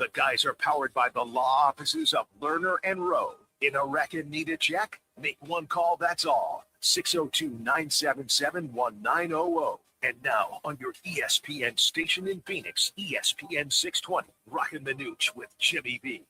The guys are powered by the law offices of Lerner and Rowe. In a wreck and need a check? Make one call, that's all. 602-977-1900. And now on your ESPN station in Phoenix, ESPN 620, Roc and Manuch with Jimmy B.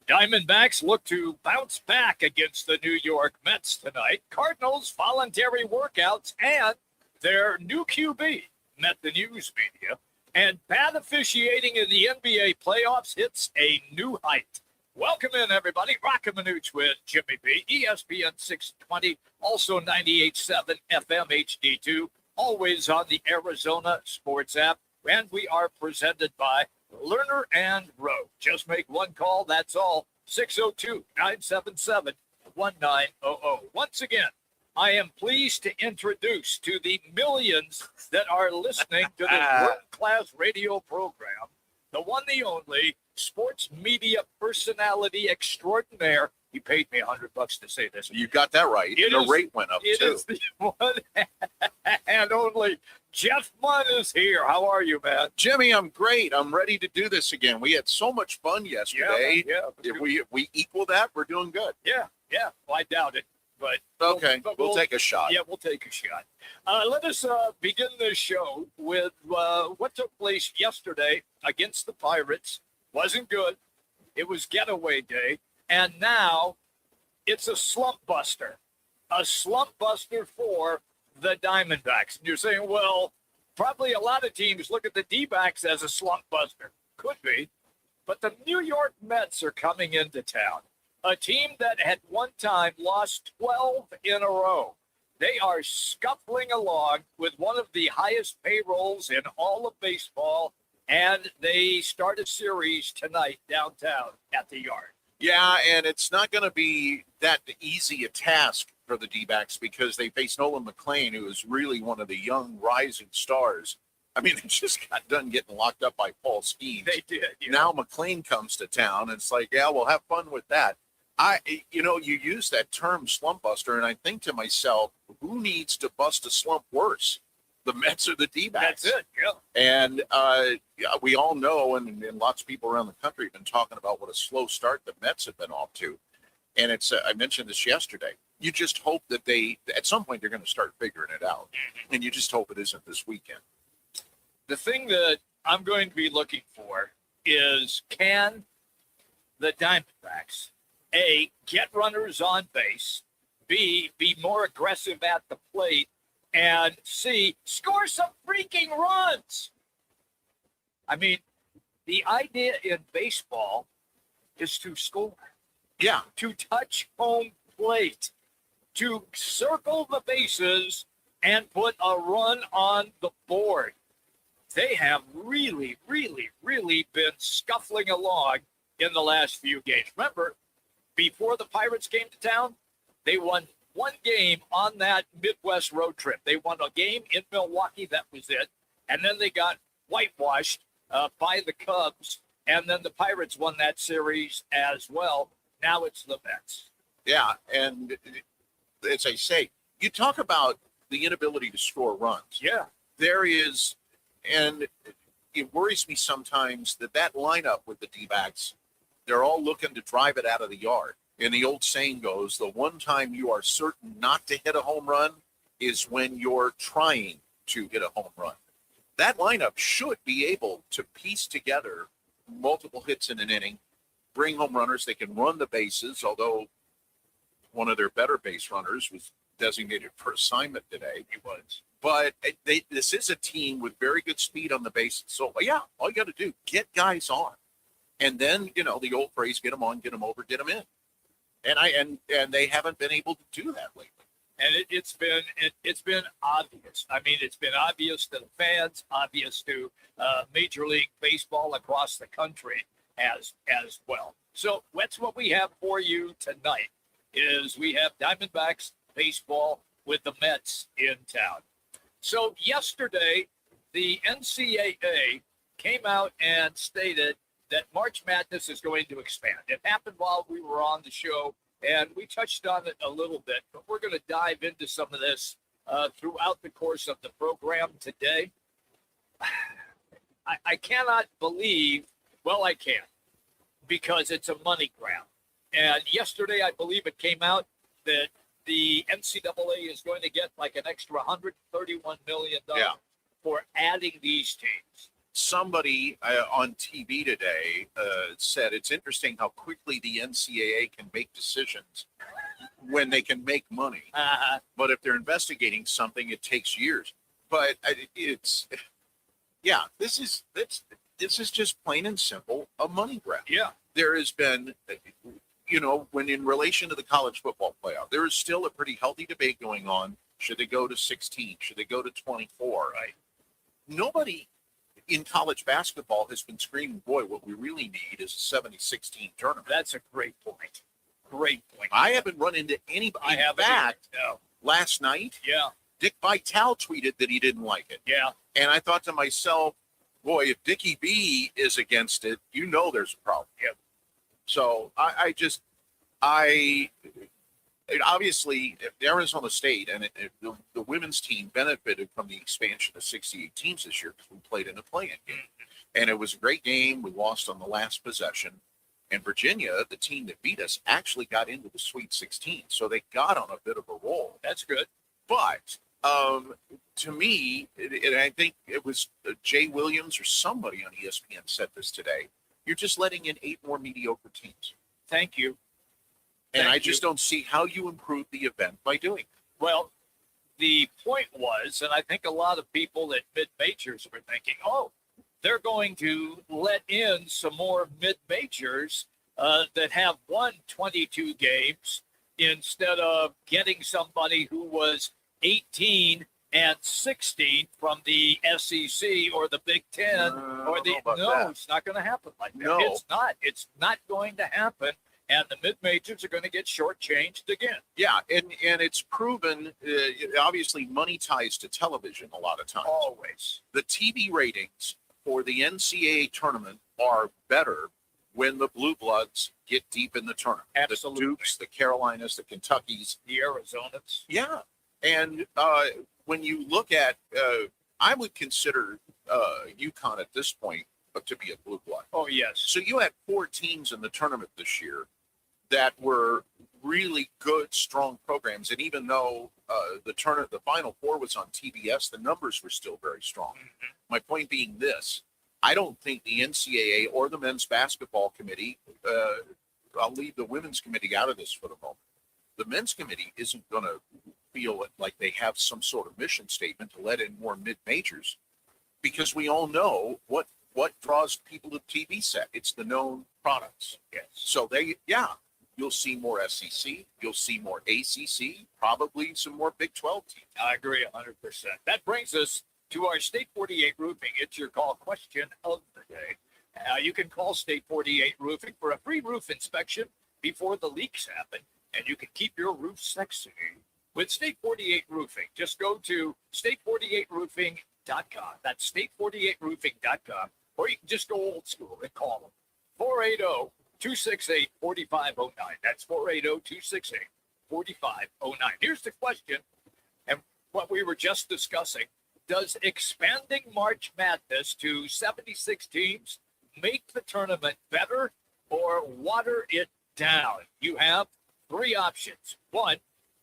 Diamondbacks look to bounce back against the New York Mets tonight. Cardinals voluntary workouts and their new QB met the news media. And bad officiating in the NBA playoffs hits a new height. Welcome in, everybody. Roc and Manuch with Jimmy B. ESPN 620, also 98.7 FM HD-2, always on the Arizona Sports app. And we are presented by Lerner and Rowe. Just make one call, that's all. 602-977-1900. Once again, I am pleased to introduce to the millions that are listening to this world-class radio program, the one, the only, sports media personality extraordinaire. He paid me $100 to say this. You got that right. The rate went up, too. It is the one and only Jeff Munn is here. How are you, man? Jimmy, I'm great. I'm ready to do this again. We had so much fun yesterday. Yeah. If we equal that, we're doing good. Yeah. Well, I doubt it. But okay, we'll take a shot. Yeah, we'll take a shot. Let us begin this show with what took place yesterday against the Pirates. Wasn't good. It was getaway day. And now it's a slump buster. A slump buster for the Diamondbacks. And you're saying, well, probably a lot of teams look at the D-backs as a slump buster. Could be. But the New York Mets are coming into town. A team that had one time lost 12 in a row. They are scuffling along with one of the highest payrolls in all of baseball, and they start a series tonight downtown at the Yard. Yeah, and it's not going to be that easy a task for the D-backs because they face Nolan McLean, who is really one of the young rising stars. I mean, they just got done getting locked up by Paul Skeens. They did. Yeah. Now McLean comes to town, and it's like, yeah, we'll have fun with that. You use that term slump buster, and I think to myself, who needs to bust a slump worse? The Mets or the D-backs? That's it, yeah. And we all know, and lots of people around the country have been talking about what a slow start the Mets have been off to. And it's I mentioned this yesterday. You just hope that at some point, they're going to start figuring it out. Mm-hmm. And you just hope it isn't this weekend. The thing that I'm going to be looking for is, can the Diamondbacks, A, get runners on base, B, be more aggressive at the plate, and C, score some freaking runs? I mean, the idea in baseball is to score. Yeah. To touch home plate, to circle the bases and put a run on the board. They have really, really, really been scuffling along in the last few games. Remember, before the Pirates came to town, they won one game on that Midwest road trip. They won a game in Milwaukee, that was it. And then they got whitewashed by the Cubs. And then the Pirates won that series as well. Now it's the Mets. Yeah, and as I say, you talk about the inability to score runs. Yeah. There is, and it worries me sometimes that lineup with the D-backs, they're all looking to drive it out of the yard. And the old saying goes, the one time you are certain not to hit a home run is when you're trying to hit a home run. That lineup should be able to piece together multiple hits in an inning, bring home runners. They can run the bases, although one of their better base runners was designated for assignment today. He was. But this is a team with very good speed on the bases. So, yeah, all you got to do, get guys on. And then, the old phrase, get them on, get them over, get them in. And they haven't been able to do that lately. And it's been obvious. I mean, it's been obvious to the fans, obvious to Major League Baseball across the country as well. So that's what we have for you tonight. Is we have Diamondbacks baseball with the Mets in town. So yesterday, the NCAA came out and stated that March Madness is going to expand. It happened while we were on the show, and we touched on it a little bit, but we're going to dive into some of this throughout the course of the program today. I cannot believe Well, I can, because it's a money grab. And yesterday, I believe it came out that the NCAA is going to get like an extra $131 million for adding these teams. Somebody on TV today said it's interesting how quickly the NCAA can make decisions when they can make money. But if they're investigating something, it takes years. But this is just plain and simple a money grab. Yeah. There has been, when in relation to the college football playoff, there is still a pretty healthy debate going on. Should they go to 16? Should they go to 24? Right. Nobody in college basketball has been screaming, boy, what we really need is a 70-16 tournament. That's a great point. Great point. I haven't run into anybody. I haven't. No. Last night, Yeah. Dick Vitale tweeted that he didn't like it. Yeah. And I thought to myself, boy, if Dickie B is against it, there's a problem. Yep. So obviously, Arizona State and the women's team benefited from the expansion of 68 teams this year because we played in a play-in game. And it was a great game. We lost on the last possession. And Virginia, the team that beat us, actually got into the Sweet 16. So they got on a bit of a roll. That's good. But to me, and I think it was Jay Williams or somebody on ESPN said this today, you're just letting in 8 more mediocre teams. Thank you. And I just don't see how you improve the event by doing it. Well, the point was, and I think a lot of people at mid-majors were thinking, they're going to let in some more mid-majors that have won 22 games instead of getting somebody who was 18 and 16 from the SEC or the Big Ten it's not going to happen like that. No. It's not going to happen. And the mid-majors are going to get shortchanged again. Yeah, and it's proven, obviously, money ties to television a lot of times. Always. The TV ratings for the NCAA tournament are better when the Blue Bloods get deep in the tournament. Absolutely. The Dukes, the Carolinas, the Kentuckys. The Arizonas. Yeah. And when you look at, I would consider UConn at this point to be a Blue Blood. Oh, yes. So you had 4 teams in the tournament this year that were really good, strong programs. And even though the Final Four was on TBS, the numbers were still very strong. Mm-hmm. My point being this, I don't think the NCAA or the men's basketball committee, I'll leave the women's committee out of this for the moment. The men's committee isn't going to feel like they have some sort of mission statement to let in more mid-majors, because we all know what draws people to the TV set. It's the known products. Yes. So you'll see more SEC, you'll see more ACC, probably some more Big 12 teams. I agree 100%. That brings us to our State 48 Roofing. It's your call question of the day. You can call State 48 Roofing for a free roof inspection before the leaks happen, and you can keep your roof sexy with State 48 Roofing. Just go to state48roofing.com. That's state48roofing.com. Or you can just go old school and call them. 480-268-4509. That's 480-268-4509. Here's the question, and what we were just discussing. Does expanding March Madness to 76 teams make the tournament better or water it down? You have 3 options. 1,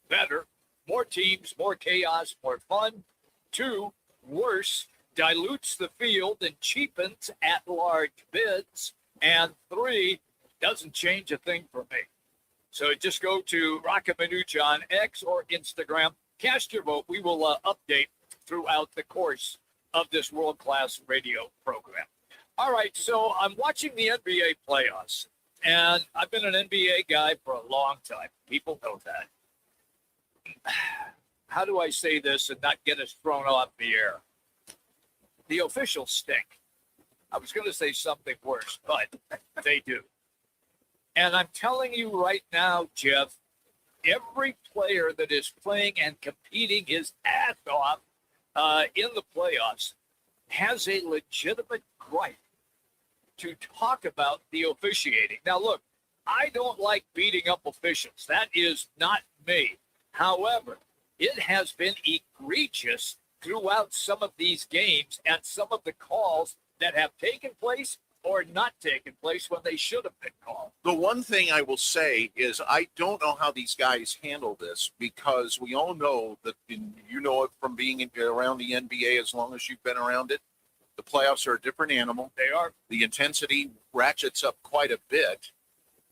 better, more teams, more chaos, more fun. 2, worse, dilutes the field and cheapens at-large bids. And 3, doesn't change a thing for me. So just go to Roc and Manuch on X or Instagram. Cast your vote. We will update throughout the course of this world-class radio program. All right, so I'm watching the NBA playoffs, and I've been an NBA guy for a long time. People know that. How do I say this and not get us thrown off the air? The officials stink. I was going to say something worse, but they do. And I'm telling you right now, Jeff, every player that is playing and competing his ass off in the playoffs has a legitimate right to talk about the officiating. Now, look, I don't like beating up officials. That is not me. However, it has been egregious throughout some of these games and some of the calls that have taken place or not taken place when they should have been called. The one thing I will say is I don't know how these guys handle this, because we all know that, you know it from being around the NBA as long as you've been around it, the playoffs are a different animal. They are. The intensity ratchets up quite a bit,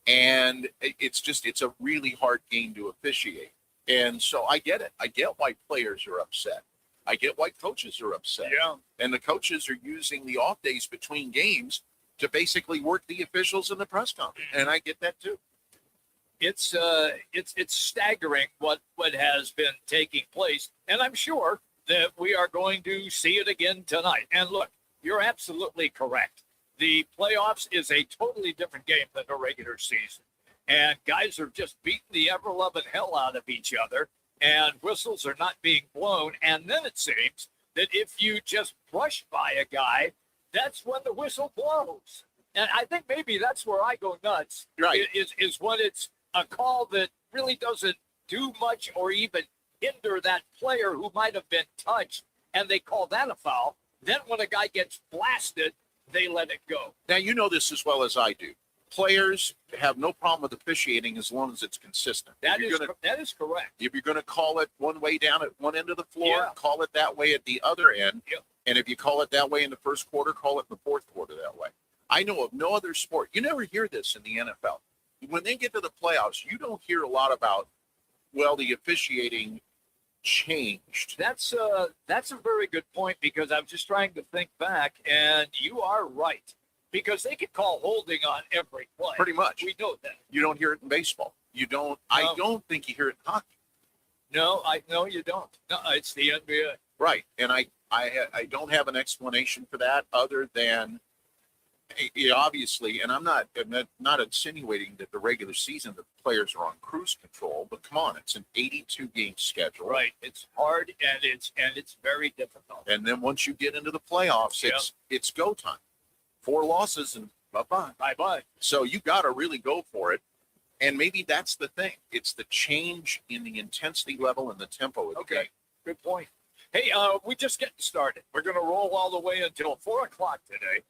and it's a really hard game to officiate. And so I get it. I get why players are upset. I get why coaches are upset. Yeah. And the coaches are using the off days between games to basically work the officials in the press conference. And I get that too. It's staggering what has been taking place. And I'm sure that we are going to see it again tonight. And look, you're absolutely correct. The playoffs is a totally different game than the regular season. And guys are just beating the ever-loving hell out of each other, and whistles are not being blown. And then it seems that if you just brush by a guy, that's when the whistle blows. And I think maybe that's where I go nuts, Right. is when it's a call that really doesn't do much or even hinder that player who might have been touched, and they call that a foul. Then when a guy gets blasted, they let it go. Now, you know this as well as I do. Players have no problem with officiating as long as it's consistent. That is correct. If you're going to call it one way down at one end of the floor, Yeah. call it that way at the other end. Yep. And if you call it that way in the first quarter, call it in the fourth quarter that way. I know of no other sport. You never hear this in the NFL. When they get to the playoffs, you don't hear a lot about, well, the officiating changed. That's a very good point, because I'm just trying to think back, and you are right, because they could call holding on every play. Pretty much. We know that. You don't hear it in baseball. You don't. I don't think you hear it in hockey. No, you don't. No, it's the NBA. Right. And I don't have an explanation for that other than obviously, and I'm not insinuating that the regular season the players are on cruise control, but come on, it's an 82 game schedule. Right. It's hard, and it's very difficult. And then once you get into the playoffs, it's go time. 4 losses and bye-bye. Bye-bye. So you got to really go for it. And maybe that's the thing. It's the change in the intensity level and the tempo of the game. Good point. Hey, we're just getting started. We're going to roll all the way until 4 o'clock today.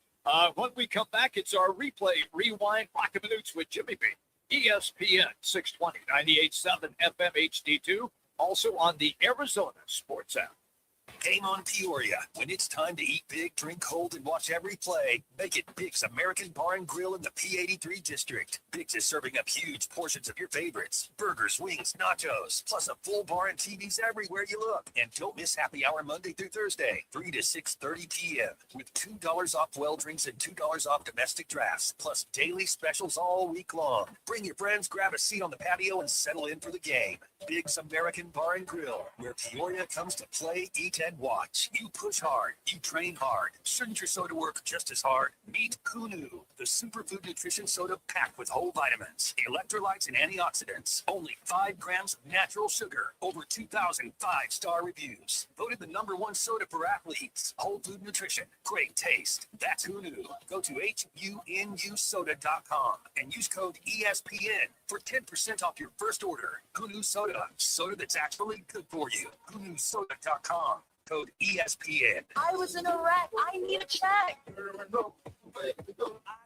When we come back, it's our rewind, Roc and Manuch with Jimmy B. ESPN 620, 98.7 FM HD2, also on the Arizona Sports app. Game on Peoria. When it's time to eat big, drink cold, and watch every play, make it Big's American Bar and Grill in the P83 district. Big's is serving up huge portions of your favorites. Burgers, wings, nachos, plus a full bar and TVs everywhere you look. And don't miss happy hour Monday through Thursday, 3 to 6:30 p.m. with $2 off well drinks and $2 off domestic drafts, plus daily specials all week long. Bring your friends, grab a seat on the patio, and settle in for the game. Big's American Bar and Grill, where Peoria comes to play, eat, and watch. You push hard. You train hard. Shouldn't your soda work just as hard? Meet Kunu, the superfood nutrition soda packed with whole vitamins, electrolytes, and antioxidants. Only 5 grams of natural sugar. Over 2,000 5-star reviews. Voted the #1 soda for athletes. Whole food nutrition. Great taste. That's Kunu. Go to HUNUsoda.com and use code ESPN for 10% off your first order. Kunu Soda. Soda that's actually good for you. HUNUsoda.com. Code ESPN. I was in a wreck. I need a check. I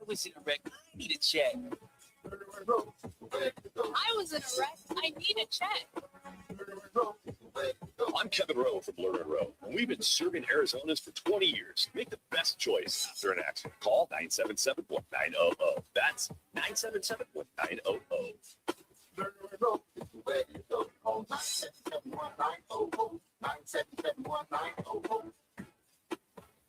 was in a wreck. I need a check. I was in a wreck. I need a check. I'm Kevin Rowe from Blur and Rowe, and we've been serving Arizonans for 20 years. Make the best choice after an accident. Call 977-1900. That's 977-1900.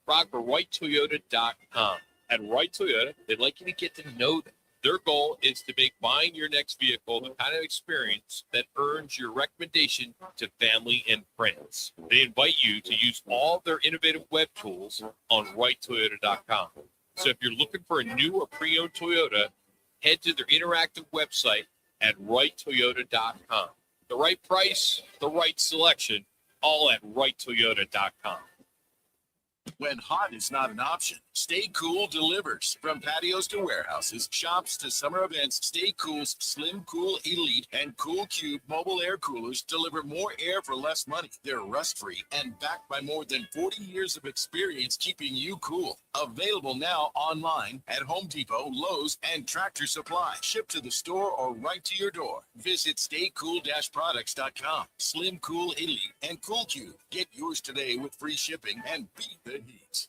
Rock for RightToyota.com. At Right Toyota, they'd like you to get to know them. Their goal is to make buying your next vehicle the kind of experience that earns your recommendation to family and friends. They invite you to use all their innovative web tools on RightToyota.com. So if you're looking for a new or pre-owned Toyota, head to their interactive website at RightToyota.com. The right price, the right selection, all at RightToyota.com. When hot is not an option, Stay Cool delivers. From patios to warehouses, shops to summer events, Stay Cool's Slim Cool Elite and Cool Cube mobile air coolers deliver more air for less money. They're rust-free and backed by more than 40 years of experience keeping you cool. Available now online at Home Depot, Lowe's, and Tractor Supply. Ship to the store or right to your door. Visit staycool-products.com. Slim Cool Elite and Cool Cube. Get yours today with free shipping and beat the heat.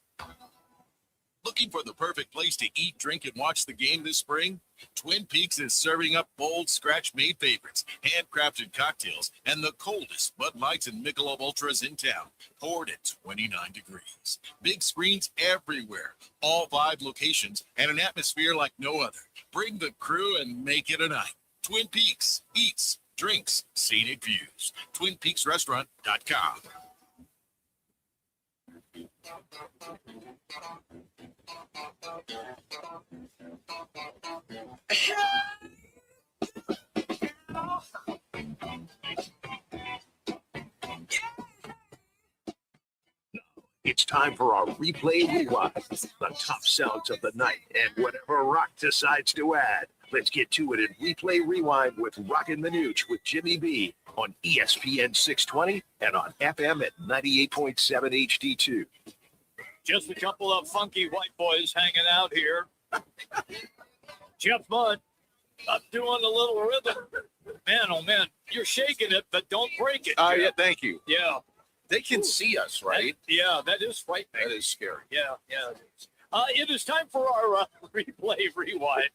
Looking for the perfect place to eat, drink, and watch the game this spring? Twin Peaks is serving up bold, scratch-made favorites, handcrafted cocktails, and the coldest Bud Lights and Michelob Ultras in town, poured at 29 degrees. Big screens everywhere, all 5 locations, and an atmosphere like no other. Bring the crew and make it a night. Twin Peaks, eats, drinks, scenic views. TwinPeaksRestaurant.com. It's time for our replay rewind. The top sounds of the night and whatever Rock decides to add. Let's get to it in replay rewind with Roc and Manuch with Jimmy B on ESPN 620 and on FM at 98.7 HD-2. Just a couple of funky white boys hanging out here. Jeff Mudd, I'm doing a little rhythm. Man, oh man, you're shaking it, but don't break it. Yeah, thank you. Yeah. They can see us, right? That is frightening. That is scary. Yeah. It is time for our replay rewind.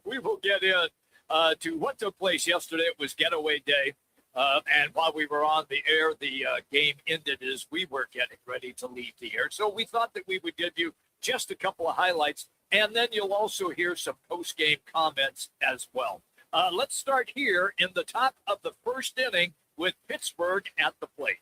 We will get in to what took place yesterday. It was getaway day. And while we were on the air, the game ended as we were getting ready to leave the air. So we thought that we would give you just a couple of highlights, and then you'll also hear some post-game comments as well. Let's start here in the top of the first inning with Pittsburgh at the plate.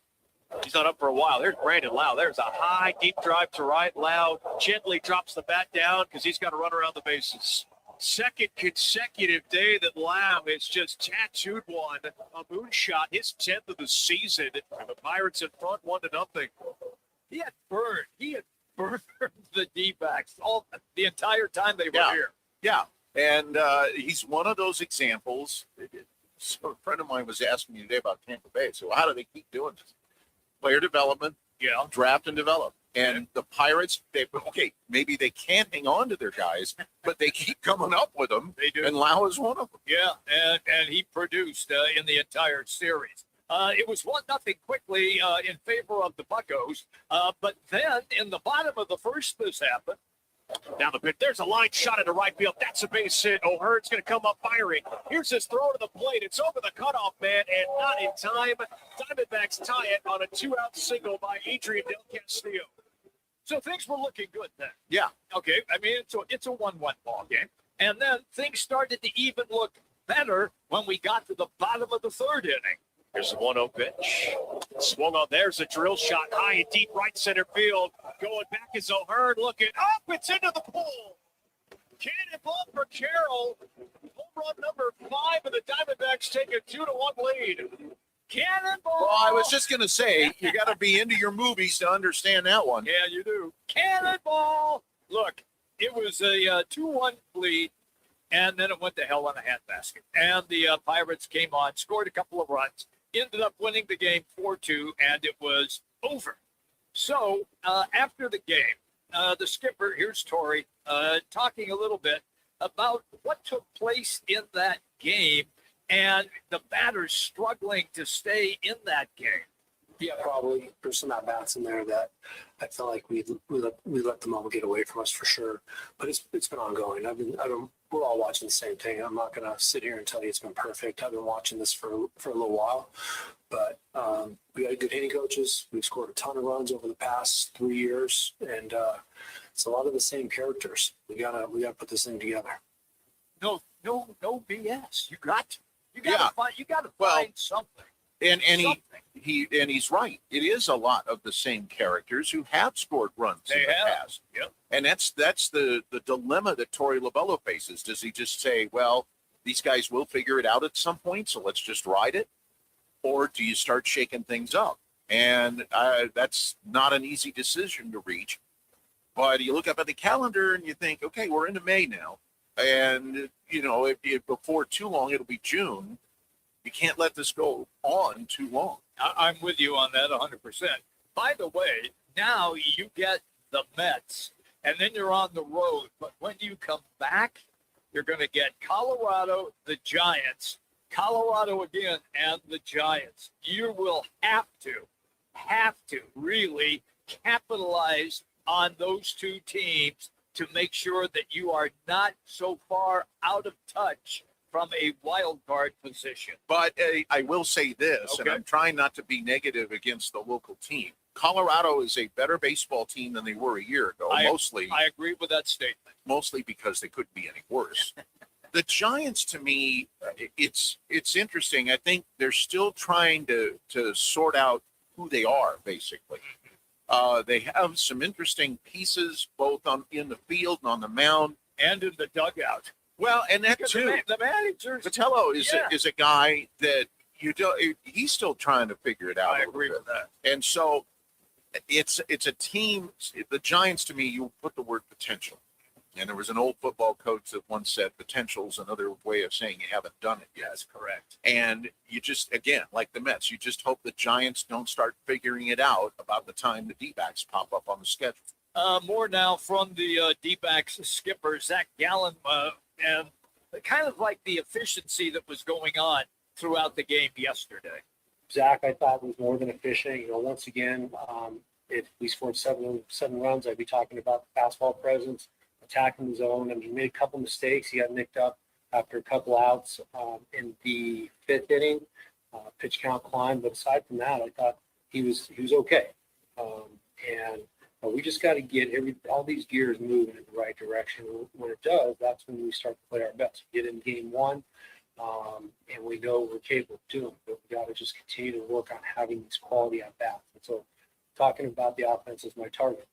He's not up for a while. There's Brandon Lau. There's a high, deep drive to right. Lau gently drops the bat down because he's got to run around the bases. Second consecutive day that Lau has just tattooed one, a moonshot, his 10th of the season. The Pirates in front 1-0. He had burned the D-backs all the entire time they were here. Yeah, and he's one of those examples. So a friend of mine was asking me today about Tampa Bay. So how do they keep doing this? Player development, draft and develop. And the Pirates, maybe they can't hang on to their guys, but they keep coming up with them. They do. And Lau is one of them. Yeah, and he produced in the entire series. It was 1-0 quickly in favor of the Buccos. But then in the bottom of the first, this happened. Down the pitch. There's a line shot into right field. That's a base hit. O'Hearn's going to come up firing. Here's his throw to the plate. It's over the cutoff man, and not in time. Diamondbacks tie it on a 2-out single by Adrian Del Castillo. So things were looking good then. Yeah. Okay, I mean, it's a 1-1 ball game. And then things started to even look better when we got to the bottom of the third inning. Here's the 1-0 pitch. Swung on. There's a drill shot high and deep right center field. Going back is O'Hearn looking up. It's into the pool. Cannonball for Carroll. Home run number 5, and the Diamondbacks take a 2-1 lead. Cannonball! Well, I was just going to say, you got to be into your movies to understand that one. Yeah, you do. Cannonball! Look, it was a 2-1 lead, and then it went to hell in a handbasket. And the Pirates came on, scored a couple of runs, ended up winning the game 4-2, and it was over. So after the game, the skipper, here's Torrey, talking a little bit about what took place in that game and the batters struggling to stay in that game. Yeah, probably. There's some at-bats in there that I felt like we let them all get away from us for sure. But it's been ongoing. We're all watching the same thing. I'm not going to sit here and tell you it's been perfect. I've been watching this for a little while. But we got good hitting coaches. We've scored a ton of runs over the past 3 years, and it's a lot of the same characters. We gotta put this thing together. No BS. You gotta find something. And he's right. It is a lot of the same characters who have scored runs in the past. Yep. And that's the dilemma that Torey Lovullo faces. Does he just say, well, these guys will figure it out at some point, so let's just ride it? Or do you start shaking things up? And that's not an easy decision to reach. But you look up at the calendar and you think, okay, we're into May now. And, if before too long, it'll be June. You can't let this go on too long. I'm with you on that 100%. By the way, now you get the Mets, and then you're on the road. But when you come back, you're going to get Colorado, the Giants, Colorado again, and the Giants. You will have to really capitalize on those two teams to make sure that you are not so far out of touch from a wild card position. But I will say this, and I'm trying not to be negative against the local team. Colorado is a better baseball team than they were a year ago. I I agree with that statement. Mostly because they couldn't be any worse. The Giants, to me, it's interesting. I think they're still trying to sort out who they are, basically. They have some interesting pieces, both in the field and on the mound. And in the dugout. Well, and that Because too. The manager. Vitello is a guy that he's still trying to figure it out. I agree with that. And so it's a team. The Giants, to me, you put the word potential. And there was an old football coach that once said potential's another way of saying you haven't done it yet. That's correct. And you just, again, like the Mets, you just hope the Giants don't start figuring it out about the time the D-backs pop up on the schedule. More now from the D-backs skipper, Zach Gallen, and kind of like the efficiency that was going on throughout the game yesterday. Zach, I thought, was more than efficient. Once again, if we scored seven runs, I'd be talking about the fastball presence, attacking the zone. I mean, he made a couple mistakes. He got nicked up after a couple outs in the fifth inning. Pitch count climbed, but aside from that, I thought he was okay. And we just got to get all these gears moving in the right direction. When it does, that's when we start to play our best. We get in game one, and we know we're capable of doing it. But we got to just continue to work on having these quality at bats. And so, talking about the offense is my target.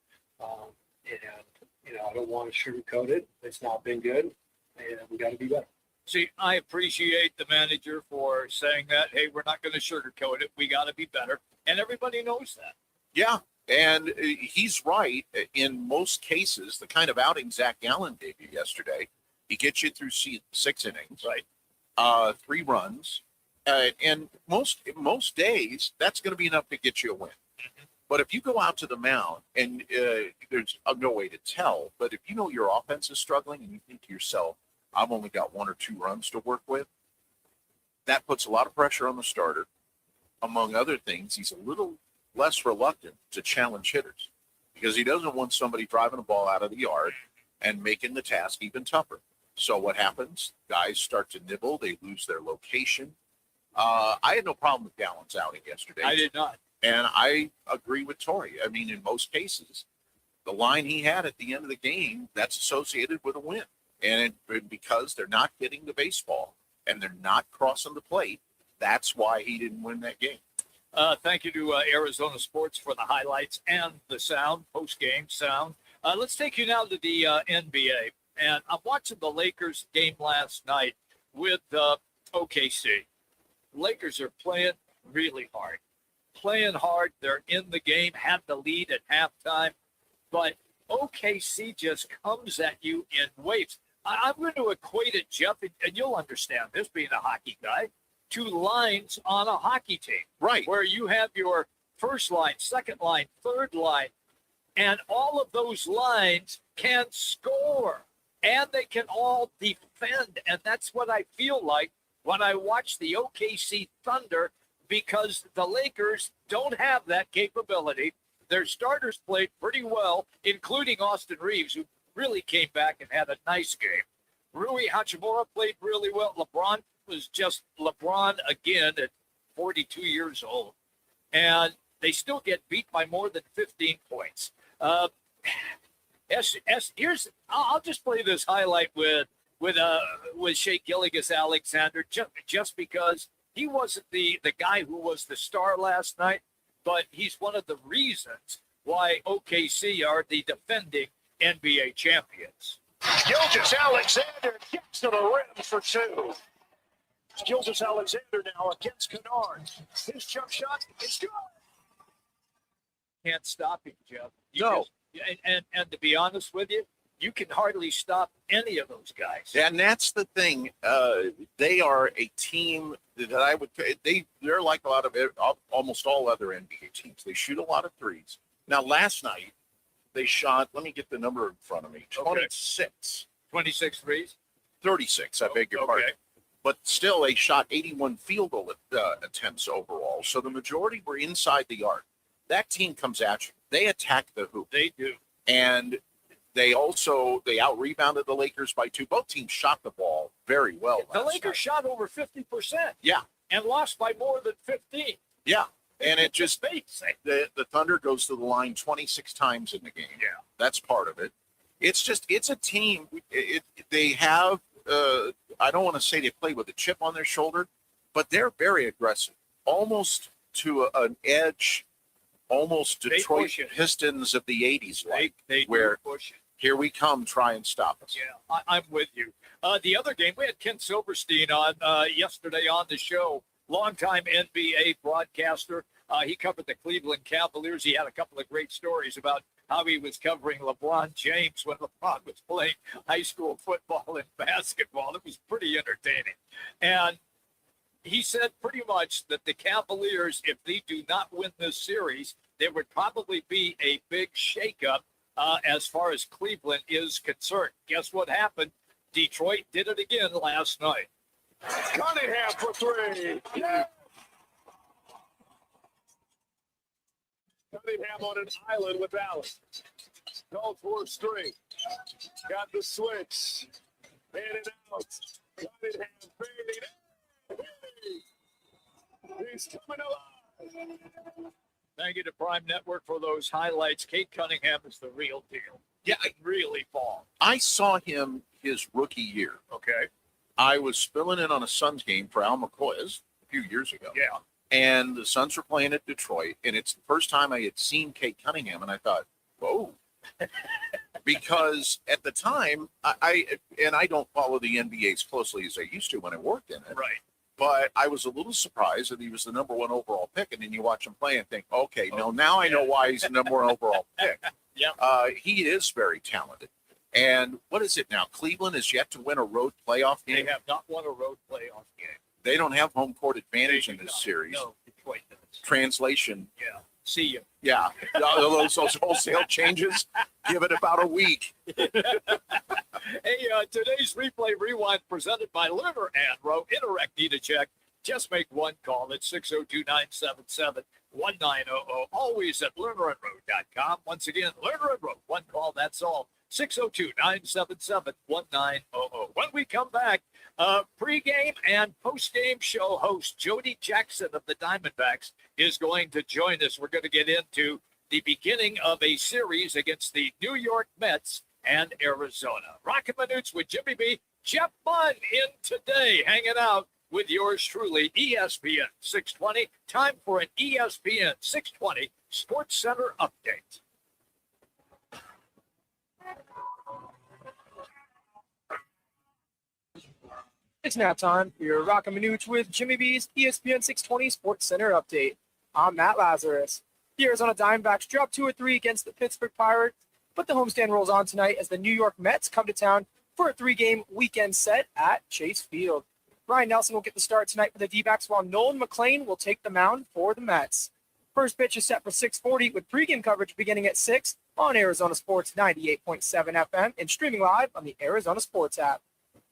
I don't want to sugarcoat it. It's not been good, and we got to be better. See, I appreciate the manager for saying that. Hey, we're not going to sugarcoat it. We got to be better, and everybody knows that. Yeah. And he's right. In most cases, the kind of outing Zach Gallen gave you yesterday, he gets you through 6 innings, right? 3 runs, and most days that's going to be enough to get you a win. Mm-hmm. But if you go out to the mound and there's no way to tell, but if you know your offense is struggling and you think to yourself, I've only got 1 or 2 runs to work with, that puts a lot of pressure on the starter. Among other things, he's a little less reluctant to challenge hitters because he doesn't want somebody driving a ball out of the yard and making the task even tougher. So what happens? Guys start to nibble. They lose their location. I had no problem with Gallen's outing yesterday. I did not. And I agree with Torrey. I mean, in most cases, the line he had at the end of the game, that's associated with a win. And because they're not getting the baseball and they're not crossing the plate, that's why he didn't win that game. Thank you to Arizona Sports for the highlights and the sound, post-game sound. Let's take you now to the NBA. And I'm watching the Lakers game last night with OKC. Lakers are playing really hard. They're in the game, had the lead at halftime. But OKC just comes at you in waves. I'm going to equate it, Jeff, and you'll understand this being a hockey guy, to lines on a hockey team. Right. Where you have your first line, second line, third line, and all of those lines can score, and they can all defend. And that's what I feel like when I watch the OKC Thunder, because the Lakers don't have that capability. Their starters played pretty well, including Austin Reeves, who really came back and had a nice game. Rui Hachimura played really well. LeBron was just LeBron again at 42 years old. And they still get beat by more than 15 points. I'll just play this highlight with Shea Gilgeous-Alexander just because he wasn't the guy who was the star last night, but he's one of the reasons why OKC are the defending NBA champions. Gilgeous-Alexander gets to the rim for 2. Gilgeous-Alexander now against Kennard. His jump shot is good. can't stop him, Jeff. No. And to be honest with you, you can hardly stop any of those guys. And that's the thing. They are a team that I would. They're like a lot of almost all other NBA teams. They shoot a lot of threes. Now, last night they shot. Let me get the number in front of me. 26. 26 threes. 36. I beg your pardon. But still, they shot 81 field goal attempts overall. So the majority were inside the arc. That team comes at you. They attack the hoop. They do. And they out-rebounded the Lakers by 2. Both teams shot the ball very well. The Lakers shot over 50%. Yeah. And lost by more than 15. Yeah. And it just, the Thunder goes to the line 26 times in the game. Yeah. That's part of it. It's a team. They have, I don't want to say they play with a chip on their shoulder, but they're very aggressive, almost to an edge, almost Detroit Pistons of the 80s, where here we come, try and stop us. Yeah, I'm with you. The other game, we had Ken Silverstein on yesterday on the show, longtime NBA broadcaster. He covered the Cleveland Cavaliers. He had a couple of great stories about how he was covering LeBron James when LeBron was playing high school football and basketball. It was pretty entertaining. And he said pretty much that the Cavaliers, if they do not win this series, there would probably be a big shakeup as far as Cleveland is concerned. Guess what happened? Detroit did it again last night. Cunningham for 3. Yeah. Cunningham on an island with Allen. Called for a string. Got the switch. In and out. Cunningham fading. He's coming alive. Thank you to Prime Network for those highlights. Kate Cunningham is the real deal. Yeah, really fall. I saw him his rookie year. Okay. I was filling in on a Suns game for Al McCoy a few years ago. Yeah. And the Suns were playing at Detroit, and it's the first time I had seen Kate Cunningham, and I thought, whoa. Because at the time, I don't follow the NBA as closely as I used to when I worked in it. Right. But I was a little surprised that he was the number 1 overall pick, and then you watch him play and think, okay, now I know why he's the number 1 overall pick. Yeah. He is very talented. And what is it now? Cleveland is yet to win a road playoff game. They have not won a road playoff game. They don't have home court advantage in this series. No, Detroit does. Translation. Yeah. See you. Yeah. those wholesale changes, give it about a week. Hey, today's Replay Rewind presented by Lerner and Rowe. Interact, need a check. Just make one call at 602-977-1900. Always at lernerandrowe.com. Once again, Lerner and Rowe. One call, that's all. 602-977-1900. When we come back, pregame and postgame show host Jody Jackson of the Diamondbacks is going to join us. We're going to get into the beginning of a series against the New York Mets and Arizona. Roc and Manuch with Jimmy B. Jeff Bunn in today, hanging out with yours truly, ESPN 620. Time for an ESPN 620 Sports Center update. It's now time for your Roc and Manuch with Jimmy B's ESPN 620 Sports Center update. I'm Matt Lazarus. The Arizona Diamondbacks dropped 2-3 against the Pittsburgh Pirates, but the homestand rolls on tonight as the New York Mets come to town for a 3-game weekend set at Chase Field. Ryan Nelson will get the start tonight for the D-backs, while Nolan McLean will take the mound for the Mets. First pitch is set for 6:40 with pregame coverage beginning at 6 on Arizona Sports 98.7 FM and streaming live on the Arizona Sports app.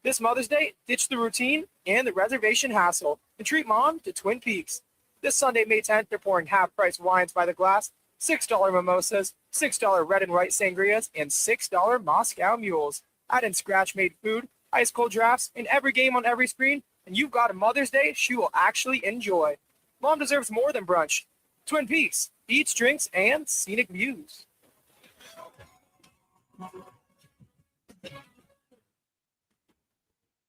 This Mother's Day, ditch the routine and the reservation hassle and treat mom to Twin Peaks. This Sunday, May 10th, they're pouring half-price wines by the glass, $6 mimosas, $6 red and white sangrias, and $6 Moscow mules. Add in scratch-made food, ice-cold drafts, and every game on every screen, and you've got a Mother's Day she will actually enjoy. Mom deserves more than brunch. Twin Peaks, eats, drinks, and scenic views.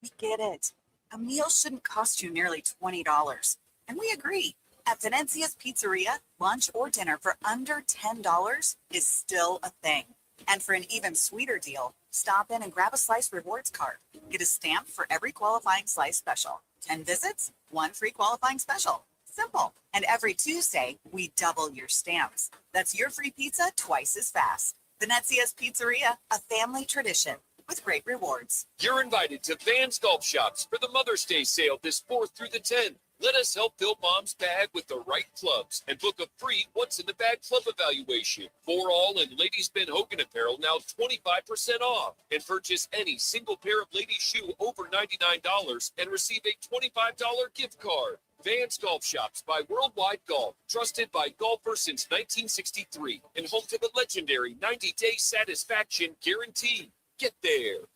We get it. A meal shouldn't cost you nearly $20. And we agree. At Venezia's Pizzeria, lunch or dinner for under $10 is still a thing. And for an even sweeter deal, stop in and grab a Slice Rewards card. Get a stamp for every qualifying Slice special. 10 visits, 1 free qualifying special. Simple. And every Tuesday, we double your stamps. That's your free pizza twice as fast. Venezia's Pizzeria, a family tradition with great rewards. You're invited to Vans Golf Shops for the Mother's Day sale this 4th through the 10th. Let us help fill Mom's bag with the right clubs and book a free What's in the Bag club evaluation. For all and ladies Ben Hogan apparel now 25% off. And purchase any single pair of ladies shoe over $99 and receive a $25 gift card. Vans Golf Shops by Worldwide Golf, trusted by golfers since 1963 and home to the legendary 90-day satisfaction guarantee. Get there.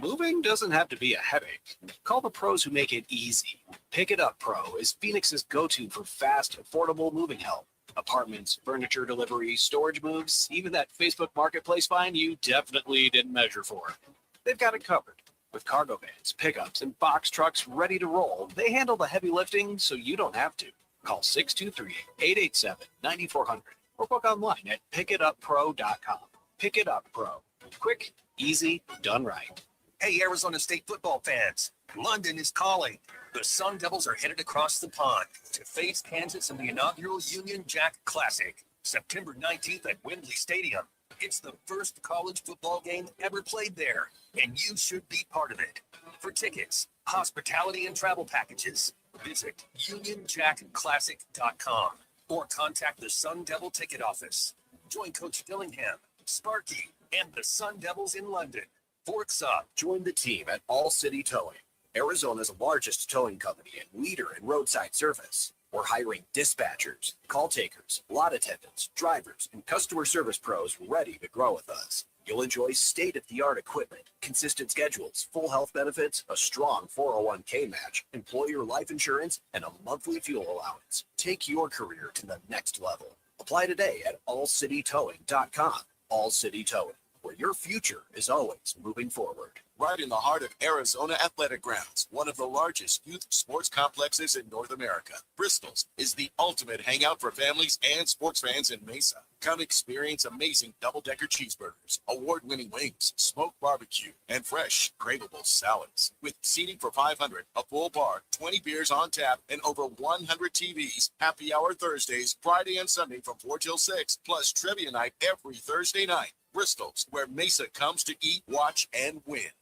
Moving doesn't have to be a headache. Call the pros who make it easy. Pick It Up Pro is Phoenix's go-to for fast, affordable moving help. Apartments, furniture delivery, storage moves, even that Facebook Marketplace find you definitely didn't measure for. They've got it covered. With cargo vans, pickups, and box trucks ready to roll, they handle the heavy lifting so you don't have to. Call 623-887-9400 or book online at pickituppro.com. Pick It Up Pro. Quick, easy, done right. Hey, Arizona State football fans, London is calling. The Sun Devils are headed across the pond to face Kansas in the inaugural Union Jack Classic, September 19th at Wembley Stadium. It's the first college football game ever played there, and you should be part of it. For tickets, hospitality, and travel packages, visit UnionJackClassic.com or contact the Sun Devil ticket office. Join Coach Dillingham, Sparky, and the Sun Devils in London. Forks up. Join the team at All City Towing, Arizona's largest towing company and leader in roadside service. We're hiring dispatchers, call takers, lot attendants, drivers, and customer service pros ready to grow with us. You'll enjoy state-of-the-art equipment, consistent schedules, full health benefits, a strong 401k match, employer life insurance, and a monthly fuel allowance. Take your career to the next level. Apply today at allcitytowing.com. All City Towing, where your future is always moving forward. Right in the heart of Arizona Athletic Grounds, one of the largest youth sports complexes in North America. Bristol's is the ultimate hangout for families and sports fans in Mesa. Come experience amazing double-decker cheeseburgers, award-winning wings, smoked barbecue, and fresh, craveable salads. With seating for 500, a full bar, 20 beers on tap, and over 100 TVs, happy hour Thursdays, Friday and Sunday from 4 till 6, plus trivia night every Thursday night. Bristol's, where Mesa comes to eat, watch, and win.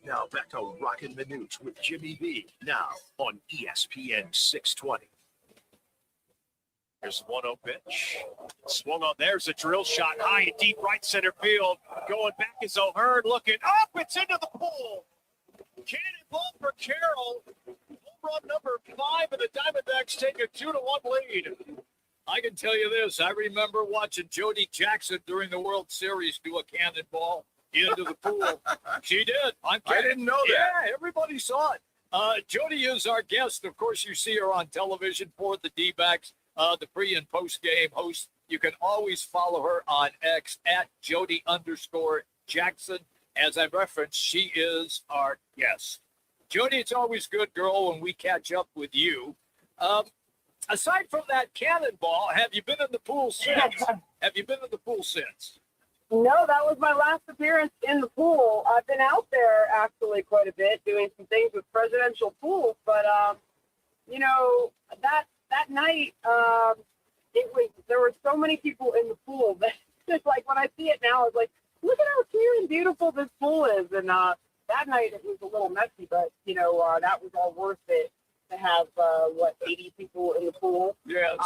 Now back to Roc and Manuch with Jimmy B. Now on ESPN 620. There's the 1-0 pitch. Swung on. There's a drill shot high and deep right center field. Going back is O'Hearn looking up. It's into the pool. Cannonball for Carroll. Home run number 5, and the Diamondbacks take a 2-1 lead. I can tell you this. I remember watching Jody Jackson during the World Series do a cannonball into the pool. She did. I didn't know that. Yeah, everybody saw it. Jody is our guest. Of course, you see her on television for the D-backs, the pre- and post-game host. You can always follow her on X at Jody_Jackson. As I referenced, she is our guest. Jody, it's always good, girl, when we catch up with you. Aside from that cannonball, have you been in the pool since? No, that was my last appearance in the pool. I've been out there actually quite a bit doing some things with presidential pools, but that night there were so many people in the pool that it's like when I see it now, it's like, look at how clear and beautiful this pool is. And that night it was a little messy, but that was all worth it to have 80 people in the pool. Yes.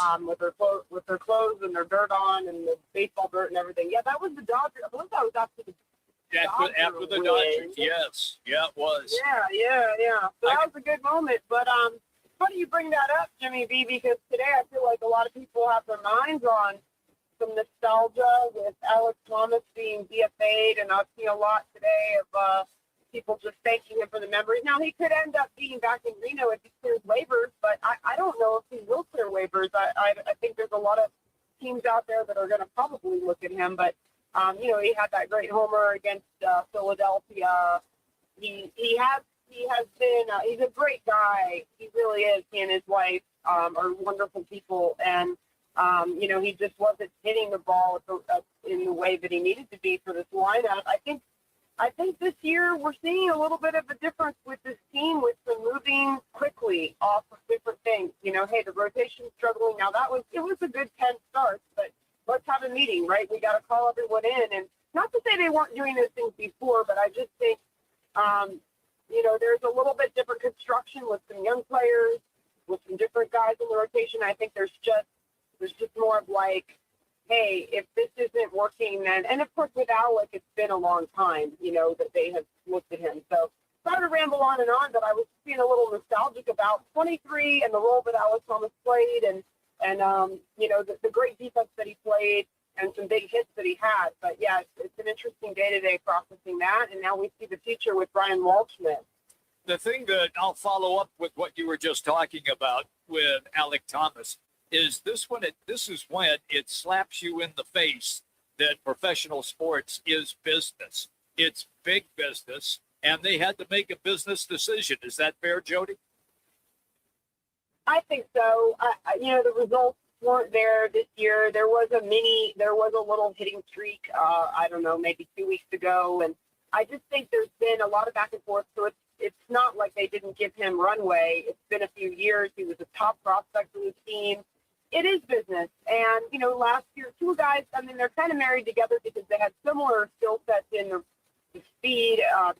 With their clothes and their dirt on and the baseball dirt and everything. Yeah, that was the Dodgers. I believe that was after the after the Dodgers. Yes. Yeah, it was. Yeah. So that was a good moment. But funny you bring that up, Jimmy B, because today I feel like a lot of people have their minds on some nostalgia with Alex Thomas being DFA'd, and I've seen a lot today of people just thanking him for the memories. Now, he could end up being back in Reno if he clears waivers, but I don't know if he will clear waivers. I think there's a lot of teams out there that are going to probably look at him, but, he had that great homer against Philadelphia. He has been, he's a great guy. He really is, he and his wife. are wonderful people. And, he just wasn't hitting the ball in the way that he needed to be for this lineup. I think this year we're seeing a little bit of a difference with this team with them moving quickly off of different things. Hey, the rotation's struggling. Now it was a good 10 starts, but let's have a meeting, right? We got to call everyone in. And not to say they weren't doing those things before, but I just think, there's a little bit different construction with some young players, with some different guys in the rotation. I think there's just more of like, hey, if this isn't working, then, and of course with Alec, it's been a long time, that they have looked at him. So sorry to ramble on, but I was being a little nostalgic about 23 and the role that Alex Thomas played and the great defense that he played and some big hits that he had. But yeah, it's an interesting day today processing that. And now we see the future with Brian Waldschmidt. The thing that I'll follow up with what you were just talking about with Alec Thomas is this is when it slaps you in the face that professional sports is business. It's big business, and they had to make a business decision. Is that fair, Jody? I think so. The results weren't there this year. There was a little hitting streak, I don't know, maybe 2 weeks ago. And I just think there's been a lot of back and forth. So it's not like they didn't give him runway. It's been a few years. He was a top prospect for the team. It is business. And, last year, two guys, they're kind of married together because they had similar skill sets in the speed. I'm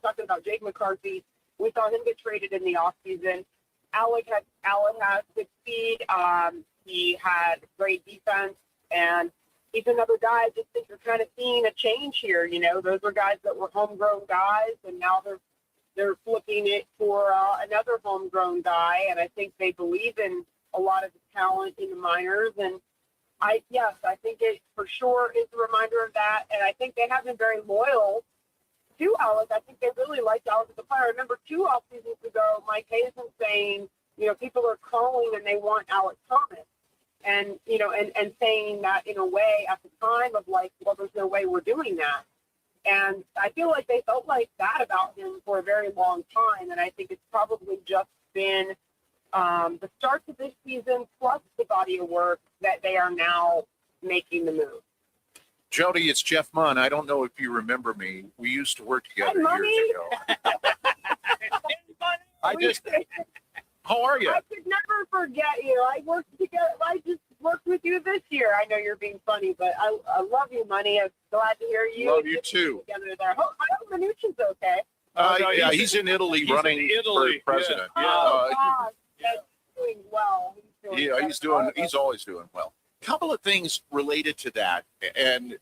talking about Jake McCarthy. We saw him get traded in the offseason. Alec has good speed. He had great defense. And he's another guy. I just think you're kind of seeing a change here. Those were guys that were homegrown guys, and now they're flipping it for another homegrown guy. And I think they believe in a lot of the talent in the minors. And I think it for sure is a reminder of that. And I think they have been very loyal to Alec. I think they really liked Alec as a player. I remember 2 off seasons ago, Mike Hazen saying, people are calling and they want Alec Thomas. And, and saying that in a way at the time of like, well, there's no way we're doing that. And I feel like they felt like that about him for a very long time. And I think it's probably just been the start of this season plus the body of work that they are now making the move. Jody, it's Jeff Munn. I don't know if you remember me. We used to work together years ago. How are you? I could never forget you. I just worked with you this year. I know you're being funny, but I love you, Money. I'm glad to hear you. Love you too. Together there. I hope Manuch is okay. He's in Italy running for president. Yeah. Oh, God. He's doing well. He's always doing well. Couple of things related to that, and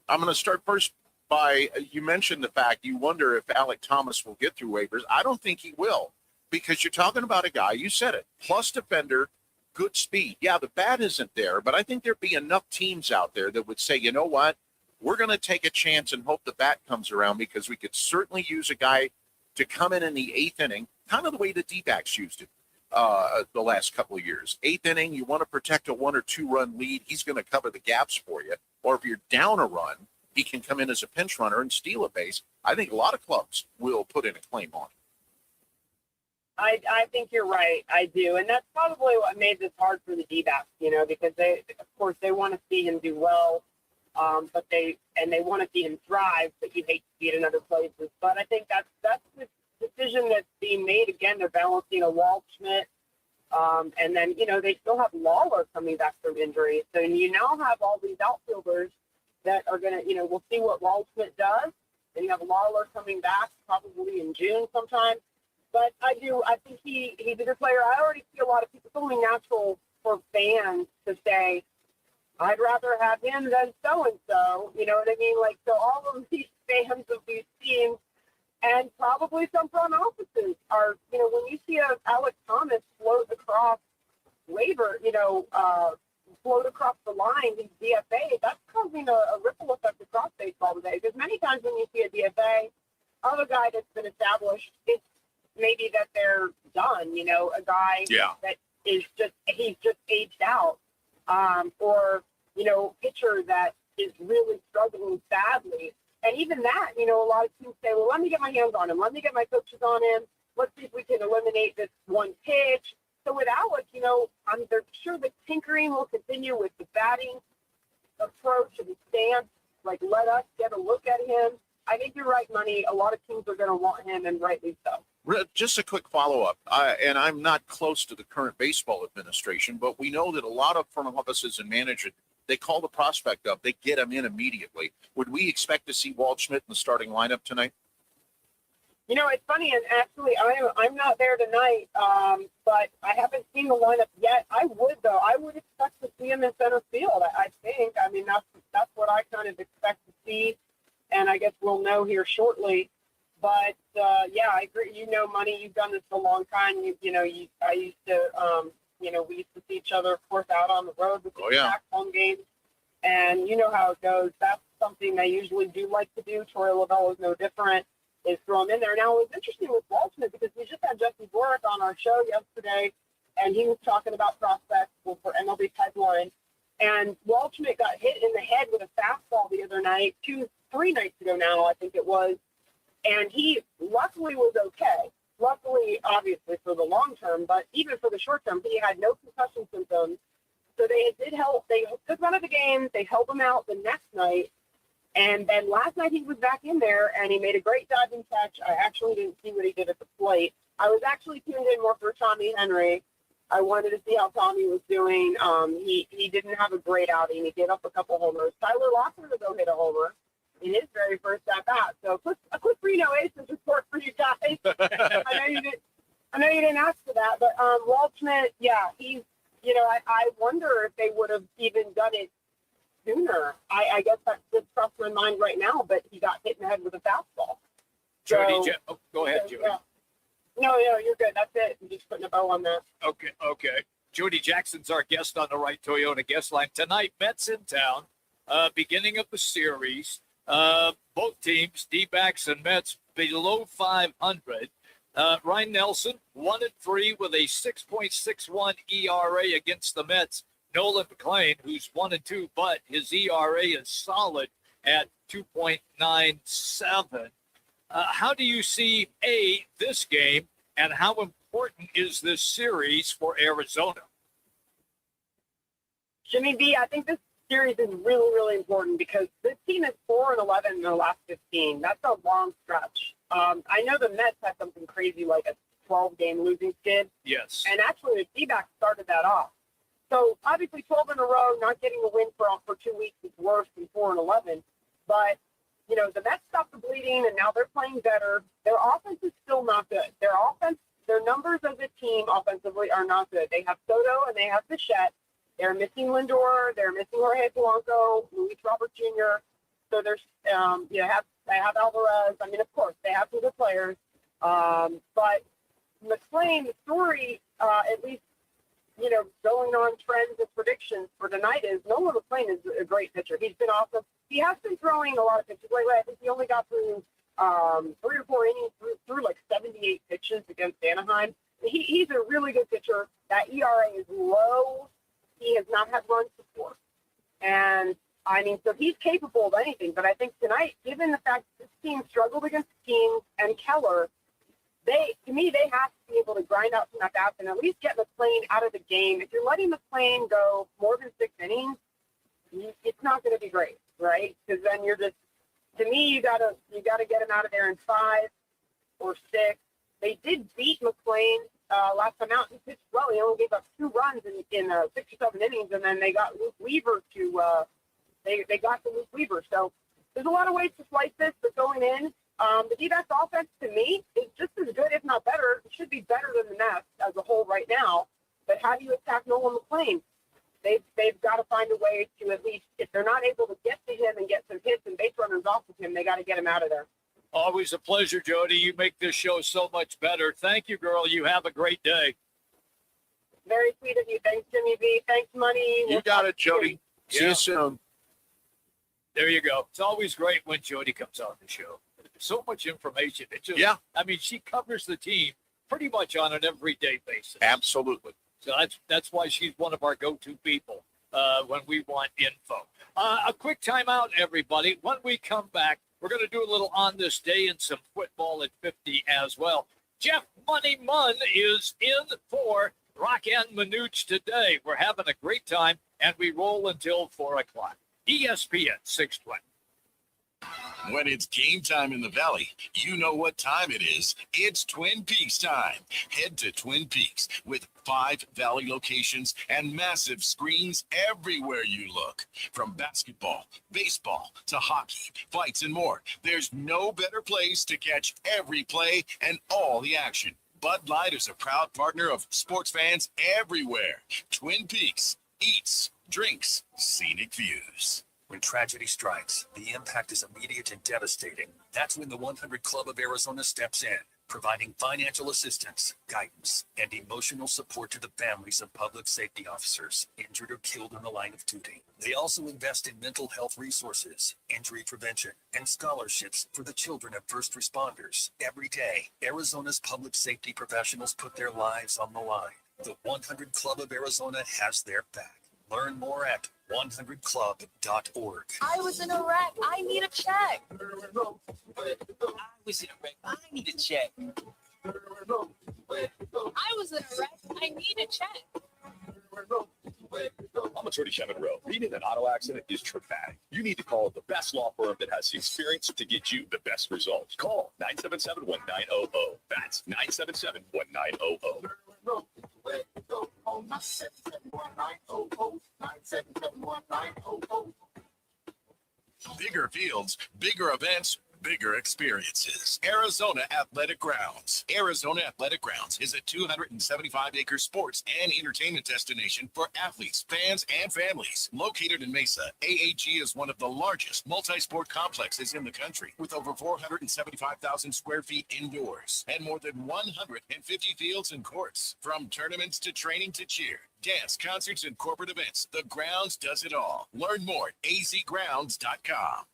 I'm going to start first by you mentioned the fact you wonder if Alec Thomas will get through waivers. I don't think he will, because you're talking about a guy, you said it, plus defender, good speed. Yeah, the bat isn't there, but I think there'd be enough teams out there that would say, you know what, we're going to take a chance and hope the bat comes around, because we could certainly use a guy to come in the 8th inning, kind of the way the D-backs used it the last couple of years. 8th inning, you want to protect a 1 or 2 run lead. He's going to cover the gaps for you. Or if you're down a run, he can come in as a pinch runner and steal a base. I think a lot of clubs will put in a claim on him. I think you're right. I do. And that's probably what made this hard for the D-backs, because they want to see him do well, but they want to see him thrive, but you hate to see it in other places. But I think that's the decision that's being made. Again, they're balancing a Waldschmidt, and then, they still have Lawler coming back from injury. So you now have all these outfielders that are going to, we'll see what Waldschmidt does. And you have Lawler coming back probably in June sometime. But I think he's a good player. I already see a lot of people. It's only natural for fans to say, I'd rather have him than so-and-so. You know what I mean? Like, so all of these fans of these teams and probably some front offices are, when you see Alex Thomas float across waiver, float across the line, these DFA, that's causing a ripple effect across baseball today. Because many times when you see a DFA of a guy that's been established, it's maybe that they're done, a guy that is he's just aged out, or, pitcher that is really struggling sadly. And even that, a lot of teams say, well, let me get my hands on him. Let me get my coaches on him. Let's see if we can eliminate this one pitch. So with Alec, I'm sure the tinkering will continue with the batting approach and stance. Like, let us get a look at him. I think you're right, Money. A lot of teams are going to want him, and rightly so. Just a quick follow-up, and I'm not close to the current baseball administration, but we know that a lot of front offices and managers, they call the prospect up, they get him in immediately. Would we expect to see Walt Schmidt in the starting lineup tonight? It's funny, and actually, I'm not there tonight, but I haven't seen the lineup yet. I would, though. I would expect to see him in center field, I think. I mean, that's what I kind of expect to see, and I guess we'll know here shortly. But, yeah, I agree. Money, you've done this a long time. I used to, we used to see each other, of course, out on the road with the home games, and you know how it goes. That's something they usually do like to do. Troy Lavelle is no different. Is throw him in there. Now, it was interesting with Walt Schmidt because we just had Jesse Borick on our show yesterday, and he was talking about prospects for MLB Pipeline. And Walt Schmidt got hit in the head with a fastball the other night, 3 nights ago now, I think it was. And he luckily was okay. Luckily, obviously, for the long term, but even for the short term, he had no concussion symptoms. So they did help. They took one of the games. They held him out the next night. And then last night he was back in there, and he made a great diving catch. I actually didn't see what he did at the plate. I was actually tuned in more for Tommy Henry. I wanted to see how Tommy was doing. He didn't have a great outing. He gave up a couple homers. Tyler Lockwood, though, hit a homer in his very first at-bat. So a quick Reno Aces report for you guys. I know you didn't ask for that, but Walt Schmidt, yeah, he's, I wonder if they would have even done it sooner. I guess that just crossed my mind right now, but he got hit in the head with a fastball. Jody, go ahead, Jody. Yeah. No, you're good. That's it. I'm just putting a bow on that. Okay. Jody Jackson's our guest on the Right Toyota guest line tonight. Mets in town, beginning of the series. Both teams, D-backs and Mets, below 500. Ryan Nelson, 1-3 with a 6.61 ERA against the Mets. Nolan McLean, who's 1-2, but his ERA is solid at 2.97. How do you see, this game, and how important is this series for Arizona? Jimmy B, I think this series is really, really important because this team is 4-11 in their last 15. That's a long stretch. I know the Mets had something crazy like a 12-game losing skid. Yes. And actually, the D-backs started that off. So, obviously, 12 in a row, not getting a win for 2 weeks is worse than 4-11. But, the Mets stopped the bleeding, and now they're playing better. Their offense is still not good. Their numbers as a team offensively are not good. They have Soto and they have Bichette. They're missing Lindor. They're missing Jorge Polanco, Luis Robert Jr. So there's, they have Alvarez. I mean, of course, they have some good players. But McLean, the story, at least, going on trends and predictions for tonight is Nolan McLean is a great pitcher. He's been awesome. He has been throwing a lot of pitches lately. I think he only got through 3 or 4 innings, through like 78 pitches against Anaheim. He's a really good pitcher. That ERA is low. He has not had runs before. And, so he's capable of anything. But I think tonight, given the fact that this team struggled against the Kings and Keller, they have to be able to grind out some at-bats and at least get McLean out of the game. If you're letting McLean go more than 6 innings, it's not going to be great, right? Because then you're just, to me, you gotta get him out of there in 5 or 6. They did beat McLean last time out. He pitched well. He only gave up 2 runs in 6 or 7 innings, and then they got Luke Weaver to they got to Luke Weaver. So there's a lot of ways to slice this, but going in, the D-backs offense, to me, is just as good, if not better. It should be better than the Mets as a whole right now. But how do you attack Nolan McLean? They've got to find a way to at least, if they're not able to get to him and get some hits and base runners off of him, they got to get him out of there. Always a pleasure, Jody. You make this show so much better. Thank you, girl. You have a great day. Very sweet of you. Thanks, Jimmy B. Thanks, Money. You got it, Jody. See you soon. There you go. It's always great when Jody comes on the show. So much information. It just, she covers the team pretty much on an everyday basis. Absolutely. So that's why she's one of our go-to people when we want info. A quick timeout, everybody. When we come back, we're going to do a little On This Day and some football at 50 as well. Jeff Money Munn is in for Roc and Manuch today. We're having a great time, and we roll until 4 o'clock. ESPN 620. When it's game time in the Valley, you know what time it is. It's Twin Peaks time. Head to Twin Peaks with 5 Valley locations and massive screens everywhere you look. From basketball, baseball, to hockey, fights, and more, there's no better place to catch every play and all the action. Bud Light is a proud partner of sports fans everywhere. Twin Peaks, eats, drinks, scenic views. When tragedy strikes, the impact is immediate and devastating. That's when the 100 Club of Arizona steps in, providing financial assistance, guidance, and emotional support to the families of public safety officers injured or killed in the line of duty. They also invest in mental health resources, injury prevention, and scholarships for the children of first responders. Every day, Arizona's public safety professionals put their lives on the line. The 100 Club of Arizona has their back. Learn more at 100club.org. I was in a wreck. I need a check. I was in a wreck. I need a check. I was in a wreck. I need a check. I'm attorney Kevin Rowe. Being in an auto accident is traumatic. You need to call the best law firm that has the experience to get you the best results. Call 977-1900. That's 977-1900. Bigger fields, bigger events, bigger experiences. Arizona Athletic Grounds. Arizona Athletic Grounds is a 275-acre sports and entertainment destination for athletes, fans, and families. Located in Mesa, AAG is one of the largest multi-sport complexes in the country, with over 475,000 square feet indoors and more than 150 fields and courts. From tournaments to training to cheer, dance, concerts, and corporate events, the grounds does it all. Learn more at azgrounds.com.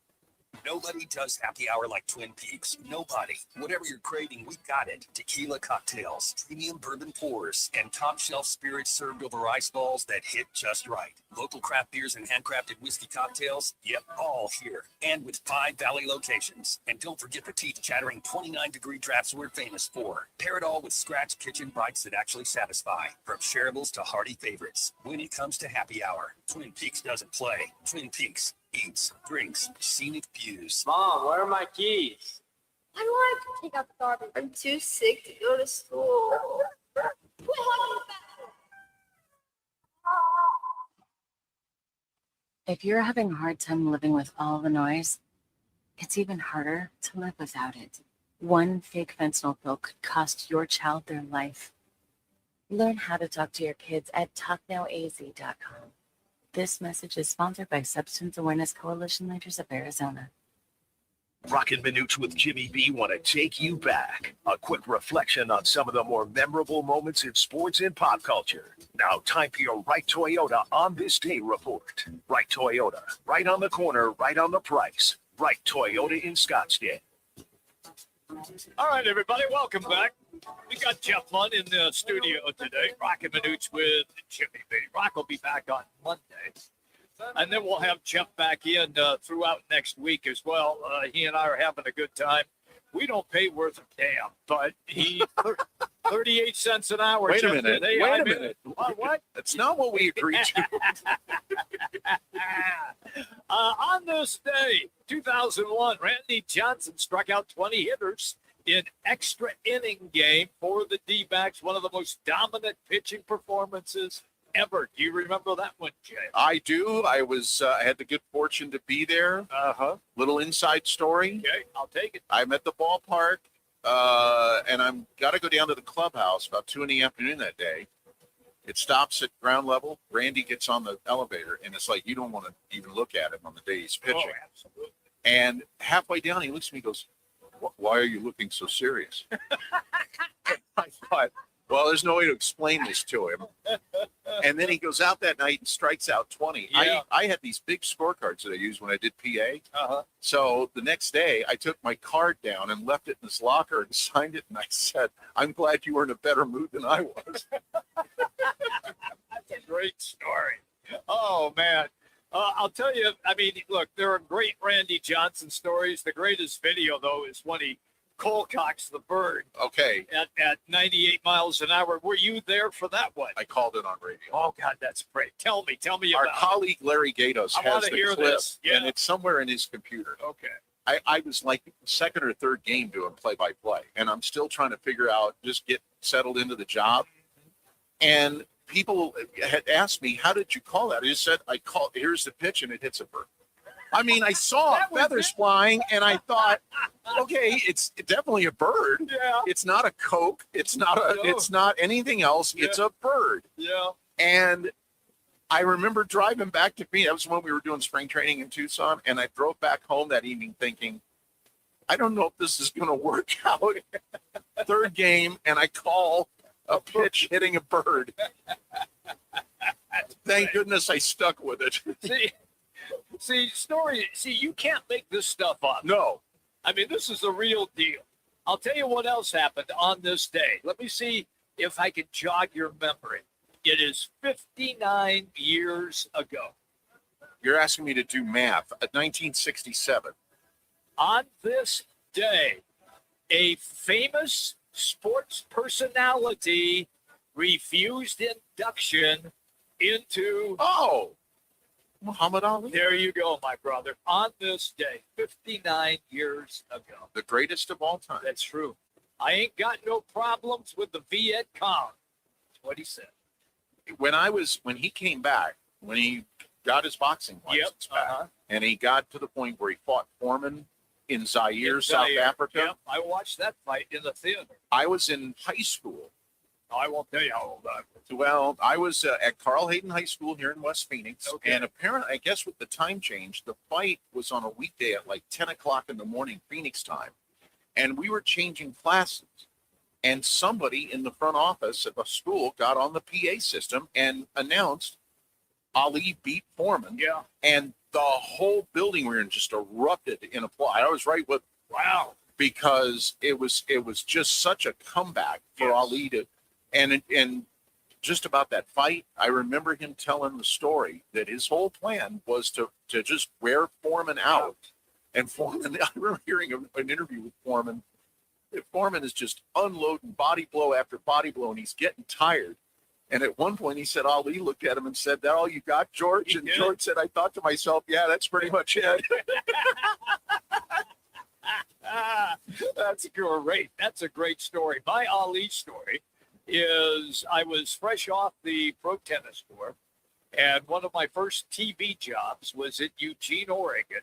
Nobody does happy hour like Twin Peaks. Nobody. Whatever you're craving, we got it. Tequila cocktails, premium bourbon pours, and top shelf spirits served over ice balls that hit just right. Local craft beers and handcrafted whiskey cocktails, yep, all here. And with 5 Valley locations. And don't forget the teeth-chattering 29-degree drafts we're famous for. Pair it all with scratch kitchen bites that actually satisfy. From shareables to hearty favorites. When it comes to happy hour, Twin Peaks doesn't play. Twin Peaks eats, drinks, scenic views. Mom, where are my keys? I don't want to take out the garbage. I'm too sick to go to school. Quit hogging the bathroom. If you're having a hard time living with all the noise, it's even harder to live without it. One fake fentanyl pill could cost your child their life. Learn how to talk to your kids at talknowaz.com. This message is sponsored by Substance Awareness Coalition Leaders of Arizona. Roc and Manuch with Jimmy B want to take you back. A quick reflection on some of the more memorable moments in sports and pop culture. Now, time for your Right Toyota on this day report. Right Toyota, right on the corner, right on the price. Right Toyota in Scottsdale. All right, everybody, welcome back. We got Jeff Munn in the studio today. Roc and Manuch with Jimmy B. Roc will be back on Monday. And then we'll have Jeff back in throughout next week as well. He and I are having a good time. We don't pay worth a damn, but he 38 cents an hour. Wait a Jeff, minute. today. Wait a minute. What? That's not what we agreed to. On this day, 2001, Randy Johnson struck out 20 hitters in extra inning game for the D-backs, one of the most dominant pitching performances ever. Do you remember that one, Jay? I do. I had the good fortune to be there. Little inside story. Okay, I'll take it. I'm at the ballpark, and I'm got to go down to the clubhouse about 2 p.m. that day. It stops at ground level. Randy gets on the elevator, and it's like you don't want to even look at him on the day he's pitching. Oh, absolutely. And halfway down, he looks at me and goes, "Why are you looking so serious?" I thought, well, there's no way to explain this to him. And then he goes out that night and strikes out 20. Yeah. I had these big scorecards that I used when I did PA. So the next day, I took my card down and left it in his locker and signed it. And I said, "I'm glad you were in a better mood than I was." That's a great story. Oh, man. I'll tell you, I mean, look, there are great Randy Johnson stories. The greatest video, though, is when he Colcox, the bird, Okay, at 98 miles an hour. Were you there for that one? I called it on radio. Oh, God, that's great. Tell me Our about colleague Larry Gatos I has wanna the hear clip, this. Yeah. and it's somewhere in his computer. it. Okay. I was like second or third game doing play-by-play, and I'm still trying to figure out, just get settled into the job. And people had asked me, how did you call that? I just said, here's the pitch, and it hits a bird. I mean, I saw feathers flying, and I thought, okay, it's definitely a bird. Yeah. It's not a Coke. It's not anything else. Yeah. It's a bird. Yeah. And I remember driving back to Phoenix. That was when we were doing spring training in Tucson, and I drove back home that evening thinking, I don't know if this is going to work out. Third game, and I call a pitch hitting a bird. Thank goodness I stuck with it. See, you can't make this stuff up. No. I mean, this is the real deal. I'll tell you what else happened on this day. Let me see if I can jog your memory. It is 59 years ago. You're asking me to do math. 1967. On this day, a famous sports personality refused induction into. Oh, Muhammad Ali. There you go, my brother. On this day, 59 years ago. The greatest of all time. That's true. I ain't got no problems with the Viet Cong. That's what he said. When he came back, when he got his boxing license back, and he got to the point where he fought Foreman in Zaire, South Africa. Yep, I watched that fight in the theater. I was in high school. I won't tell you how old I was. Well, I was at Carl Hayden High School here in West Phoenix. Okay. And apparently, I guess with the time change, the fight was on a weekday at like 10 o'clock in the morning, Phoenix time. And we were changing classes. And somebody in the front office at the school got on the PA system and announced Ali beat Foreman. Yeah. And the whole building we were in just erupted in applause. I was right with, wow, because it was just such a comeback for Ali to, and just about that fight, I remember him telling the story that his whole plan was to just wear Foreman out. And Foreman, I remember hearing an interview with Foreman. Foreman is just unloading body blow after body blow, and he's getting tired. And at one point, he said, Ali looked at him and said, "That all you got, George?" And George said, I thought to myself, yeah, that's pretty much it. That's great. That's a great story. My Ali story is I was fresh off the pro tennis tour, and one of my first TV jobs was at Eugene, Oregon.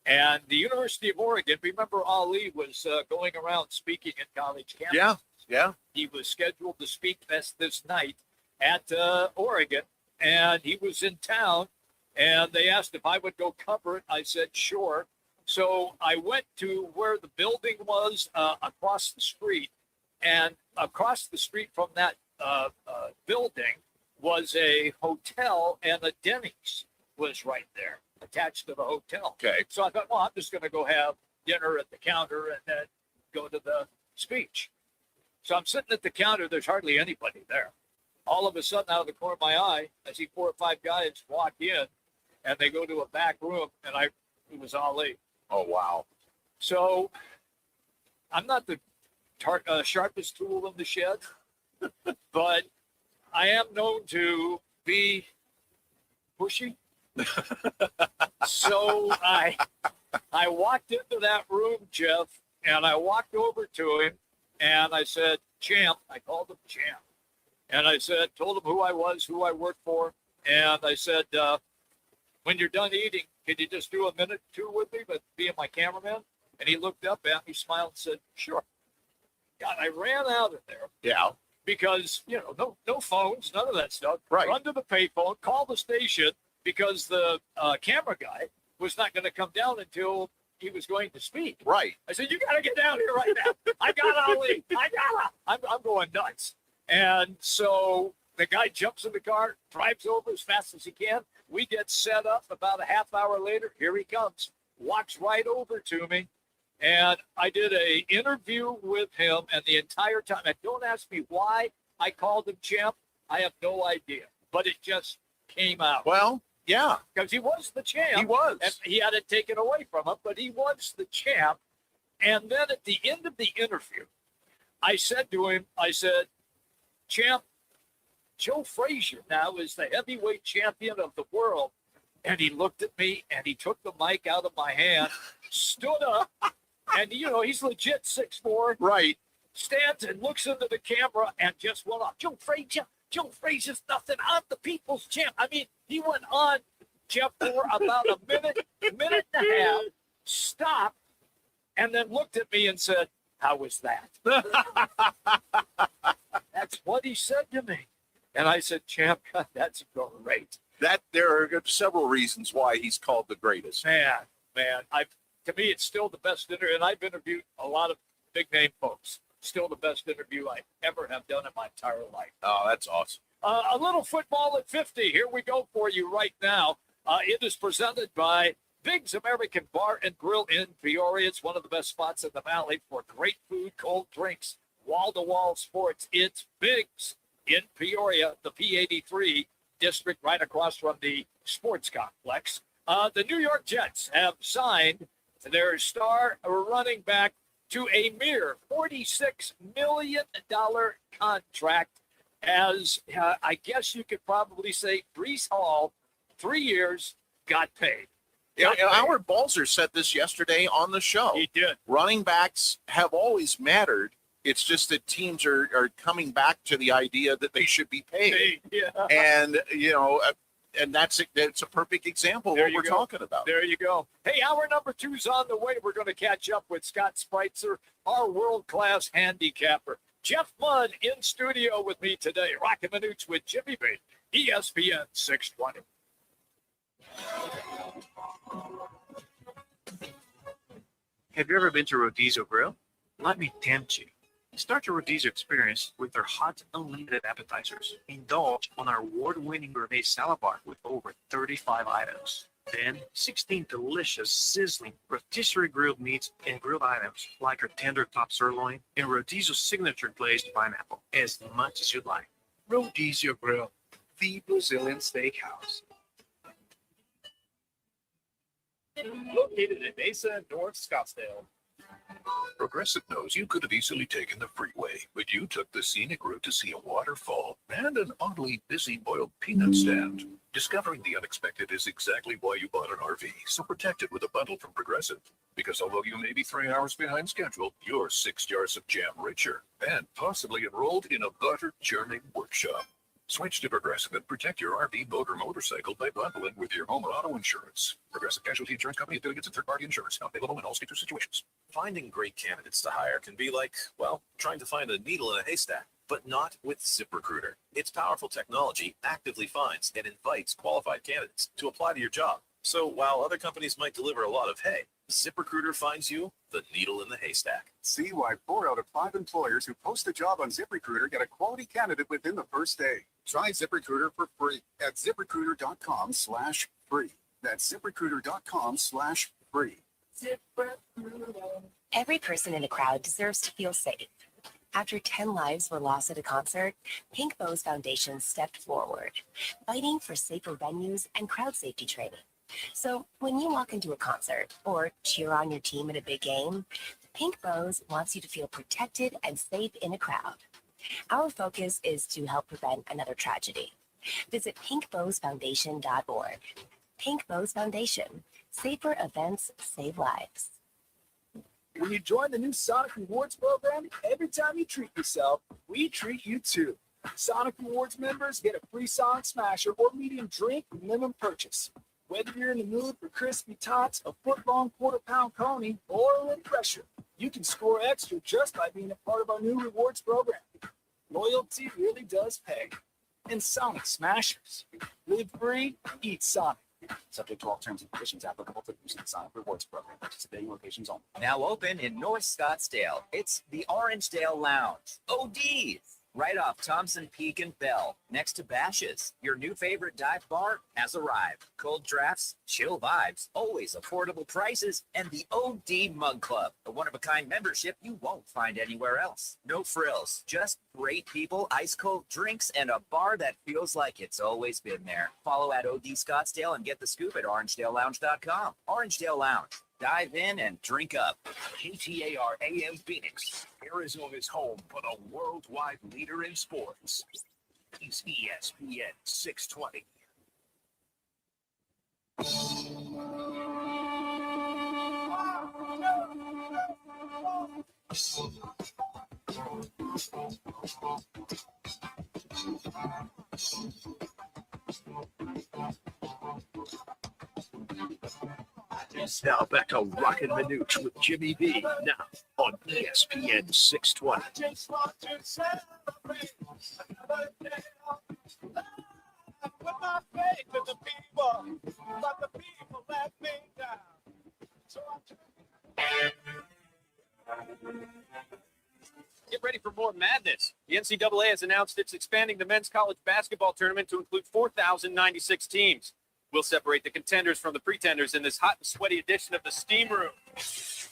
And the University of Oregon, remember Ali was going around speaking at college campuses. Yeah. He was scheduled to speak this night at Oregon, and he was in town, and they asked if I would go cover it. I said, sure. So I went to where the building was across the street, and across the street from that building was a hotel, and a Denny's was right there, attached to the hotel. Okay. So I thought, well, I'm just going to go have dinner at the counter and then go to the speech. So I'm sitting at the counter. There's hardly anybody there. All of a sudden, out of the corner of my eye, I see 4 or 5 guys walk in, and they go to a back room, and it was Ali. Oh, wow. So I'm not the sharpest tool in the shed, but I am known to be pushy. So I walked into that room, Jeff, and I walked over to him, and I said, "Champ," I called him Champ. And I said, told him who I was, who I worked for. And I said, when you're done eating, can you just do a minute or two with me, but being my cameraman? And he looked up at me, smiled, and said, sure. God, I ran out of there. Yeah. Because, no phones, none of that stuff. Right. Run to the payphone, call the station, because the camera guy was not going to come down until he was going to speak. Right. I said, you got to get down here right now. I got Ali. I'm going nuts. And so the guy jumps in the car, drives over as fast as he can. We get set up. About a half hour later, here he comes. Walks right over to me. And I did an interview with him, and the entire time, and don't ask me why I called him Champ. I have no idea. But it just came out. Well, yeah. Because he was the champ. He was. And he had it taken away from him, but he was the champ. And then at the end of the interview, I said to him, champ, Joe Frazier now is the heavyweight champion of the world. And he looked at me and he took the mic out of my hand, stood up, and he's legit 6'4". Right. Stands and looks into the camera and just went off. Joe Frazier's nothing. I'm the people's champ. I mean, he went on, Jeff, for about a minute and a half, stopped, and then looked at me and said, "How was that?" That's what he said to me. And I said, "Champ, that's great." There are several reasons why he's called the greatest. Man, to me, it's still the best interview, and I've interviewed a lot of big-name folks. Still the best interview I ever have done in my entire life. Oh, that's awesome. A little football at 50. Here we go for you right now. It is presented by Big's American Bar and Grill in Peoria. It's one of the best spots in the valley for great food, cold drinks, wall-to-wall sports. It's Big's in Peoria, the P83 district right across from the sports complex. The New York Jets have signed their star running back to a mere $46 million contract as, I guess you could probably say, Breece Hall, 3 years, got paid. Howard Balzer said this yesterday on the show. He did. Running backs have always mattered. It's just that teams are coming back to the idea that they should be paid. Yeah. And, and that's a perfect example of what we're talking about. There you go. Hey, hour number 2's on the way. We're going to catch up with Scott Spreitzer, our world-class handicapper. Jeff Munn in studio with me today. Roc and Manuch with Jimmy B, ESPN 620. Have you ever been to Rodizio Grill? Let me tempt you. Start your Rodizio experience with their hot, unlimited appetizers. Indulge on our award-winning gourmet salad bar with over 35 items. Then, 16 delicious, sizzling, rotisserie grilled meats and grilled items like our tender top sirloin and Rodizio's signature glazed pineapple, as much as you'd like. Rodizio Grill, the Brazilian steakhouse. Located in Mesa, North Scottsdale. Progressive knows you could have easily taken the freeway, but you took the scenic route to see a waterfall and an oddly busy boiled peanut stand. Discovering the unexpected is exactly why you bought an RV, so protect it with a bundle from Progressive. Because although you may be 3 hours behind schedule, you're 6 jars of jam richer and possibly enrolled in a butter churning workshop. Switch to Progressive and protect your RV, boat, or motorcycle by bundling with your home or auto insurance. Progressive Casualty Insurance Company affiliates and third-party insurance. Not available in all states or situations. Finding great candidates to hire can be like, well, trying to find a needle in a haystack, but not with ZipRecruiter. Its powerful technology actively finds and invites qualified candidates to apply to your job. So while other companies might deliver a lot of hay, ZipRecruiter finds you the needle in the haystack. See why 4 out of 5 employers who post a job on ZipRecruiter get a quality candidate within the first day. Try ZipRecruiter for free at ZipRecruiter.com/free. That's ZipRecruiter.com/free. Every person in a crowd deserves to feel safe. After 10 lives were lost at a concert, Pink Bows Foundation stepped forward, fighting for safer venues and crowd safety training. So when you walk into a concert or cheer on your team at a big game, Pink Bows wants you to feel protected and safe in a crowd. Our focus is to help prevent another tragedy. Visit pinkbowsfoundation.org. Pink Bows Foundation. Safer events save lives. When you join the new Sonic Rewards program, every time you treat yourself, we treat you too. Sonic Rewards members get a free Sonic Smasher or medium drink with minimum purchase. Whether you're in the mood for crispy tots, a foot-long quarter-pound coney, or a refresher, you can score extra just by being a part of our new rewards program. Loyalty really does pay. And Sonic Smashers. Live free, eat Sonic. Subject to all terms and conditions applicable to the use of the Sonic Rewards program. Participating locations only. Now open in North Scottsdale. It's the Orangedale Lounge. ODs! Right off Thompson Peak and Bell, next to Bash's. Your new favorite dive bar has arrived. Cold drafts, chill vibes, always affordable prices, and the OD Mug Club, a one-of-a-kind membership you won't find anywhere else. No frills, just great people, ice-cold drinks, and a bar that feels like it's always been there. Follow at OD Scottsdale and get the scoop at orangedalelounge.com. Orangedale Lounge. dive in and drink up. KTAR AM Phoenix, Arizona's home for the worldwide leader in sports. It's ESPN 620. Now back to Roc and Manuch with Jimmy B. Now on ESPN 620. Put my faith in the people, but the people let me down. So Get ready for more madness. The NCAA has announced it's expanding the men's college basketball tournament to include 4,096 teams. We'll separate the contenders from the pretenders in this hot and sweaty edition of the Steam Room. This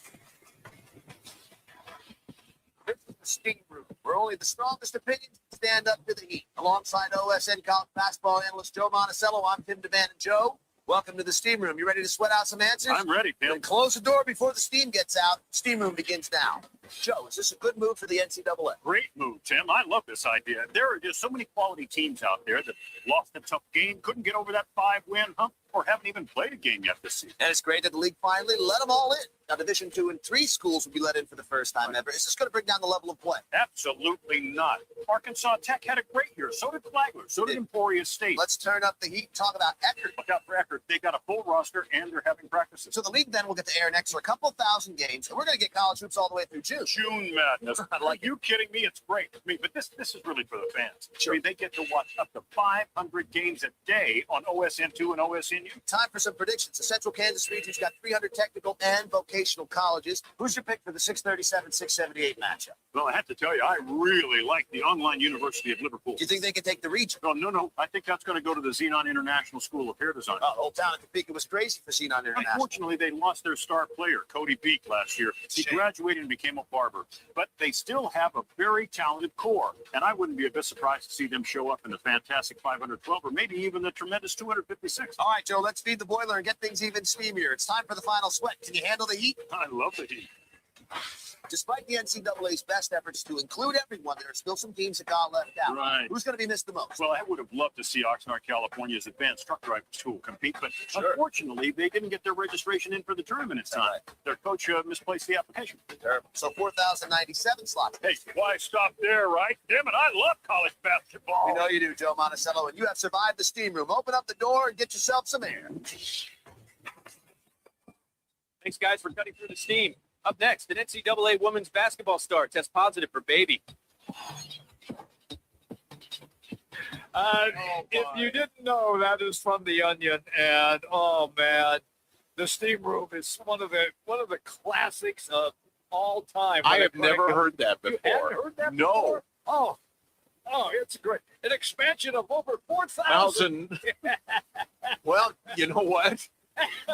is the Steam Room, where only the strongest opinions stand up to the heat. Alongside OSN college basketball analyst Joe Monticello, I'm Tim DeVan and Joe. Welcome to the Steam Room. You ready to sweat out some answers? I'm ready, Tim. Then close the door before the steam gets out. Steam Room begins now. Joe, is this a good move for the NCAA? Great move, Tim. I love this idea. There are just so many quality teams out there that lost a tough game, couldn't get over that 5-win hump, or haven't even played a game yet this season. And it's great that the league finally let them all in. Now, Division II and III schools will be let in for the first time ever. Is this going to bring down the level of play? Absolutely not. Arkansas Tech had a great year. So did Flagler. So did Emporia State. Let's turn up the heat and talk about Eckerd. Look out for Eckerd. They got a full roster, and they're having practices. So the league then will get to air next for a couple thousand games, and we're going to get college hoops all the way through June. June madness. Are you kidding me? It's great. I mean, but this is really for the fans. Sure. I mean, they get to watch up to 500 games a day on OSN2 and OSNU. Time for some predictions. The Central Kansas region's got 300 technical and vocational colleges. Who's your pick for the 637-678 matchup? Well, I have to tell you, I really like the Online University of Liverpool. Do you think they can take the region? Oh, no. I think that's going to go to the Xenon International School of Hair Design. Old Town in Topeka was crazy for Xenon International. Unfortunately, they lost their star player, Cody Beek, last year. He graduated and became a barber. But they still have a very talented core, and I wouldn't be a bit surprised to see them show up in the fantastic 512 or maybe even the tremendous 256. All right, Joe, let's feed the boiler and get things even steamier. It's time for the final sweat. Can you handle the heat? I love the heat. Despite the NCAA's best efforts to include everyone, there are still some teams that got left out. Right. Who's going to be missed the most? Well, I would have loved to see Oxnard, California's advanced truck driver school compete, but unfortunately, they didn't get their registration in for the tournament in time. Their coach misplaced the application. Terrible. So 4,097 slots. Hey, why stop there, right? Damn it, I love college basketball. We know you do, Joe Monticello, and you have survived the steam room. Open up the door and get yourself some air. Thanks, guys, for cutting through the steam. Up next, an NCAA women's basketball star tests positive for baby. If you didn't know, that is from The Onion, and oh man, the Steam Room is one of the classics of all time. I have never heard that before. You haven't heard that No. before? Oh, it's great. An expansion of over 4,000. Well, you know what?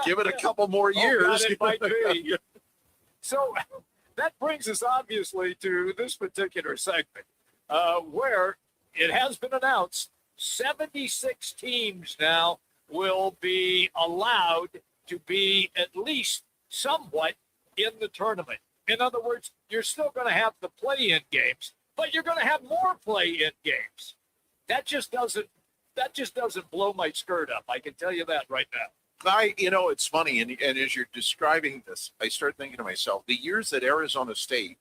Give it a couple more years. Oh, God, it might be. So that brings us obviously to this particular segment where it has been announced 76 teams now will be allowed to be at least somewhat in the tournament. In other words, you're still going to have the play-in games, but you're going to have more play-in games. That just doesn't blow my skirt up. I can tell you that right now. It's funny, and as you're describing this, I start thinking to myself, the years that Arizona State,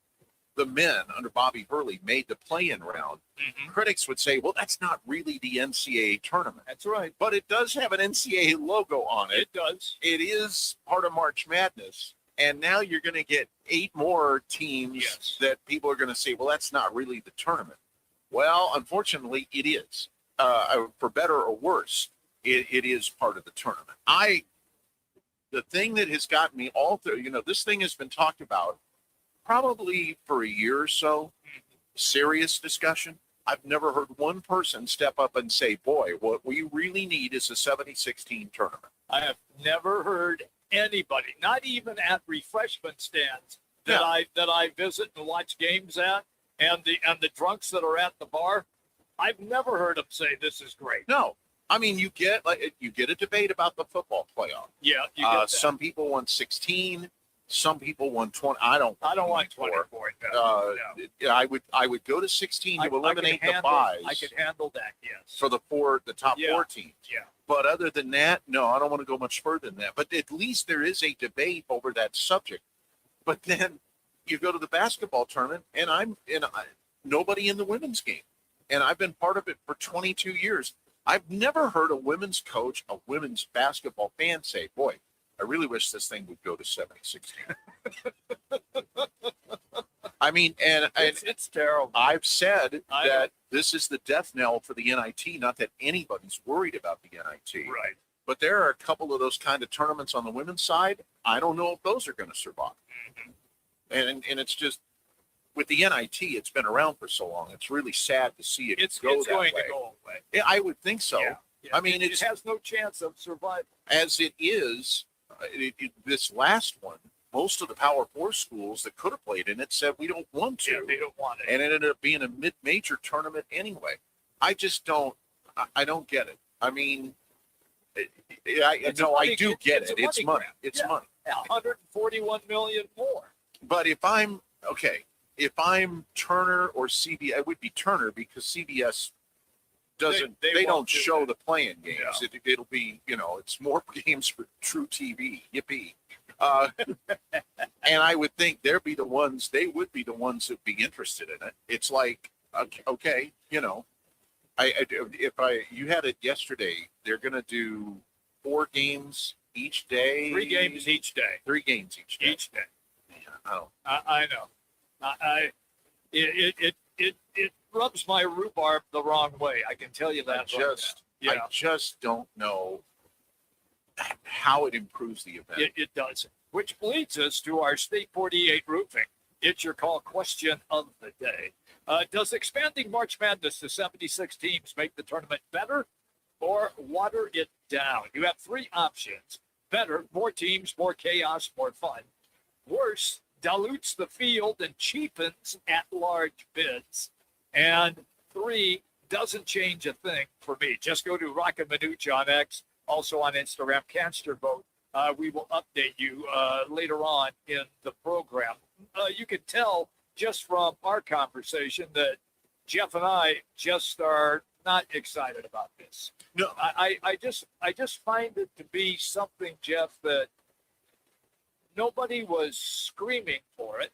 the men under Bobby Hurley, made the play-in round, critics would say, well, that's not really the NCAA tournament. That's right. But it does have an NCAA logo on it. It does. It is part of March Madness, and now you're going to get 8 more teams that people are going to say, well, that's not really the tournament. Well, unfortunately, it is. For better or worse, it is part of the tournament. The thing that has gotten me all through, this thing has been talked about probably for a year or so, serious discussion. I've never heard one person step up and say, boy, what we really need is a 76-team tournament. I have never heard anybody, not even at refreshment stands that I visit and watch games at, and the drunks that are at the bar, I've never heard them say this is great. No. I mean, you get a debate about the football playoff. Yeah, you get that. Some people want 16. Some people want 20. I don't want 24. No. I would go to 16 to eliminate the buys. I could handle that. Yes. For the top 4 teams. Yeah. But other than that, no, I don't want to go much further than that. But at least there is a debate over that subject. But then you go to the basketball tournament, and nobody in the women's game, and I've been part of it for 22 years. I've never heard a women's coach, a women's basketball fan say, "Boy, I really wish this thing would go to 70-16." I mean, and it's terrible. I've said that this is the death knell for the NIT. Not that anybody's worried about the NIT, right? But there are a couple of those kind of tournaments on the women's side. I don't know if those are going to survive. And it's just with the NIT, it's been around for so long. It's really sad to see it it's go going way. to go away. Yeah, I would think so. Yeah. I mean, it has no chance of survival. As it is, this last one, most of the Power 4 schools that could have played in it said we don't want to. Yeah, they don't want it. And it ended up being a mid-major tournament anyway. I just don't. I don't get it. I mean, I do get it. It's money. It's money. 141 million more. But if I'm Turner or CBS, it would be Turner because CBS doesn't. They don't show the playing games. Yeah. It'll be it's more games for True TV. Yippee! And I would think they would be the ones that'd be interested in it. It's like okay, you had it yesterday, they're gonna do 4 games each day. 3 games each day. 3 games each day. Each day. Oh. I know. It rubs my rhubarb the wrong way. I can tell you that. I just don't know how it improves the event. It doesn't. Which leads us to our State 48 roofing. It's your call question of the day. Does expanding March Madness to 76 teams make the tournament better or water it down? You have 3 options. Better, more teams, more chaos, more fun. Worse, dilutes the field and cheapens at-large bids. And 3, doesn't change a thing for me. Just go to Roc and Manuch on X, also on Instagram. Cast your vote. We will update you later on in the program. You can tell just from our conversation that Jeff and I just are not excited about this. No, I just find it to be something, Jeff, that nobody was screaming for it.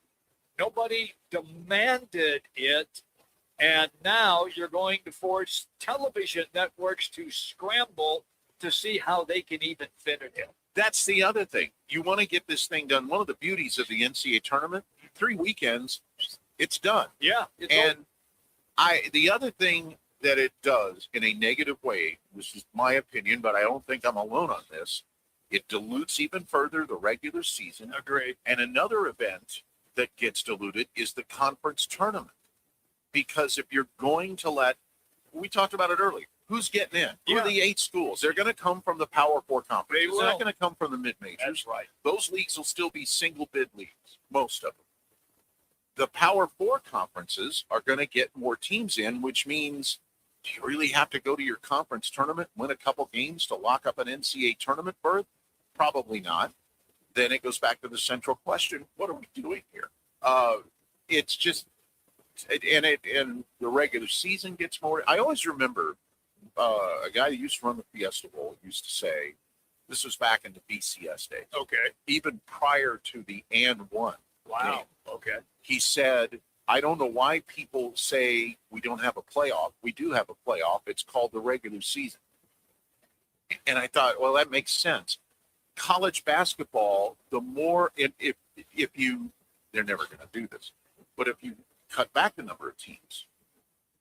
Nobody demanded it. And now you're going to force television networks to scramble to see how they can even fit it in. That's the other thing. You want to get this thing done. One of the beauties of the NCAA tournament, 3 weekends, it's done. Yeah. The other thing that it does in a negative way, this is my opinion, but I don't think I'm alone on this, it dilutes even further the regular season. Agreed. And another event that gets diluted is the conference tournament. Because if you're going to we talked about it earlier, who's getting in? Who are the 8 schools? They're going to come from the Power 4 conference. They're not going to come from the mid-majors. That's right. Those leagues will still be single bid leagues, most of them. The Power 4 conferences are going to get more teams in, which means, do you really have to go to your conference tournament, win a couple games to lock up an NCAA tournament berth? Probably not. Then it goes back to the central question: what are we doing here? It's just, and the regular season gets more. I always remember a guy who used to run the Fiesta Bowl used to say, this was back in the BCS days. Okay. Even prior to the and one. Wow. Game, okay. He said, I don't know why people say we don't have a playoff. We do have a playoff. It's called the regular season. And I thought, well, that makes sense. College basketball, the more, if you, they're never going to do this, but if you cut back the number of teams,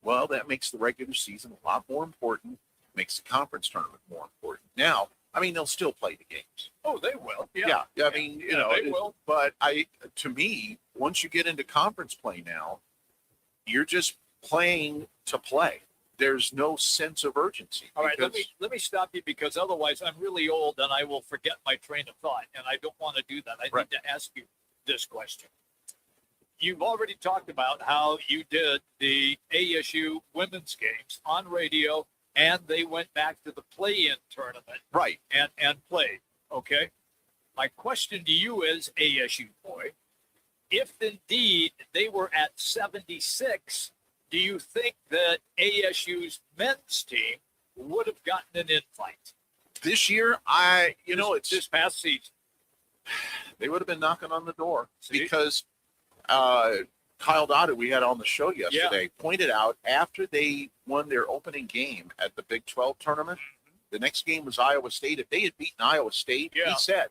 well, that makes the regular season a lot more important, makes the conference tournament more important. Now, I mean, they'll still play the games. Oh, they will. Yeah. I mean, you know, they will. But to me, once you get into conference play now, you're just playing to play. There's no sense of urgency. All right, let me stop you because otherwise I'm really old and I will forget my train of thought, and I don't want to do that. I need to ask you this question. You've already talked about how you did the ASU women's games on radio and they went back to the play-in tournament. Right. And played. Okay. My question to you is, ASU boy, if indeed they were at 76, do you think that ASU's men's team would have gotten an invite? This year, it's this past season. They would have been knocking on the door because Kyle Dodd, we had on the show yesterday, pointed out after they won their opening game at the Big 12 tournament, the next game was Iowa State. If they had beaten Iowa State, he said,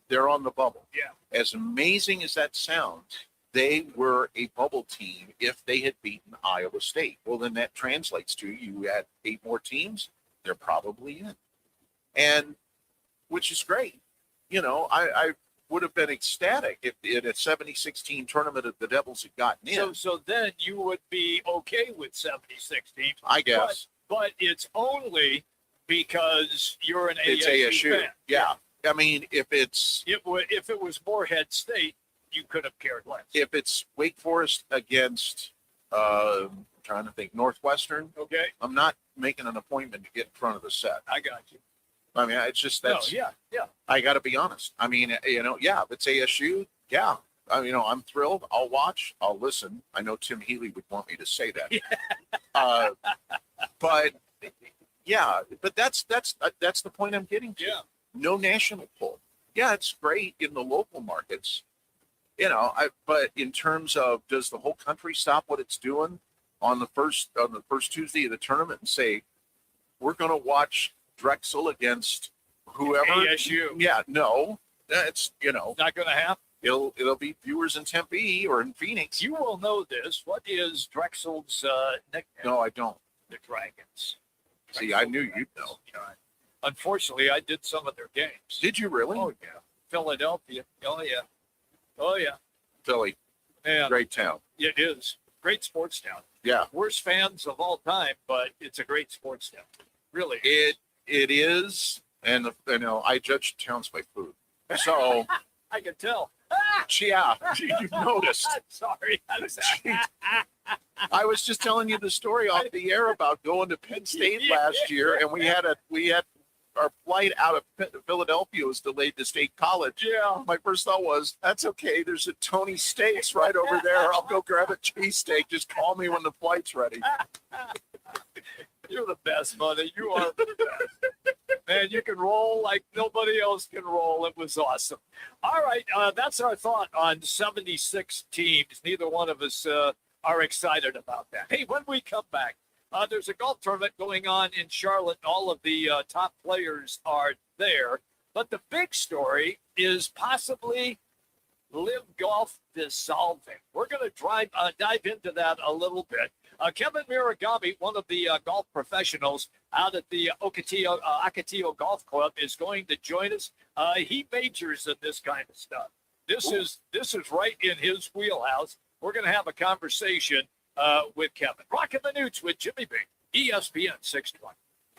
they're on the bubble. Yeah. As amazing as that sounds, they were a bubble team if they had beaten Iowa State. Well, then that translates to you had 8 more teams, they're probably in. And which is great. I would have been ecstatic if in a 76-team tournament if the Devils had gotten in. So then you would be okay with 76 teams. I guess. But it's only because you're an It's ASU fan. Yeah. I mean, if it was Morehead State, you could have cared less. If it's Wake Forest against, I'm trying to think, Northwestern. Okay. I'm not making an appointment to get in front of the set. I got you. I mean, it's just that's. No, yeah. I got to be honest. I mean, if it's ASU, yeah. I'm thrilled. I'll watch. I'll listen. I know Tim Healy would want me to say that. But yeah, but that's the point I'm getting to. Yeah. No national pull. Yeah, it's great in the local markets. But in terms of does the whole country stop what it's doing on the first Tuesday of the tournament and say we're going to watch Drexel against whoever? ASU. Yeah, no, that's not going to happen. It'll be viewers in Tempe or in Phoenix. You will know this. What is Drexel's nickname? No, I don't. The Dragons. See, I knew you'd know. Unfortunately, I did some of their games. Did you really? Oh yeah, Philadelphia. Oh yeah. Philly. Man, great town. It is great sports town. Yeah. Worst fans of all time, but it's a great sports town. Really. It is, and I judge towns by food. So I can tell. Yeah, you noticed. I'm sorry. I was just telling you the story off the air about going to Penn State last year, and we had our flight out of Philadelphia was delayed to State College. Yeah. My first thought was, that's okay. There's a Tony Steaks right over there. I'll go grab a cheesesteak. Just call me when the flight's ready. You're the best, buddy. You are the best. Man, you can roll like nobody else can roll. It was awesome. All right, that's our thought on 76 teams. Neither one of us are excited about that. Hey, when we come back, there's a golf tournament going on in Charlotte. All of the top players are there. But the big story is possibly Live Golf dissolving. We're going to dive into that a little bit. Kevin Muragame, one of the golf professionals out at the Ocotillo Golf Club, is going to join us. He majors in this kind of stuff. This is right in his wheelhouse. We're going to have a conversation with Kevin. Roc and Manuch with Jimmy B, ESPN 620.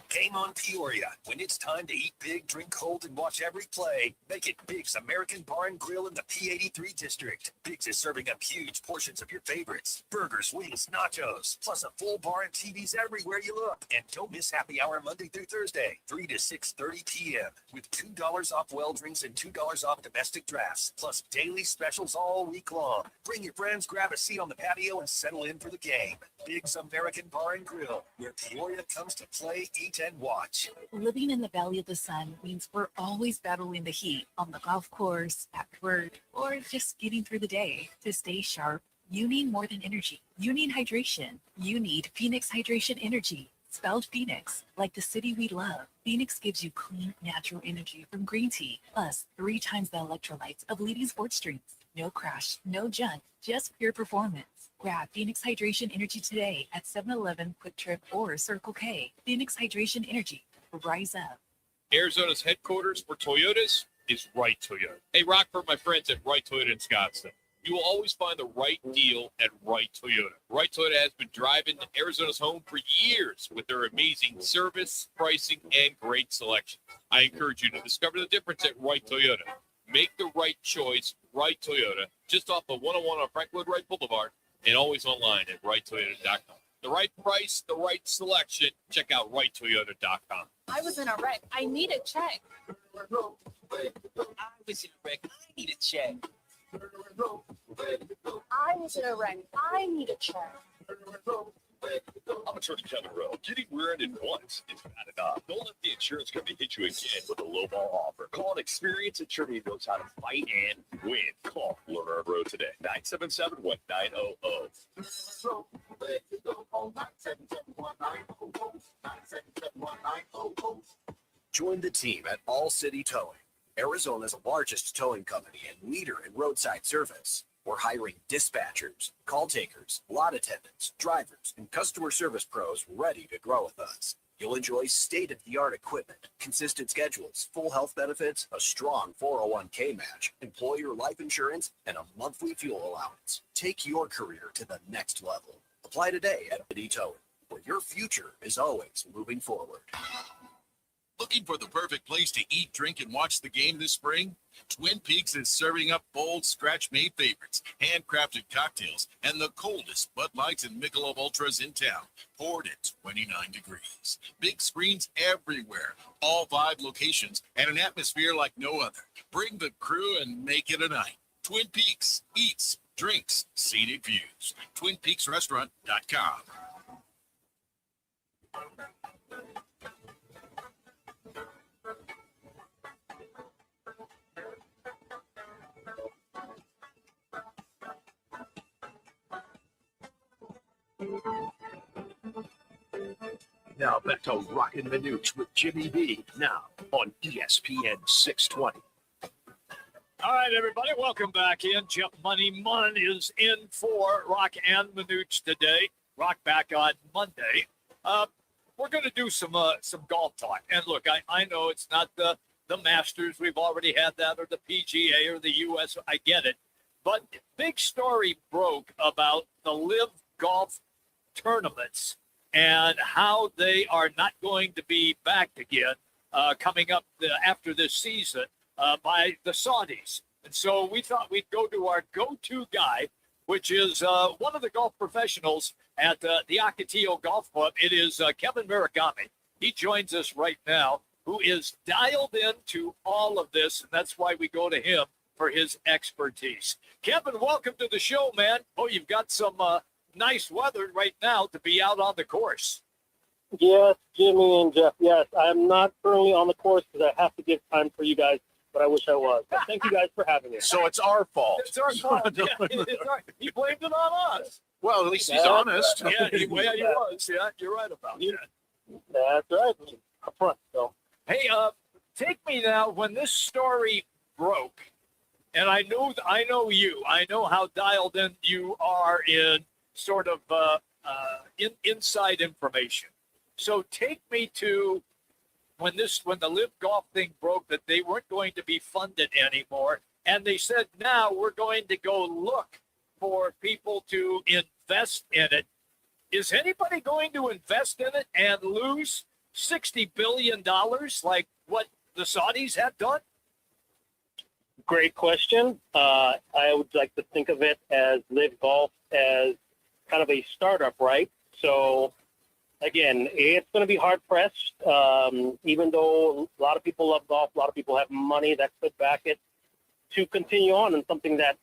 Game on Peoria. When it's time to eat big, drink cold, and watch every play, make it Big's American Bar and Grill in the P83 district. Big's is serving up huge portions of your favorites. Burgers, wings, nachos, plus a full bar and TVs everywhere you look. And don't miss happy hour Monday through Thursday, 3 to 6:30 p.m. with $2 off well drinks and $2 off domestic drafts, plus daily specials all week long. Bring your friends, grab a seat on the patio, and settle in for the game. Big's American Bar and Grill, where Peoria comes to play, eat, and watch. Living in the Valley of the Sun means we're always battling the heat on the golf course, at work, or just getting through the day. To stay sharp, you need more than energy. You need hydration. You need Phoenix Hydration Energy. Spelled Phoenix, like the city we love. Phoenix gives you clean, natural energy from green tea, plus 3 times the electrolytes of leading sports drinks. No crash, no junk, just pure performance. Grab Phoenix Hydration Energy today at 7-Eleven, Quick Trip, or Circle K. Phoenix Hydration Energy. Rise up. Arizona's headquarters for Toyotas is Wright Toyota. Hey, Rock, for my friends at Wright Toyota in Scottsdale. You will always find the right deal at Wright Toyota. Wright Toyota has been driving Arizona's home for years with their amazing service, pricing, and great selection. I encourage you to discover the difference at Wright Toyota. Make the right choice, Wright Toyota, just off of 101 on Franklin Wright Boulevard, and always online at wrighttoyota.com. The right price, the right selection. Check out righttoyota.com. I was in a wreck. I need a check. I was in a wreck. I need a check. I was in a wreck. I need a check. I'm Attorney Kevin Rowe. Getting rear-ended once is bad enough. Don't let the insurance company hit you again with a lowball offer. Call an experienced attorney who knows how to fight and win. Call Lerner Road today. 977-1900. Join the team at All City Towing, Arizona's largest towing company and leader in roadside service. We're hiring dispatchers, call takers, lot attendants, drivers, and customer service pros ready to grow with us. You'll enjoy state-of-the-art equipment, consistent schedules, full health benefits, a strong 401k match, employer life insurance, and a monthly fuel allowance. Take your career to the next level. Apply today at City Towing, where your future is always moving forward. Looking for the perfect place to eat, drink, and watch the game this spring? Twin Peaks is serving up bold, scratch-made favorites, handcrafted cocktails, and the coldest Bud Lights and Michelob Ultras in town, poured at 29 degrees. Big screens everywhere, all 5 locations, and an atmosphere like no other. Bring the crew and make it a night. Twin Peaks, eats, drinks, scenic views. TwinPeaksRestaurant.com. Now back to Roc and Manuch with Jimmy B. Now on ESPN 620. All right, everybody, welcome back in. Jeff Money Munn is in for Roc and Manuch today. Roc back on Monday. We're going to do some golf talk. And look, I know it's not the Masters. We've already had that, or the PGA or the US. I get it. But big story broke about the Live Golf tournaments and how they are not going to be back again coming up after this season by the Saudis. And so we thought we'd go to our go-to guy, which is one of the golf professionals at the Ocotillo Golf Club. It is Kevin Muragame. He joins us right now, who is dialed into all of this, and that's why we go to him for his expertise. Kevin, welcome to the show, man. Oh, you've got some nice weather right now to be out on the course. Yes, Jimmy and Jeff. Yes, I'm not currently on the course because I have to give time for you guys, but I wish I was. But thank you guys for having me. So it's our fault. It's our fault. Yeah, it's our, he blamed it on us. Well, at least he's honest. Yeah, he was. Yeah, you're right about that. That's right. Up front. So, hey, take me now when this story broke, and I know you. I know how dialed in you are in sort of inside information. So take me to when the Live Golf thing broke, that they weren't going to be funded anymore, and they said now we're going to go look for people to invest in it. Is anybody going to invest in it and lose $60 billion like what the Saudis had done? great question. I would like to think of it as Live Golf as kind of a startup, right? So, again, it's going to be hard-pressed. Even though a lot of people love golf, a lot of people have money that could back it to continue on in something that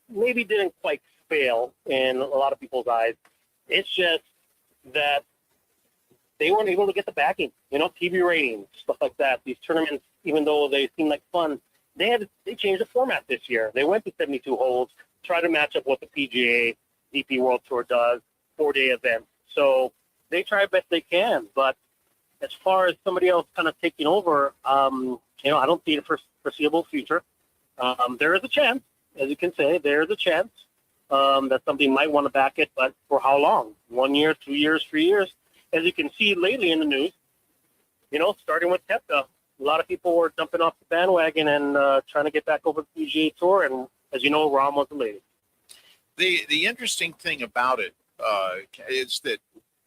maybe didn't quite fail in a lot of people's eyes. It's just that they weren't able to get the backing, TV ratings, stuff like that. These tournaments, even though they seem like fun, they changed the format this year. They went to 72 holes, try to match up what the PGA, DP World Tour does, 4-day event. So they try best they can. But as far as somebody else kind of taking over, I don't see the foreseeable future. There is a chance, as you can say, there's a chance that somebody might want to back it, but for how long? 1 year, 2 years, 3 years? As you can see lately in the news, starting with Koepka, a lot of people were jumping off the bandwagon and trying to get back over the PGA Tour, and as you know, Rahm was the latest. The interesting thing about it is that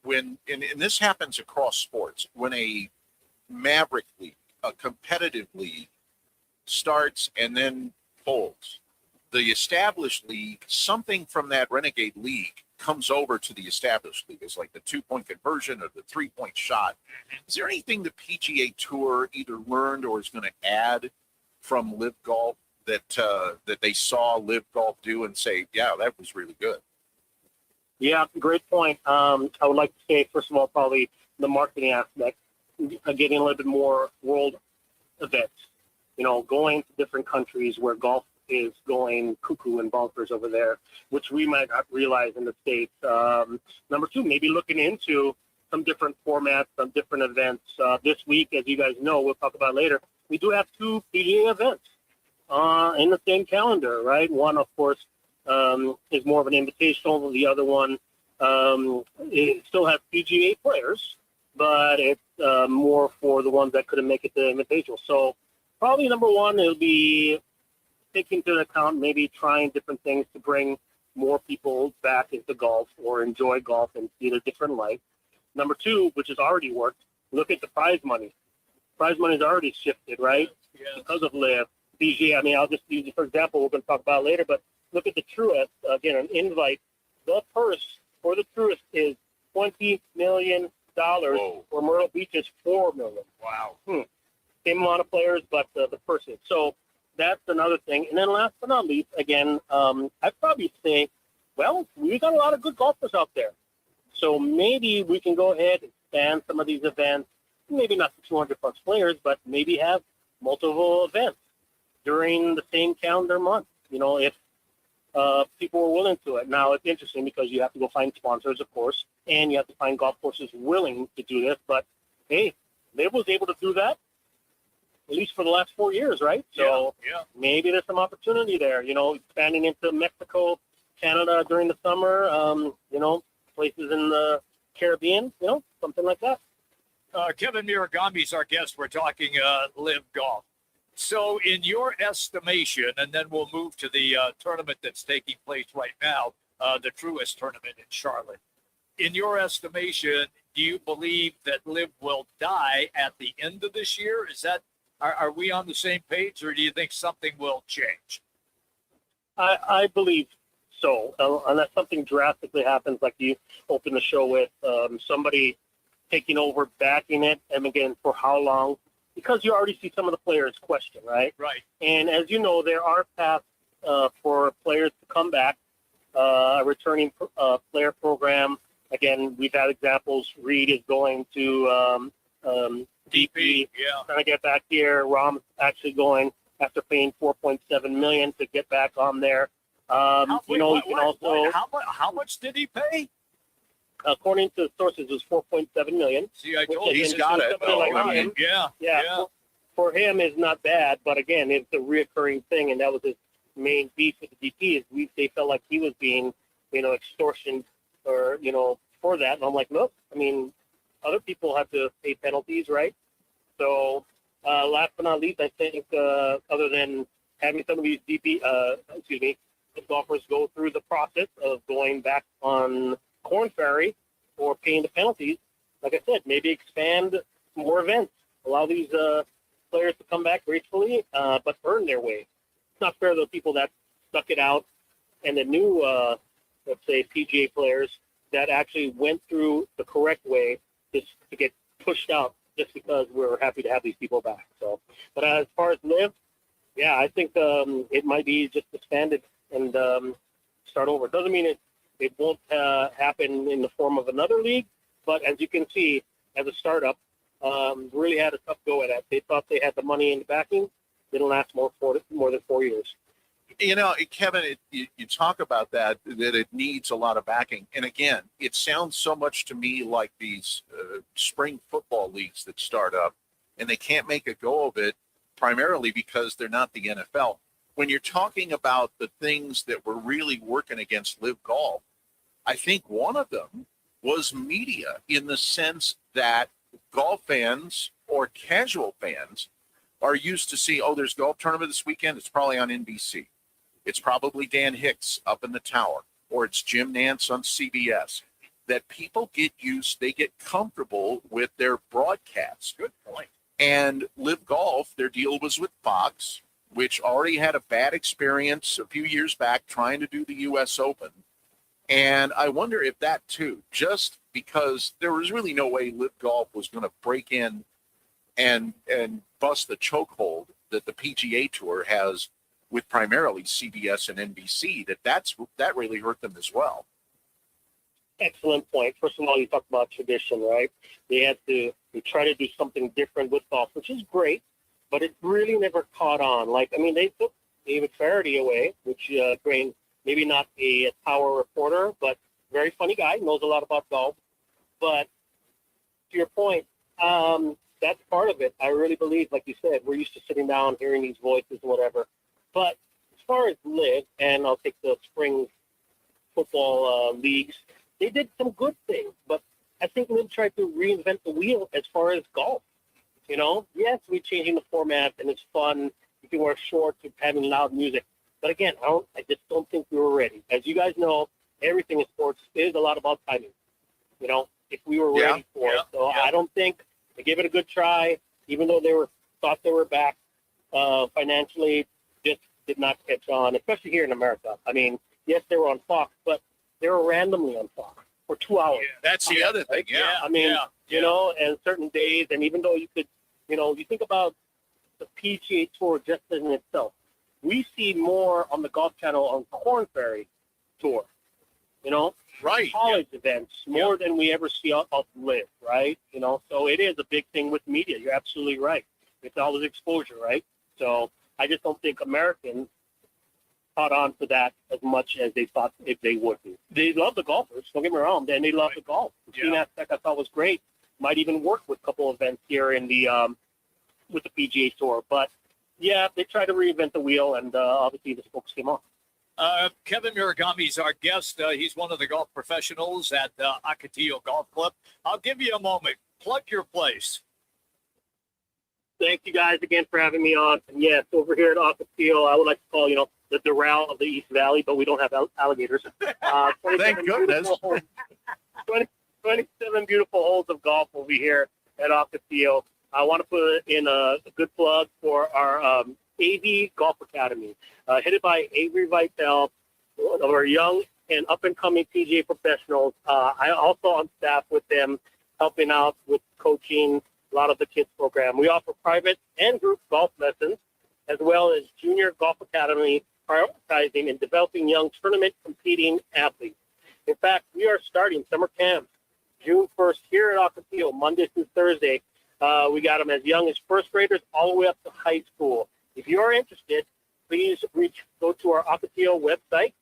when, and this happens across sports, when a maverick league, a competitive league, starts and then folds, the established league, something from that renegade league comes over to the established league is like the 2-point conversion or the 3-point shot. Is there anything the PGA Tour either learned or is going to add from Live Golf that they saw Live Golf do and say, yeah, that was really good? Yeah, great point. I would like to say, first of all, probably the marketing aspect, getting a little bit more world events, going to different countries where golf is going cuckoo and bonkers over there, which we might not realize in the States. Number two, maybe looking into some different formats, some different events. This week, as you guys know, we'll talk about later, we do have 2 PGA events in the same calendar, right? One, of course, is more of an invitational. The other one, it still has PGA players, but it's more for the ones that couldn't make it to the invitational. So probably number one, it'll be taking into account maybe trying different things to bring more people back into golf or enjoy golf and see it a different light. Number two, which has already worked, look at the prize money. Prize money has already shifted, right? Yeah. Because of Live. PGA, I mean, I'll just use it for example, we're going to talk about it later, but look at the Truist, again, an invite. The purse for the Truist is $20 million. Whoa. For Myrtle Beach is $4 million. Wow. Same amount of players, but the purse is. So that's another thing. And then last but not least, again, I'd probably say, well, we got a lot of good golfers out there. So maybe we can go ahead and expand some of these events, maybe not to 200 plus players, but maybe have multiple events during the same calendar month, if people are willing to it. Now, it's interesting because you have to go find sponsors, of course, and you have to find golf courses willing to do this. But, hey, they was able to do that, at least for the last 4 years, right? So maybe there's some opportunity there, expanding into Mexico, Canada during the summer, places in the Caribbean, something like that. Kevin Muragame is our guest. We're talking Live Golf. So in your estimation, and then we'll move to the tournament that's taking place right now, the Truist tournament in Charlotte. In your estimation, do you believe that Live will die at the end of this year? Are we on the same page, or do you think something will change? I believe so, unless something drastically happens, like you open the show with somebody taking over, backing it, and again, for how long? Because you already see some of the players question, right? Right. And as you know, there are paths for players to come back, a returning player program. Again, we've had examples. Reed is going to DP, trying to get back here. Rom's actually going after paying $4.7 million to get back on there. How much did he pay? According to sources, it was $4.7 million. See, I told you. He's got it. Yeah. For him, it's not bad, but again, it's a reoccurring thing, and that was his main beef with the DP. Is they felt like he was being, extortioned or for that, and I'm like, look, I mean, other people have to pay penalties, right? So, last but not least, I think other than having some of these golfers go through the process of going back on Corn Ferry or paying the penalties, like I said, maybe expand more events, allow these players to come back gracefully, but earn their way. It's not fair to the people that stuck it out and the new, let's say, PGA players that actually went through the correct way just to get pushed out just because we're happy to have these people back. So, but as far as Live, yeah, I think it might be just expanded and start over. It doesn't mean it won't happen in the form of another league, but as you can see, as a startup, really had a tough go at it. They thought they had the money and the backing. Didn't last more than 4 years. Kevin, you talk about that it needs a lot of backing. And again, it sounds so much to me like these spring football leagues that start up, and they can't make a go of it primarily because they're not the NFL. When you're talking about the things that were really working against Live Golf, I think one of them was media, in the sense that golf fans or casual fans are used to see, there's golf tournament this weekend. It's probably on NBC. It's probably Dan Hicks up in the tower, or it's Jim Nantz on CBS. That people get used, they get comfortable with their broadcasts. Good point. And Live Golf, their deal was with Fox, which already had a bad experience a few years back trying to do the U.S. Open. And I wonder if that too, just because there was really no way Live Golf was going to break in and bust the chokehold that the PGA Tour has with primarily CBS and NBC, that really hurt them as well. Excellent point. First of all, you talked about tradition, right? They try to do something different with golf, which is great, but it really never caught on. They took David Faraday away, which maybe not a power reporter, but very funny guy, knows a lot about golf. But to your point, that's part of it. I really believe, like you said, we're used to sitting down, hearing these voices and whatever. But as far as Live, and I'll take the spring football leagues, they did some good things. But I think Live tried to reinvent the wheel as far as golf. Yes, we're changing the format, and it's fun. You can wear shorts with having loud music. But again, I just don't think we were ready. As you guys know, everything in sports is a lot about timing. If we were ready for it. So I don't think they gave it a good try, even though thought they were back financially, just did not catch on, especially here in America. Yes, they were on Fox, but they were randomly on Fox for 2 hours. Yeah, that's the other thing. And certain days, and even though you could, you think about the PGA Tour just in itself, we see more on the Golf Channel on Corn Ferry Tour, right? College events more than we ever see off Live, right? So it is a big thing with media. You're absolutely right. It's all this exposure, right? So I just don't think Americans caught on to that as much as they thought if they would be. They love the golfers, don't get me wrong, and they love the golf. The team aspect I thought was great. Might even work with a couple events here in the with the PGA Tour. But yeah, they tried to reinvent the wheel, and obviously the spokes came off. Kevin Muragame is our guest. He's one of the golf professionals at Ocotillo Golf Club. I'll give you a moment. Plug your place. Thank you guys again for having me on. And yes, over here at Ocotillo, I would like to call, the Doral of the East Valley, but we don't have alligators. Thank goodness. 27 beautiful holes of golf over here at Ocotillo. I want to put in a good plug for our AV Golf Academy, headed by Avery Vitale, one of our young and up-and-coming PGA professionals. I also on staff with them, helping out with coaching a lot of the kids program. We offer private and group golf lessons, as well as junior golf academy, prioritizing and developing young tournament competing athletes. In fact, we are starting summer camps June 1st here at Ocotillo, Monday through Thursday. We got them as young as first graders all the way up to high school. If you are interested, please go to our Ocotillo website,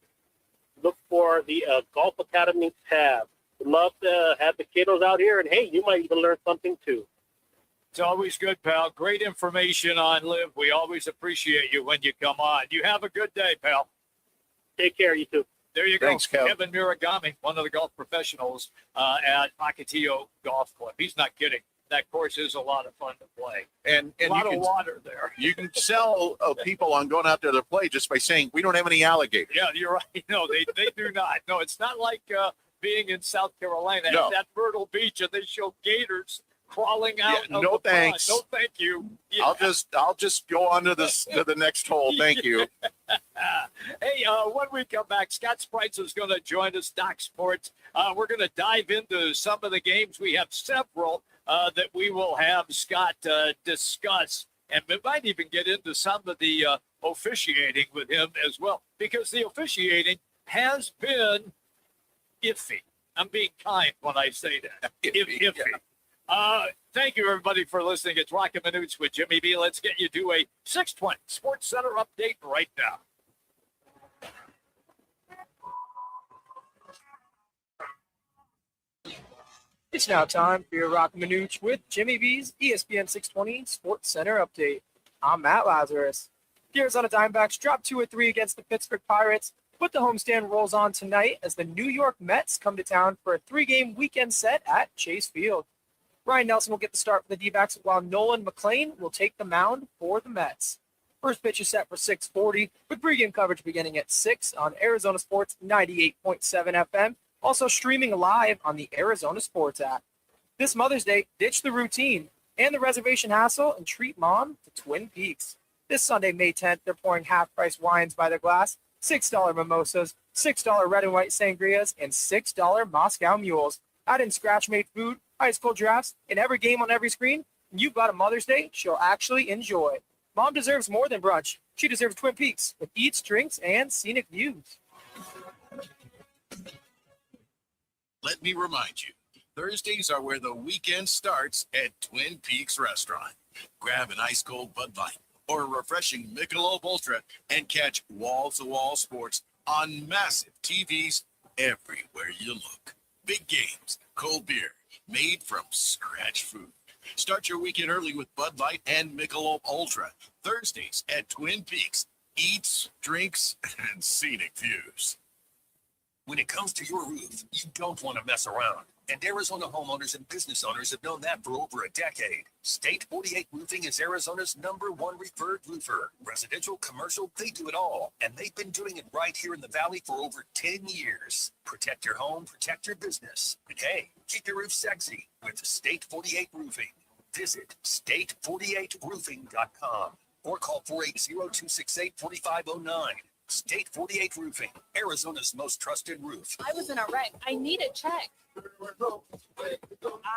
look for the Golf Academy tab. We'd love to have the kiddos out here, and hey, you might even learn something too. It's always good, pal. Great information on Live. We always appreciate you when you come on. You have a good day, pal. Take care, you too. There you go. Thanks, Kevin Muragame, one of the golf professionals at Ocotillo Golf Club. He's not kidding. That course is a lot of fun to play. And a lot of water there. You can sell people on going out there to play just by saying, we don't have any alligators. Yeah, you're right. No, they do not. No, it's not like being in South Carolina No. at that Myrtle Beach and they show gators crawling out. Yeah, of no the thanks. pond. No, thank you. Yeah. I'll just go on to the next hole. Thank you. Hey, when we come back, Scott Spreitzer is going to join us, Doc Sports. We're going to dive into some of the games. We have several that we will have Scott discuss. And we might even get into some of the officiating with him as well, because the officiating has been iffy. I'm being kind when I say that. Iffy. Thank you, everybody, for listening. It's Roc and Manuch with Jimmy B. Let's get you to a 620 Sports Center update right now. It's now time for your Roc and Manuch with Jimmy B's ESPN 620 Sports Center update. I'm Matt Lazarus. The Arizona Diamondbacks dropped 2-3 against the Pittsburgh Pirates, but the homestand rolls on tonight as the New York Mets come to town for a 3-game weekend set at Chase Field. Ryan Nelson will get the start for the D-backs, while Nolan McLean will take the mound for the Mets. First pitch is set for 6:40, with pregame coverage beginning at 6 on Arizona Sports 98.7 FM, also streaming live on the Arizona Sports app. This Mother's Day, ditch the routine and the reservation hassle and treat mom to Twin Peaks. This Sunday, May 10th, they're pouring half-price wines by the glass $6 mimosas, $6 red and white sangrias, and $6 Moscow mules. Add in scratch-made food, ice cold drafts, and every game on every screen, and you've got a Mother's Day she'll actually enjoy. Mom deserves more than brunch. She deserves Twin Peaks with eats, drinks, and scenic views. Let me remind you, Thursdays are where the weekend starts at Twin Peaks Restaurant. Grab an ice-cold Bud Light or a refreshing Michelob Ultra and catch wall-to-wall sports on massive TVs everywhere you look. Big games, cold beer, made from scratch food. Start your weekend early with Bud Light and Michelob Ultra. Thursdays at Twin Peaks. Eats, drinks, and scenic views. When it comes to your roof, you don't want to mess around. And Arizona homeowners and business owners have known that for over a decade. State 48 Roofing is Arizona's #1 referred roofer. Residential, commercial, they do it all. And they've been doing it right here in the Valley for over 10 years. Protect your home, protect your business. And hey, keep your roof sexy with State 48 Roofing. Visit state48roofing.com or call 480-268-4509. State 48 Roofing, Arizona's most trusted roof. I was in a wreck. I need a check. I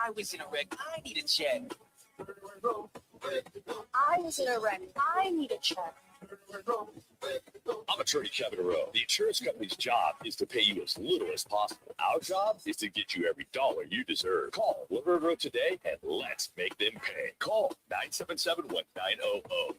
was in a wreck. I need a check. I was in a wreck. I need a check. I'm attorney Kevin Rowe. The insurance company's job is to pay you as little as possible. Our job is to get you every dollar you deserve. Call Rowe today and let's make them pay. Call 977-1900.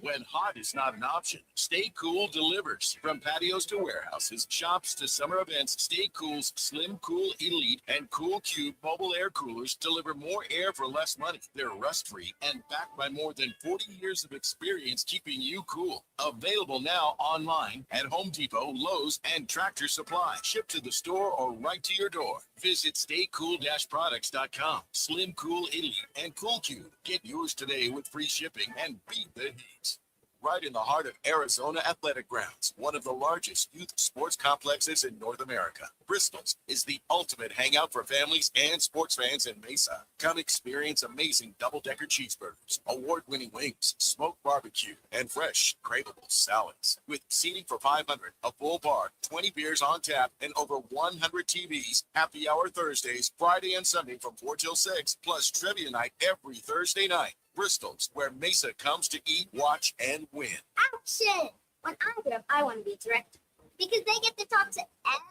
When hot is not an option, Stay Cool delivers. From patios to warehouses, shops to summer events, Stay Cool's Slim Cool Elite and Cool Cube mobile air coolers deliver more air for less money. They're rust-free and backed by more than 40 years of experience keeping you cool. Available now online at Home Depot, Lowe's, and Tractor Supply. Shipped to the store or right to your door. Visit staycool-products.com. Slim Cool Elite and Cool Cube. Get yours today with free shipping and beat the heat. Right in the heart of Arizona Athletic Grounds, one of the largest youth sports complexes in North America. Bristol's is the ultimate hangout for families and sports fans in Mesa. Come experience amazing double-decker cheeseburgers, award-winning wings, smoked barbecue, and fresh, craveable salads. With seating for 500, a full bar, 20 beers on tap, and over 100 TVs, happy hour Thursdays, Friday and Sunday from 4 till 6, plus trivia night every Thursday night. Bristol's, where Mesa comes to eat, watch, and win. Action! When I grow up, I want to be a director because they get to talk to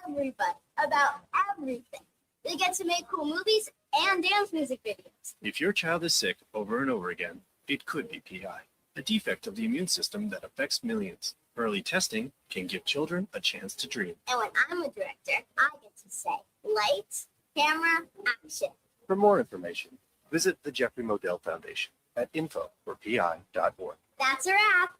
everybody about everything. They get to make cool movies and dance music videos. If your child is sick over and over again, it could be PI, a defect of the immune system that affects millions. Early testing can give children a chance to dream. And when I'm a director, I get to say, lights, camera, action. For more information, visit the Jeffrey Modell Foundation at info4pi.org. That's a wrap.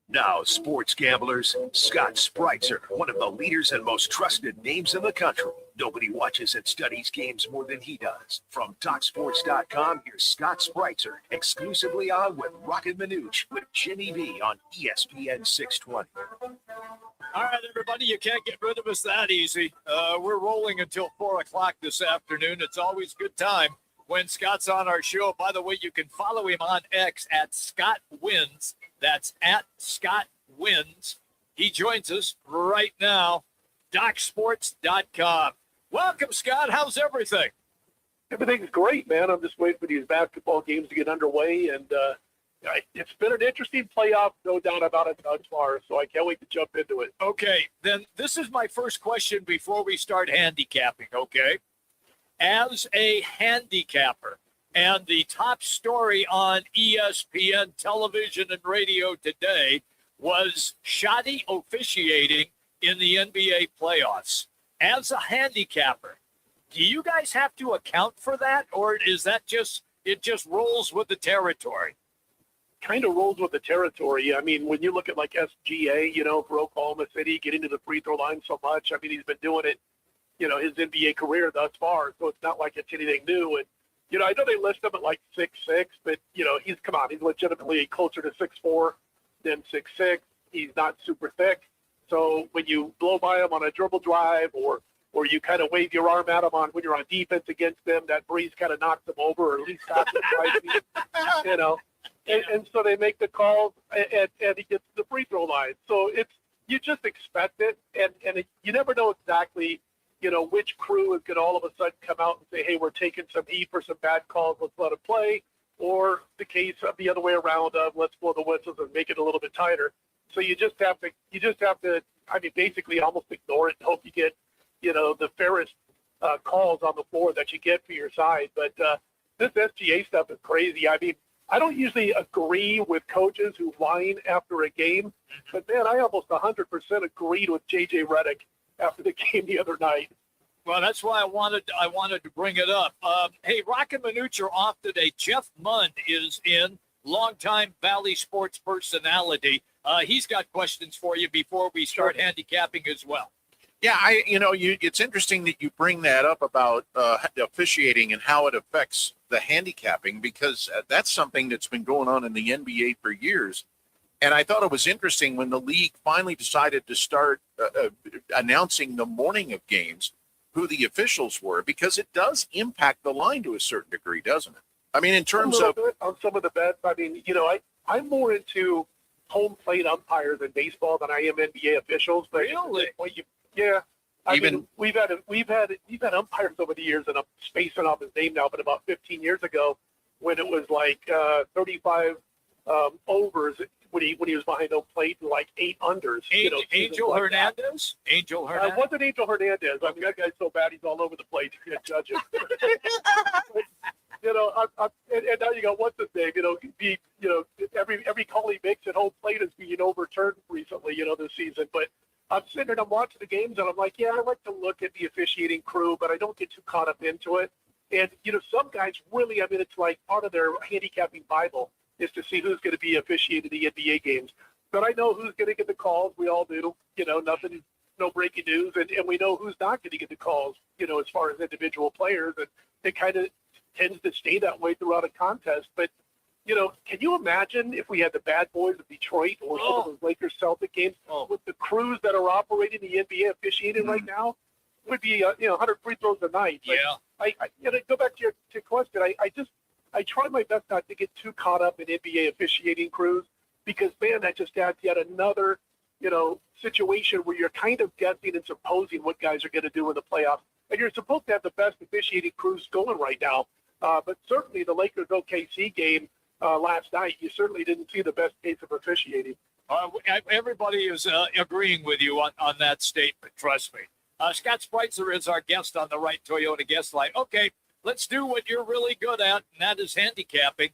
Now, sports gamblers, Scott Spreitzer, one of the leaders and most trusted names in the country. Nobody watches and studies games more than he does. From TalkSports.com, here's Scott Spreitzer, exclusively on with Roc and Manuch with Jimmy B on ESPN 620. All right, everybody, you can't get rid of us that easy. We're rolling until 4 o'clock this afternoon. It's always a good time when Scott's on our show. By the way, you can follow him on X at Scott Wins. That's at Scott Wins. He joins us right now. DocSports.com. Welcome, Scott. How's everything? Everything's great, man. I'm just waiting for these basketball games to get underway, and it's been an interesting playoff, no doubt about it thus far, so I can't wait to jump into it. Okay, then this is my first question before we start handicapping, okay? As a handicapper, and the top story on ESPN television and radio today was shoddy officiating in the NBA playoffs. As a handicapper, do you guys have to account for that, or is that it just rolls with the territory? Kind of rolls with the territory. I mean, when you look at like SGA, for Oklahoma City, getting to the free throw line so much, I mean, he's been doing it, his NBA career thus far, so it's not like it's anything new. And, I know they list him at like 6'6", but, he's legitimately closer to 6'4" than 6'6". He's not super thick. So when you blow by him on a dribble drive or, or you kind of wave your arm at them on when you're on defense against them. That breeze kind of knocks them over, or at least stops them twice, you know. And so they make the calls, and he gets to the free throw line. So you just expect it, and you never know exactly, you know, which crew is going to all of a sudden come out and say, hey, we're taking some heat for some bad calls, let's let it play, or the case of the other way around of let's blow the whistles and make it a little bit tighter. So you just have to, I mean, basically almost ignore it and hope you get, you know, the fairest calls on the floor that you get for your side. But this SGA stuff is crazy. I mean, I don't usually agree with coaches who whine after a game, but man, I almost 100% agreed with JJ Redick after the game the other night. Well, that's why I wanted to bring it up. Hey, Roc and Manuch are off today. Jeff Munn is in, longtime Valley Sports personality. He's got questions for you before we start handicapping as well. Yeah, it's interesting that you bring that up about officiating and how it affects the handicapping, because that's something that's been going on in the NBA for years. And I thought it was interesting when the league finally decided to start announcing the morning of games who the officials were, because it does impact the line to a certain degree, doesn't it? I mean, in terms of on some of the bets, I mean, you know, I'm more into home plate umpires in baseball than I am NBA officials. But really? Yeah. I mean, we've had umpires over the years, and I'm spacing off his name now, but about 15 years ago, when it was like 35 overs when he was behind home plate and like 8 unders. Angel Hernandez? Angel Hernandez? Wasn't Angel Hernandez. I mean, that guy's so bad he's all over the place. You can't judge him. You know, and now you got what's his name? You know, every call he makes at home plate is being overturned recently. You know, this season, but. I'm sitting there and I'm watching the games, and I'm like, yeah, I like to look at the officiating crew, but I don't get too caught up into it. And, you know, some guys really, I mean, it's like part of their handicapping Bible is to see who's going to be officiating the NBA games. But I know who's going to get the calls. We all do. You know, no breaking news. And we know who's not going to get the calls, you know, as far as individual players. And it kind of tends to stay that way throughout a contest. But, you know, can you imagine if we had the bad boys of Detroit or some of those Lakers Celtic games with the crews that are operating the NBA officiating right now? It would be 100 free throws a night. But I go back to your question. I try my best not to get too caught up in NBA officiating crews, because man, that just adds yet another situation where you're kind of guessing and supposing what guys are going to do in the playoffs. And you're supposed to have the best officiating crews going right now. But certainly the Lakers OKC game last night, you certainly didn't see the best case of officiating. Everybody is agreeing with you on that statement. Trust me. Scott Spreitzer is our guest on the Right Toyota guest line. Okay, let's do what you're really good at, and that is handicapping.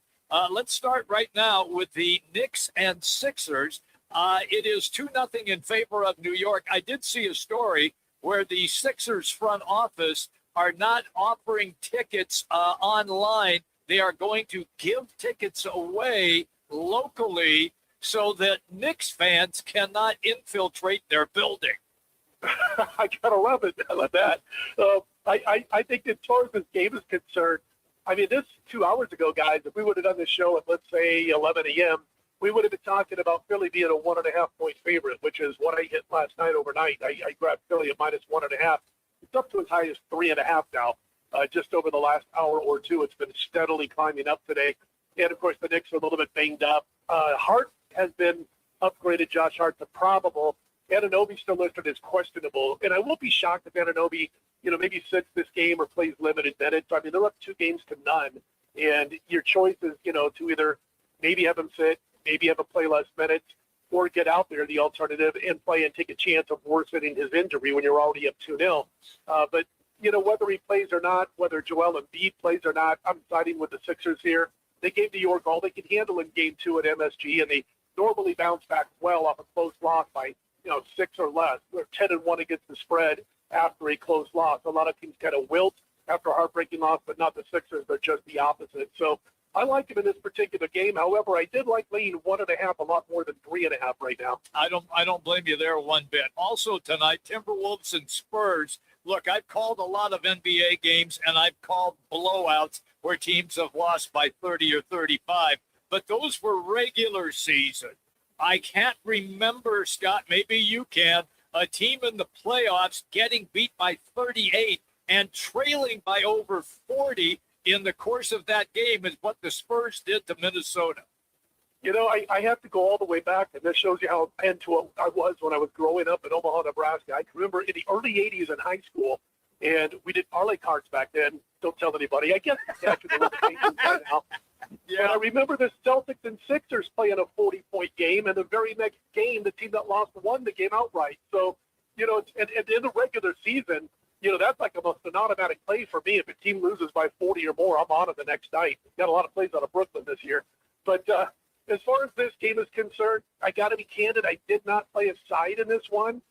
Let's start right now with the Knicks and Sixers. It is 2-0 in favor of New York. I did see a story where the Sixers front office are not offering tickets online. They are going to give tickets away locally so that Knicks fans cannot infiltrate their building. I gotta love it. I love that. I think that as far as this game is concerned, I mean, this 2 hours ago, guys, if we would have done this show at, let's say, 11 a.m., we would have been talking about Philly being a 1.5-point favorite, which is what I hit last night overnight. I grabbed Philly at -1.5. It's up to as high as 3.5 now. Just over the last hour or two, it's been steadily climbing up today. And, of course, the Knicks are a little bit banged up. Hart has been upgraded, Josh Hart, to probable. Anunoby's still listed as questionable. And I won't be shocked if Anunoby, maybe sits this game or plays limited minutes. I mean, they're up 2-0 And your choice is, to either maybe have him sit, maybe have him play less minutes, or get out there, the alternative, and play and take a chance of worsening his injury when you're already up 2-0. But whether he plays or not, whether Joel Embiid plays or not, I'm siding with the Sixers here. They gave New York all they could handle in Game 2 at MSG, and they normally bounce back well off a close loss by, 6 or less. They're 10-1 against the spread after a close loss. A lot of teams kind of wilt after a heartbreaking loss, but not the Sixers. They're just the opposite. So I like him in this particular game. However, I did like laying 1.5 a lot more than 3.5 right now. I don't blame you there one bit. Also tonight, Timberwolves and Spurs. Look, I've called a lot of NBA games, and I've called blowouts where teams have lost by 30 or 35. But those were regular season. I can't remember, Scott, maybe you can, a team in the playoffs getting beat by 38 and trailing by over 40 in the course of that game is what the Spurs did to Minnesota. You know, I have to go all the way back, and this shows you how into it I was when I was growing up in Omaha, Nebraska. I can remember in the early 80s in high school, and we did parlay cards back then. Don't tell anybody. I guess after the limitations by now. Yeah. But I remember the Celtics and Sixers playing a 40-point game, and the very next game, the team that lost won the game outright. So, you know, and in the regular season, you know, that's like almost an automatic play for me. If a team loses by 40 or more, I'm on it the next night. Got a lot of plays out of Brooklyn this year. But as far as this game is concerned, I got to be candid. I did not play a side in this one.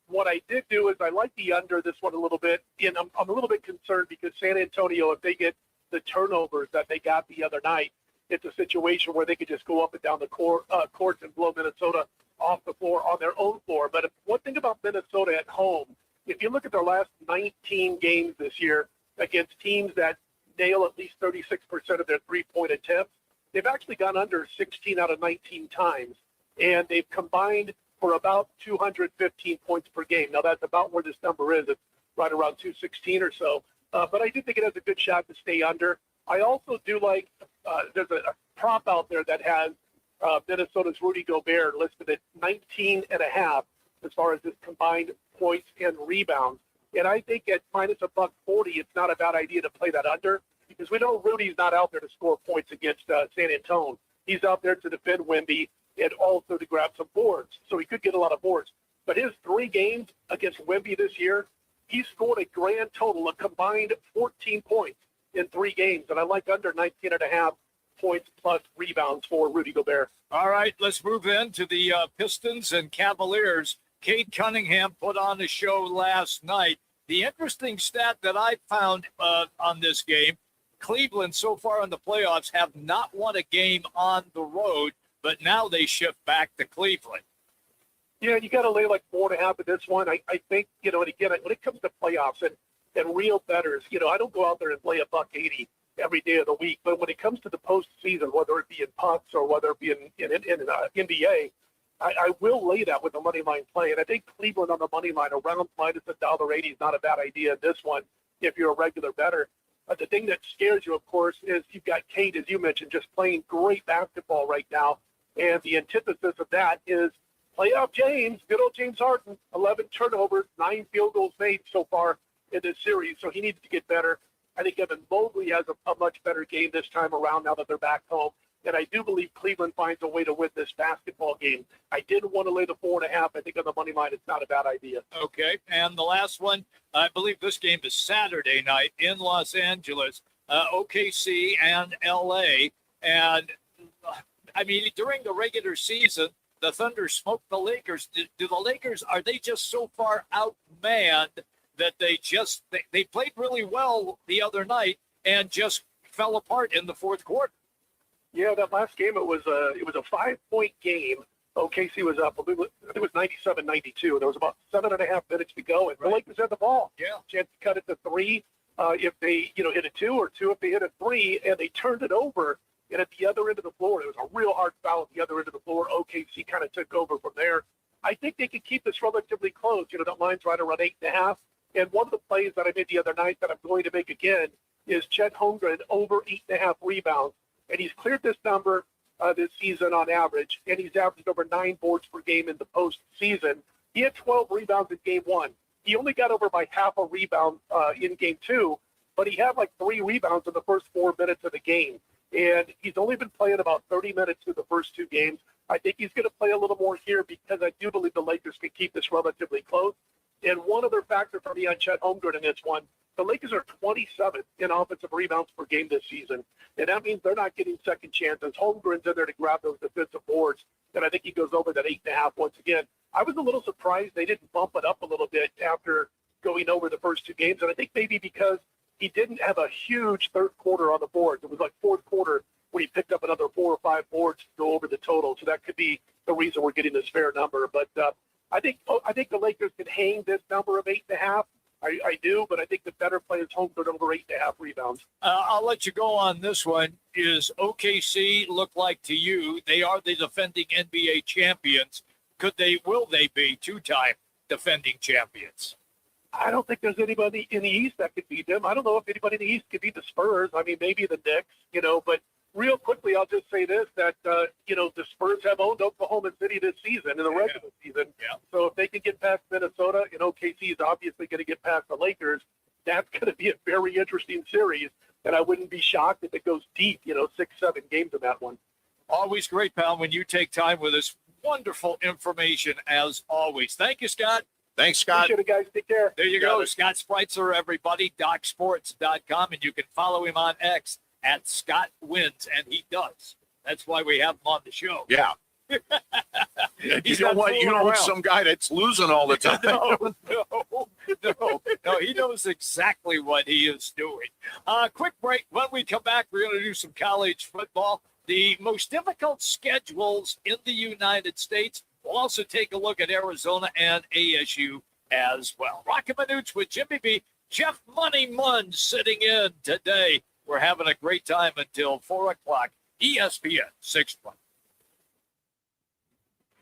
What I did do is I like the under this one a little bit. And I'm a little bit concerned because San Antonio, if they get the turnovers that they got the other night, it's a situation where they could just go up and down the courts and blow Minnesota off the floor on their own floor. But one thing about Minnesota at home, if you look at their last 19 games this year against teams that nail at least 36% of their three-point attempts, they've actually gone under 16 out of 19 times, and they've combined for about 215 points per game. Now, that's about where this number is. It's right around 216 or so. But I do think it has a good shot to stay under. I also do like there's a prop out there that has Minnesota's Rudy Gobert listed at 19.5 as far as his combined points and rebounds. And I think at minus $140, it's not a bad idea to play that under because we know Rudy's not out there to score points against San Antonio. He's out there to defend Wemby and also to grab some boards. So he could get a lot of boards. But his 3 games against Wemby this year, he scored a grand total, a combined 14 points in 3 games. And I like under 19.5 points plus rebounds for Rudy Gobert. All right, let's move into the Pistons and Cavaliers. Cade Cunningham put on a show last night. The interesting stat that I found on this game, Cleveland so far in the playoffs have not won a game on the road, but now they shift back to Cleveland. Yeah, you got to lay like 4.5 in this one. I think, you know, and again, when it comes to playoffs and real bettors, you know, I don't go out there and play $1.80 every day of the week. But when it comes to the postseason, whether it be in pucks or whether it be in NBA, I will lay that with the money line play. And I think Cleveland on the money line around minus $1.80 is not a bad idea in this one if you're a regular bettor. The thing that scares you, of course, is you've got Cade, as you mentioned, just playing great basketball right now. And the antithesis of that is playoff James, good old James Harden, 11 turnovers, 9 field goals made so far in this series. So he needs to get better. I think Evan Mobley has a much better game this time around now that they're back home. And I do believe Cleveland finds a way to win this basketball game. I didn't want to lay the 4.5. I think on the money line, it's not a bad idea. Okay. And the last one, I believe this game is Saturday night in Los Angeles, OKC and LA. And I mean, during the regular season, the Thunder smoked the Lakers. Do the Lakers, are they just so far outmanned that they played really well the other night and just fell apart in the fourth quarter? Yeah, that last game, it was a 5-point game. OKC was up, I think it was 97-92. There was about 7.5 minutes to go, and the Lakers had the ball. Yeah. Chance to cut it to 3 if they, hit a 2, or 2 if they hit a 3, and they turned it over. And at the other end of the floor, there was a real hard foul at the other end of the floor. OKC kind of took over from there. I think they could keep this relatively close. That line's right around 8.5. And one of the plays that I made the other night that I'm going to make again is Chet Holmgren over 8.5 rebounds. And he's cleared this number this season on average, and he's averaged over 9 boards per game in the postseason. He had 12 rebounds in game 1. He only got over by half a rebound in game 2, but he had like 3 rebounds in the first 4 minutes of the game. And he's only been playing about 30 minutes through the first 2 games. I think he's going to play a little more here because I do believe the Lakers can keep this relatively close. And one other factor for me on Chet Holmgren in this one, the Lakers are 27th in offensive rebounds per game this season. And that means they're not getting second chances. Holmgren's in there to grab those defensive boards. And I think he goes over that 8.5 once again. I was a little surprised they didn't bump it up a little bit after going over the first 2 games. And I think maybe because he didn't have a huge third quarter on the board. It was like fourth quarter when he picked up another 4 or 5 boards to go over the total. So that could be the reason we're getting this fair number. But I think the Lakers can hang this number of 8.5. I do, but I think the better play is Holmgren over 8.5 rebounds. I'll let you go on this one. Is OKC look like to you? They are the defending NBA champions. Will they be 2-time? defending champions. I don't think there's anybody in the East that could beat them. I don't know if anybody in the East could beat the Spurs. I mean, maybe the Knicks, but real quickly, I'll just say this, that, the Spurs have owned Oklahoma City this season in the regular season. Yeah. So if they can get past Minnesota, and OKC is obviously going to get past the Lakers, that's going to be a very interesting series. And I wouldn't be shocked if it goes deep, 6-7 games in that one. Always great, pal, when you take time with us. Wonderful information as always. Thank you, Scott. Thanks, Scott. Appreciate it, guys. Take care. There you go. Scott Spreitzer, everybody, DocSports.com, and you can follow him on X at Scott Wins, and he does. That's why we have him on the show. Yeah. You don't want some guy that's losing all the time. No, he knows exactly what he is doing. Quick break. When we come back, we're going to do some college football. The most difficult schedules in the United States. We'll also take a look at Arizona and ASU as well. Roc and Manuch with Jimmy B. Jeff Money Munn sitting in today. We're having a great time until 4 o'clock. ESPN 620.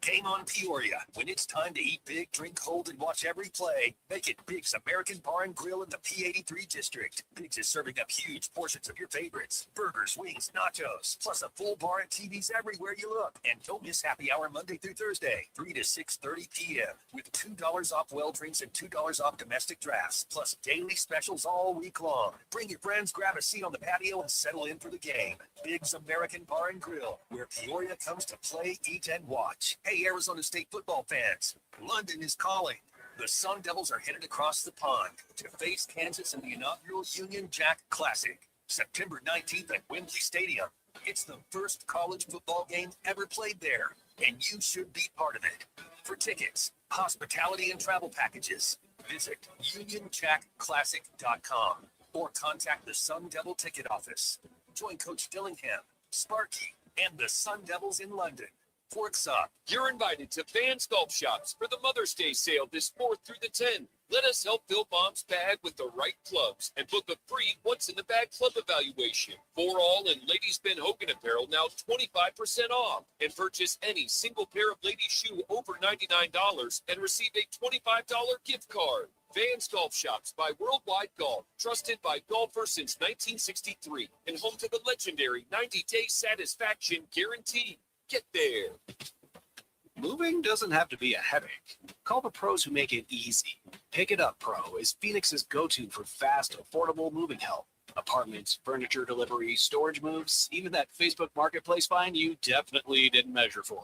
Game on Peoria. When it's time to eat big, drink cold, and watch every play, make it Big's American Bar and Grill in the P83 district. Big's is serving up huge portions of your favorites. Burgers, wings, nachos, plus a full bar and TVs everywhere you look. And don't miss happy hour Monday through Thursday, 3 to 6:30 p.m. with $2 off well drinks and $2 off domestic drafts, plus daily specials all week long. Bring your friends, grab a seat on the patio, and settle in for the game. Big's American Bar and Grill, where Peoria comes to play, eat, and watch. Hey, Arizona State football fans, London is calling. The Sun Devils are headed across the pond to face Kansas in the inaugural Union Jack Classic, September 19th at Wembley Stadium. It's the first college football game ever played there, and you should be part of it. For tickets, hospitality, and travel packages, visit UnionJackClassic.com or contact the Sun Devil ticket office. Join Coach Dillingham, Sparky, and the Sun Devils in London. Forks up. You're invited to Vans Golf Shops for the Mother's Day sale this 4th through the 10th. Let us help fill Mom's bag with the right clubs and book a free once-in-the-bag club evaluation. For all in Ladies Ben Hogan apparel, now 25% off. And purchase any single pair of ladies' shoe over $99 and receive a $25 gift card. Vans Golf Shops by Worldwide Golf, trusted by golfers since 1963, and home to the legendary 90-day satisfaction guarantee. Get there. Moving doesn't have to be a headache. Call the pros who make it easy. Pick It Up Pro is Phoenix's go-to for fast, affordable moving help. Apartments, furniture delivery, storage moves, even that Facebook Marketplace find you definitely didn't measure for.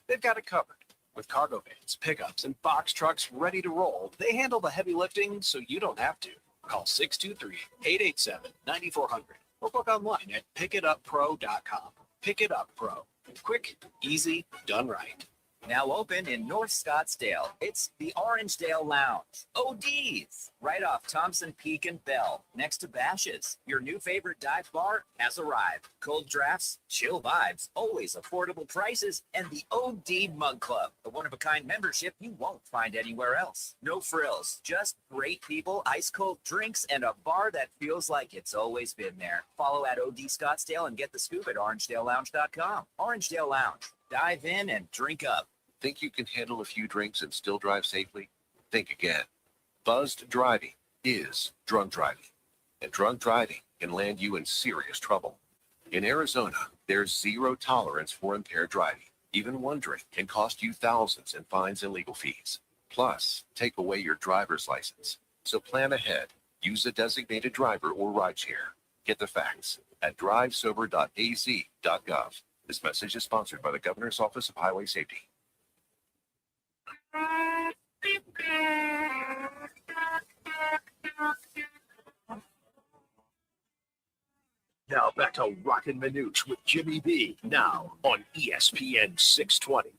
They've got it covered. With cargo vans, pickups, and box trucks ready to roll, they handle the heavy lifting so you don't have to. Call 623-887-9400 or book online at pickituppro.com. Pick It Up Pro. Quick, easy, done right. Now open in North Scottsdale. It's the Orangedale Lounge. ODs, right off Thompson Peak and Bell, next to Bash's. Your new favorite dive bar has arrived. Cold drafts, chill vibes, always affordable prices, and the OD Mug Club, the one-of-a-kind membership you won't find anywhere else. No frills, just great people, ice-cold drinks, and a bar that feels like it's always been there. Follow at OD Scottsdale and get the scoop at orangedalelounge.com. Orangedale Lounge. Dive in and drink up. Think you can handle a few drinks and still drive safely? Think again. Buzzed driving is drunk driving, and drunk driving can land you in serious trouble. In Arizona, there's zero tolerance for impaired driving. Even one drink can cost you thousands in fines and legal fees. Plus, take away your driver's license. So plan ahead. Use a designated driver or rideshare. Get the facts at drivesober.az.gov. This message is sponsored by the Governor's Office of Highway Safety. Now back to Roc and Manuch with Jimmy B. Now on ESPN 620.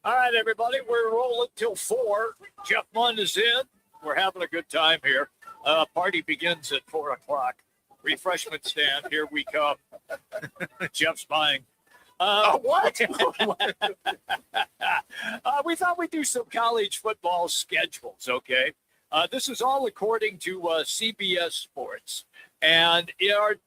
All right, everybody, we're rolling till 4. Jeff Munn is in. We're having a good time here. Party begins at 4 o'clock. Refreshment stand, here we come. Jeff's buying. What? We thought we'd do some college football schedules, okay? This is all according to CBS Sports, and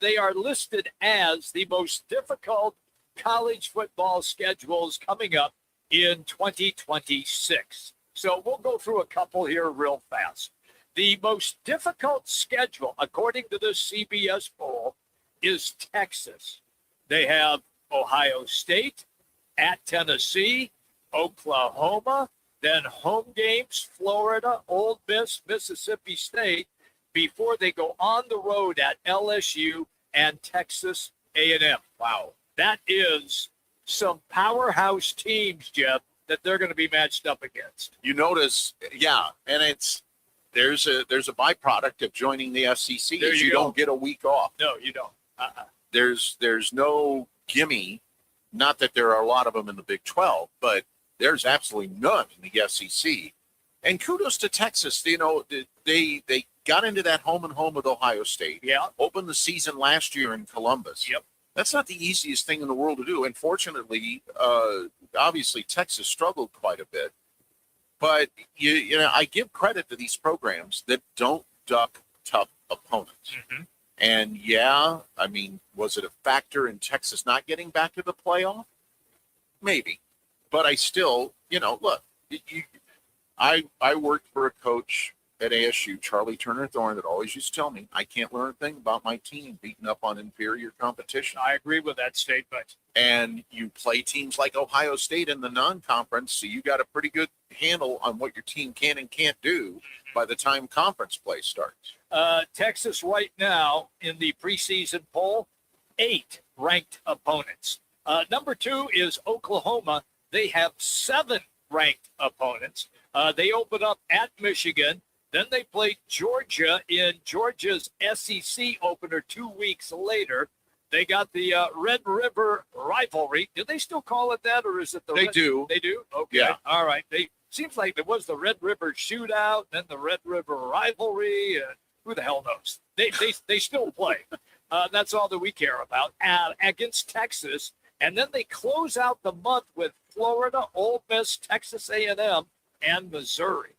they are listed as the most difficult college football schedules coming up in 2026. So we'll go through a couple here real fast. The most difficult schedule, according to this CBS poll, is Texas. They have Ohio State, at Tennessee, Oklahoma, then home games, Florida, Ole Miss, Mississippi State, before they go on the road at LSU and Texas A&M. Wow. That is some powerhouse teams, Jeff, that they're going to be matched up against. You notice, yeah, and there's a byproduct of joining the SEC. There you you go. don't get a week off. No, you don't. There's no gimme. Not that there are a lot of them in the Big 12, but there's absolutely none in the SEC. And kudos to Texas. You know, they got into that home and home with Ohio State. Yeah. Opened the season last year in Columbus. Yep. That's not the easiest thing in the world to do. And fortunately, obviously Texas struggled quite a bit. But you know, I give credit to these programs that don't duck tough opponents. Mm-hmm. And yeah, I mean, was it a factor in Texas not getting back to the playoff? Maybe. But I still, you know, look, I worked for a coach at ASU, Charlie Turner Thorne, that always used to tell me, I can't learn a thing about my team beating up on inferior competition. I agree with that statement. And you play teams like Ohio State in the non-conference, so you got a pretty good handle on what your team can and can't do by the time conference play starts. Texas right now in the preseason poll, 8 ranked opponents. Number 2 is Oklahoma. They have 7 ranked opponents. They open up at Michigan. Then they play Georgia in Georgia's SEC opener 2 weeks later. They got the Red River rivalry. Do they still call it that, or is it the? They do. They do. Okay. Yeah. All right. Seems like there was the Red River shootout, then the Red River rivalry. Who the hell knows? They still play. That's all that we care about against Texas, and then they close out the month with Florida, Ole Miss, Texas A&M, and Missouri.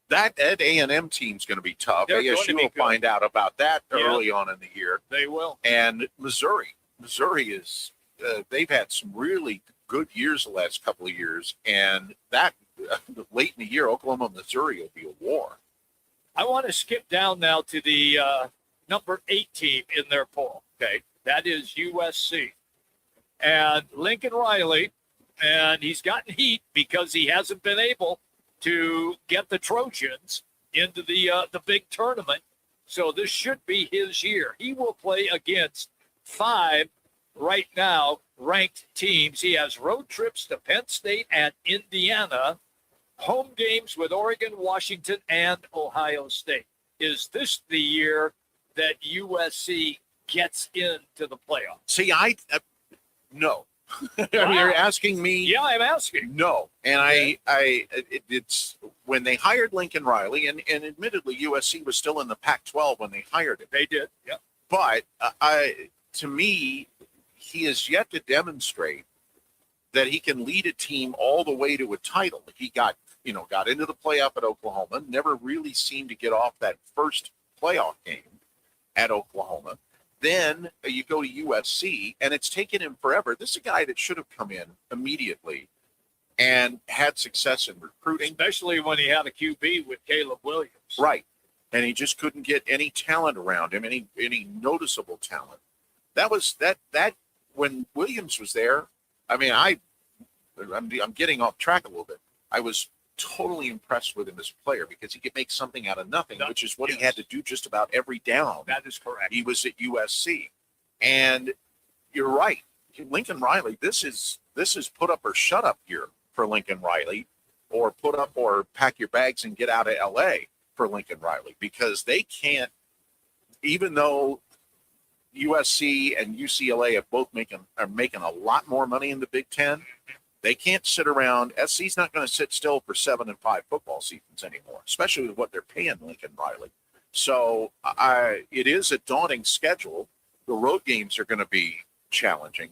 That A&M team's going to be tough. They're going to ASU be will good. find out about that early on in the year. They will. And Missouri is, they've had some really good years the last couple of years. And that late in the year, Oklahoma, Missouri will be a war. I want to skip down now to the number 8 team in their poll. Okay. That is USC. And Lincoln Riley, and he's gotten heat because he hasn't been able to get the Trojans into the big tournament. So this should be his year. He will play against 5 right now ranked teams. He has road trips to Penn State and Indiana, home games with Oregon, Washington, and Ohio State. Is this the year that USC gets into the playoffs? See, no. You're asking me? Yeah, I'm asking. No. And it's when they hired Lincoln Riley, and admittedly, USC was still in the Pac-12 when they hired him. They did, yeah. But to me, he has yet to demonstrate that he can lead a team all the way to a title. He got into the playoff at Oklahoma, never really seemed to get off that first playoff game at Oklahoma. Then you go to USC, and it's taken him forever. This is a guy that should have come in immediately and had success in recruiting. Especially when he had a QB with Caleb Williams. Right. And he just couldn't get any talent around him, any noticeable talent. That was that when Williams was there. I mean, I'm getting off track a little bit. I was totally impressed with him as a player because he could make something out of nothing, which is what he had to do just about every down. That is correct. He was at USC. And you're right. Lincoln Riley, this is put up or shut up year for Lincoln Riley, or put up or pack your bags and get out of LA for Lincoln Riley, because they can't, even though USC and UCLA have both are making a lot more money in the Big Ten, they can't sit around. SC's not going to sit still for 7 and 5 football seasons anymore, especially with what they're paying Lincoln Riley. So it is a daunting schedule. The road games are going to be challenging,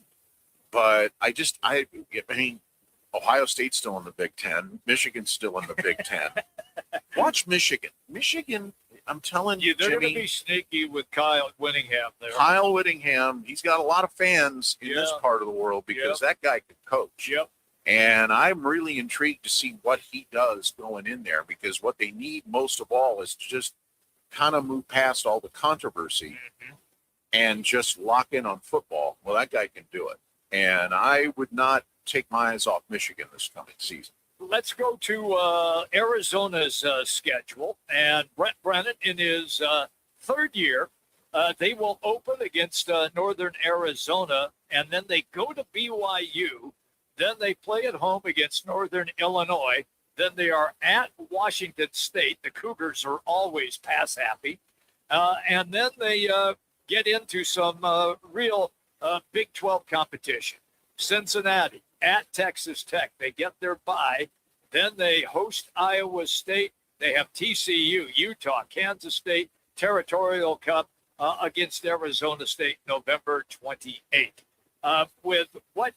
but I mean, Ohio State's still in the Big Ten. Michigan's still in the Big Ten. Watch Michigan. Michigan, I'm telling you, they're Jimmy, going to be sneaky with Kyle Whittingham there. Kyle Whittingham, he's got a lot of fans in this part of the world because that guy could coach. Yep. And I'm really intrigued to see what he does going in there, because what they need most of all is to just kind of move past all the controversy and just lock in on football. Well, that guy can do it. And I would not take my eyes off Michigan this coming season. Let's go to Arizona's schedule. And Brent Brennan, in his third year, they will open against Northern Arizona, and then they go to BYU. Then they play at home against Northern Illinois. Then they are at Washington State. The Cougars are always pass happy. And then they get into some real Big 12 competition. Cincinnati at Texas Tech. They get their bye. Then they host Iowa State. They have TCU, Utah, Kansas State, Territorial Cup against Arizona State November 28th. With what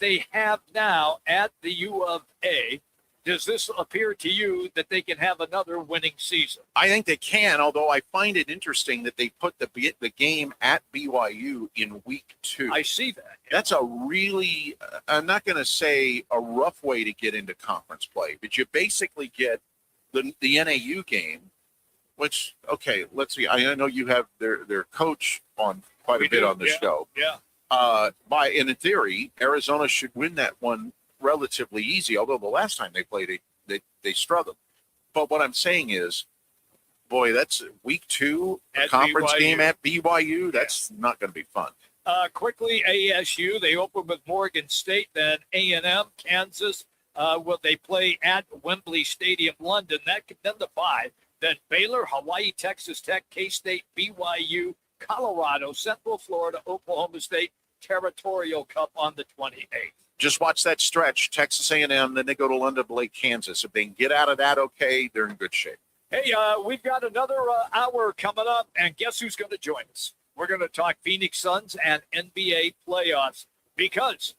they have now at the U of A, does this appear to you that they can have another winning season? I think they can, although I find it interesting that they put the game at BYU in week 2. I see that. That's a really, I'm not going to say a rough way to get into conference play, but you basically get the NAU game, which, okay, let's see. I know you have their coach on quite a bit on the show. Yeah. In theory, Arizona should win that one relatively easy, although the last time they played it, they struggled. But what I'm saying is, boy, that's week 2, a conference BYU. game at BYU. That's not going to be fun. Quickly, ASU, they open with Morgan State, then A&M, Kansas. Will they play at Wembley Stadium, London? Then the 5. Then Baylor, Hawaii, Texas Tech, K-State, BYU, Colorado, Central Florida, Oklahoma State, Territorial Cup on the 28th. Just watch that stretch, Texas A&M, then they go to London, Lake, Kansas. If they can get out of that okay, they're in good shape. Hey, we've got another hour coming up, and guess who's going to join us? We're going to talk Phoenix Suns and NBA playoffs, because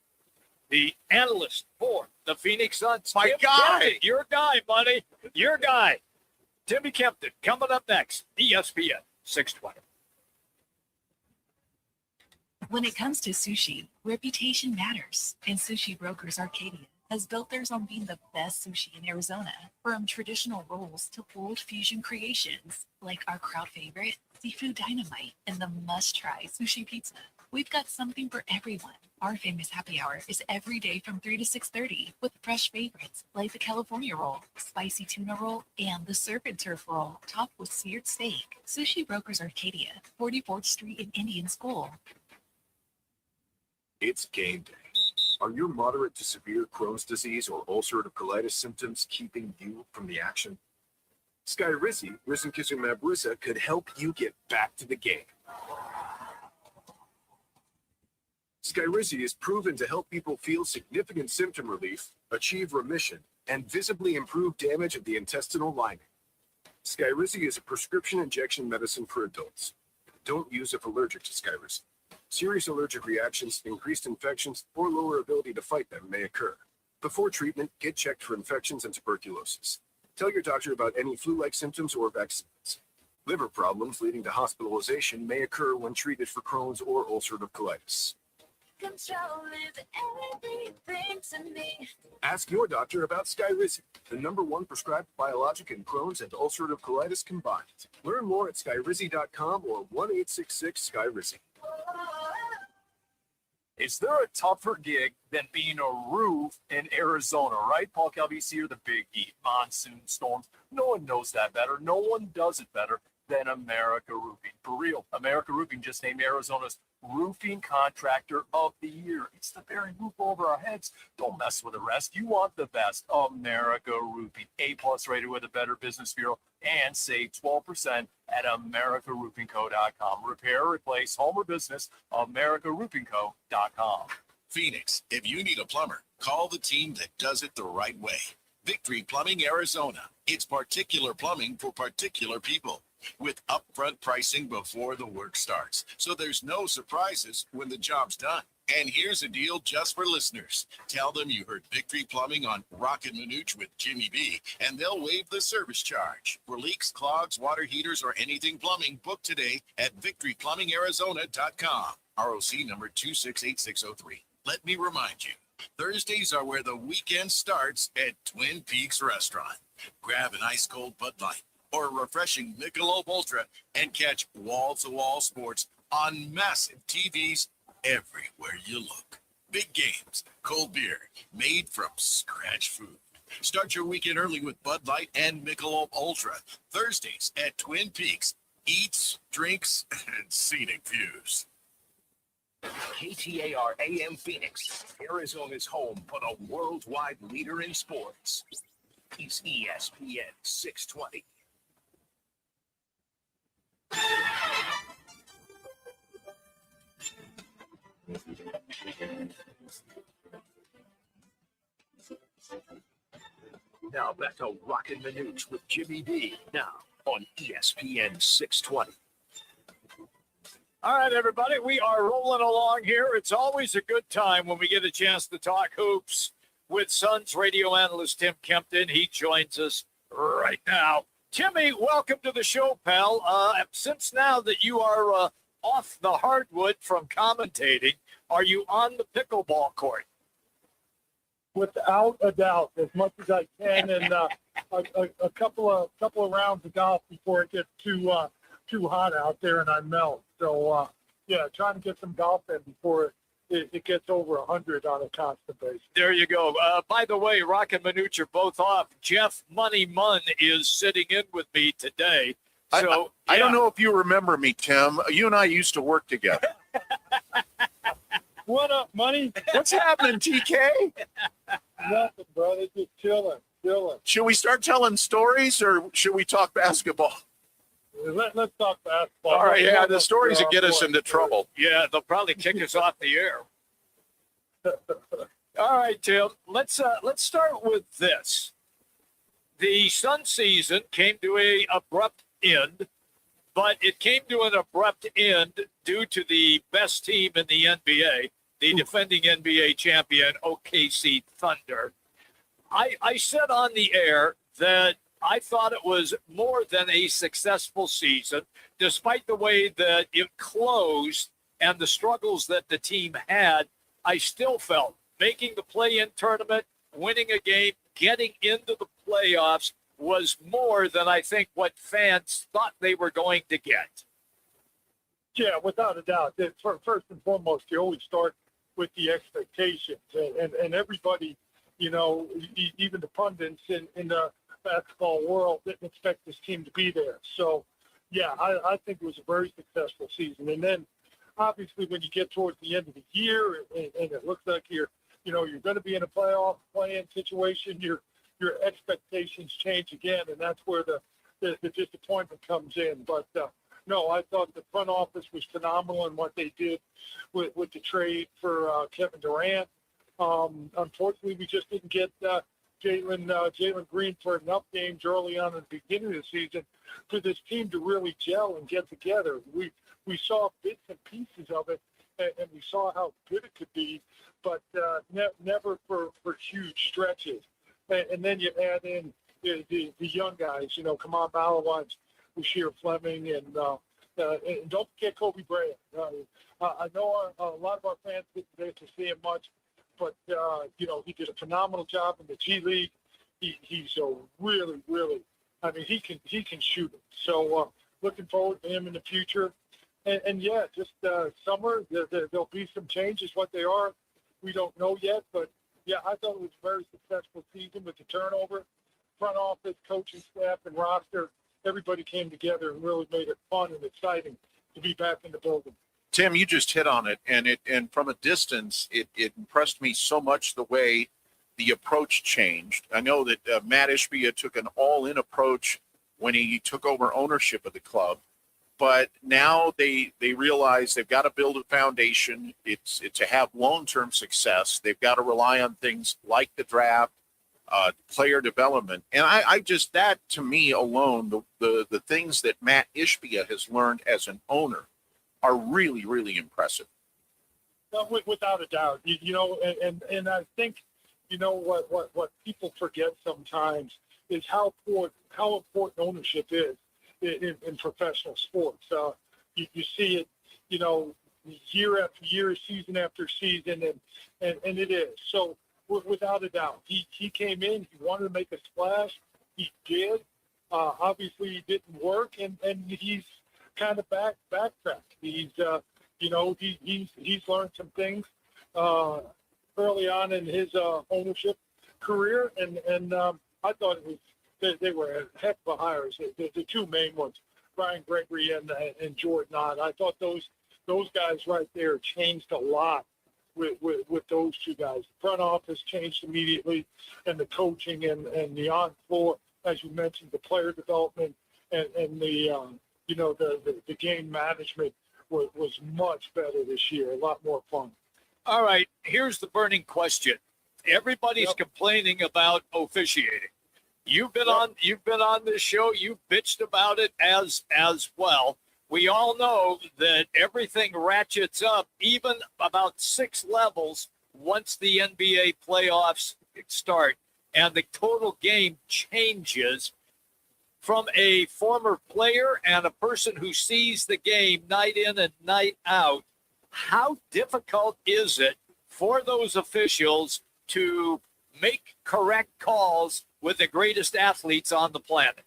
the analyst for the Phoenix Suns, my Tim guy, Kempton, your guy, buddy, your guy, Timmy Kempton, coming up next, ESPN 620. When it comes to sushi, reputation matters, and Sushi Brokers Arcadia has built theirs on being the best sushi in Arizona. From traditional rolls to bold fusion creations, like our crowd favorite, Seafood Dynamite, and the must-try Sushi Pizza. We've got something for everyone. Our famous happy hour is every day from 3 to 6:30 with fresh favorites like the California Roll, Spicy Tuna Roll, and the Surf and Turf Roll, topped with seared steak. Sushi Brokers Arcadia, 44th Street in Indian School. It's game day. Are your moderate to severe Crohn's disease or ulcerative colitis symptoms keeping you from the action? Skyrizi, risankizumab risa, could help you get back to the game. Skyrizi is proven to help people feel significant symptom relief, achieve remission, and visibly improve damage of the intestinal lining. Skyrizi is a prescription injection medicine for adults. Don't use if allergic to Skyrizi. Serious allergic reactions, increased infections, or lower ability to fight them may occur. Before treatment, get checked for infections and tuberculosis. Tell your doctor about any flu-like symptoms or vaccines. Liver problems leading to hospitalization may occur when treated for Crohn's or ulcerative colitis. Control is everything to me. Ask your doctor about Skyrizi, the #1 prescribed biologic in Crohn's and ulcerative colitis combined. Learn more at skyrizi.com or 1-866-SKYRIZI. Is there a tougher gig than being a roof in Arizona, right? Paul Calvisi or the big heat, monsoon storms. No one knows that better. No one does it better than America Roofing. For real, America Roofing just named Arizona's Roofing Contractor of the Year. It's the very roof over our heads. Don't mess with the rest. You want the best. America Roofing. A+ rated with a Better Business Bureau, and save 12% at AmericaRoofingCo.com. Repair, replace, home or business, AmericaRoofingCo.com. Phoenix, if you need a plumber, call the team that does it the right way. Victory Plumbing Arizona. It's particular plumbing for particular people, with upfront pricing before the work starts, so there's no surprises when the job's done. And here's a deal just for listeners. Tell them you heard Victory Plumbing on Roc and Manuch with Jimmy B, and they'll waive the service charge. For leaks, clogs, water heaters, or anything plumbing, book today at victoryplumbingarizona.com. ROC number 268603. Let me remind you, Thursdays are where the weekend starts at Twin Peaks Restaurant. Grab an ice-cold Bud Light or a refreshing Michelob Ultra and catch wall-to-wall sports on massive TVs everywhere you look. Big games, cold beer, made from scratch food. Start your weekend early with Bud Light and Michelob Ultra. Thursdays at Twin Peaks. Eats, drinks, and scenic views. KTAR AM Phoenix, Arizona's home for the worldwide leader in sports. He's ESPN 620. Now back to Roc and Manuch with Jimmy B. Now on ESPN 620. All right, everybody, we are rolling along here. It's always a good time when we get a chance to talk hoops with Suns radio analyst Tim Kempton. He joins us right now. Timmy, welcome to the show, pal. Since now that you are off the hardwood from commentating, are you on the pickleball court? Without a doubt, as much as I can, and a couple of rounds of golf before it gets too hot out there and I melt. So yeah, trying to get some golf in before it gets over 100 on a constant basis. There you go. By the way, Roc and Manuch are both off. Jeff Money Munn is sitting in with me today. So I don't know if you remember me, Tim. You and I used to work together. What up, Money? What's happening, TK? Nothing, brother. Just chilling. Should we start telling stories or should we talk basketball? Let's talk basketball. All right, yeah, the stories that get us into trouble. Yeah, they'll probably kick us off the air. All right, Tim. Let's start with this. The Sun season came to an abrupt end, but it came to an abrupt end due to the best team in the NBA, the defending NBA champion OKC Thunder. I said on the air that I thought it was more than a successful season, despite the way that it closed and the struggles that the team had. I still felt making the play-in tournament, winning a game, getting into the playoffs was more than I think what fans thought they were going to get. Yeah, without a doubt. First and foremost, you always start with the expectations, and everybody, you know, even the pundits in the basketball world didn't expect this team to be there. So, yeah, I think it was a very successful season. And then, obviously, when you get towards the end of the year and it looks like you're going to be in a playoff play-in situation, your expectations change again, and that's where the disappointment comes in. But no, I thought the front office was phenomenal in what they did with the trade for Kevin Durant. Unfortunately, we just didn't get Jalen Green for enough games early on in the beginning of the season for this team to really gel and get together. We saw bits and pieces of it, and we saw how good it could be, but never for huge stretches. And then you add in the young guys, you know, Kamal Malawaj, Bashir Fleming, and don't forget Kobe Bryant. I know a lot of our fans didn't get to see him much, but, you know, he did a phenomenal job in the G League. He's a really, really, I mean, he can shoot it. So looking forward to him in the future. And yeah, just summer, there'll be some changes. What they are, we don't know yet. But, yeah, I thought it was a very successful season with the turnover. Front office, coaching staff, and roster, everybody came together and really made it fun and exciting to be back in the building. Tim, you just hit on it, and from a distance, it impressed me so much the way the approach changed. I know that Matt Ishbia took an all-in approach when he took over ownership of the club, but now they realize they've got to build a foundation. It's to have long-term success. They've got to rely on things like the draft, player development, and I just, that to me alone, the things that Matt Ishbia has learned as an owner are really, really impressive. Without a doubt, you know, and I think, you know, what people forget sometimes is how important ownership is in professional sports. You see it, you know, year after year, season after season, and it is. So without a doubt, he came in, he wanted to make a splash, he did. Obviously, it didn't work, and he's kind of backtracked. He's he's learned some things early on in his ownership career, and I thought they were a heck of a hires. The two main ones, Brian Gregory and Jordan Ott. I thought those guys right there changed a lot with those two guys. The front office changed immediately, and the coaching and the on floor, as you mentioned, the player development and the game management was much better this year. A lot more fun. All right, here's the burning question. Everybody's complaining about officiating. You've been on this show. You've bitched about it as well. We all know that everything ratchets up even about 6 levels once the NBA playoffs start, and the total game changes. From a former player and a person who sees the game night in and night out, how difficult is it for those officials to make correct calls with the greatest athletes on the planet?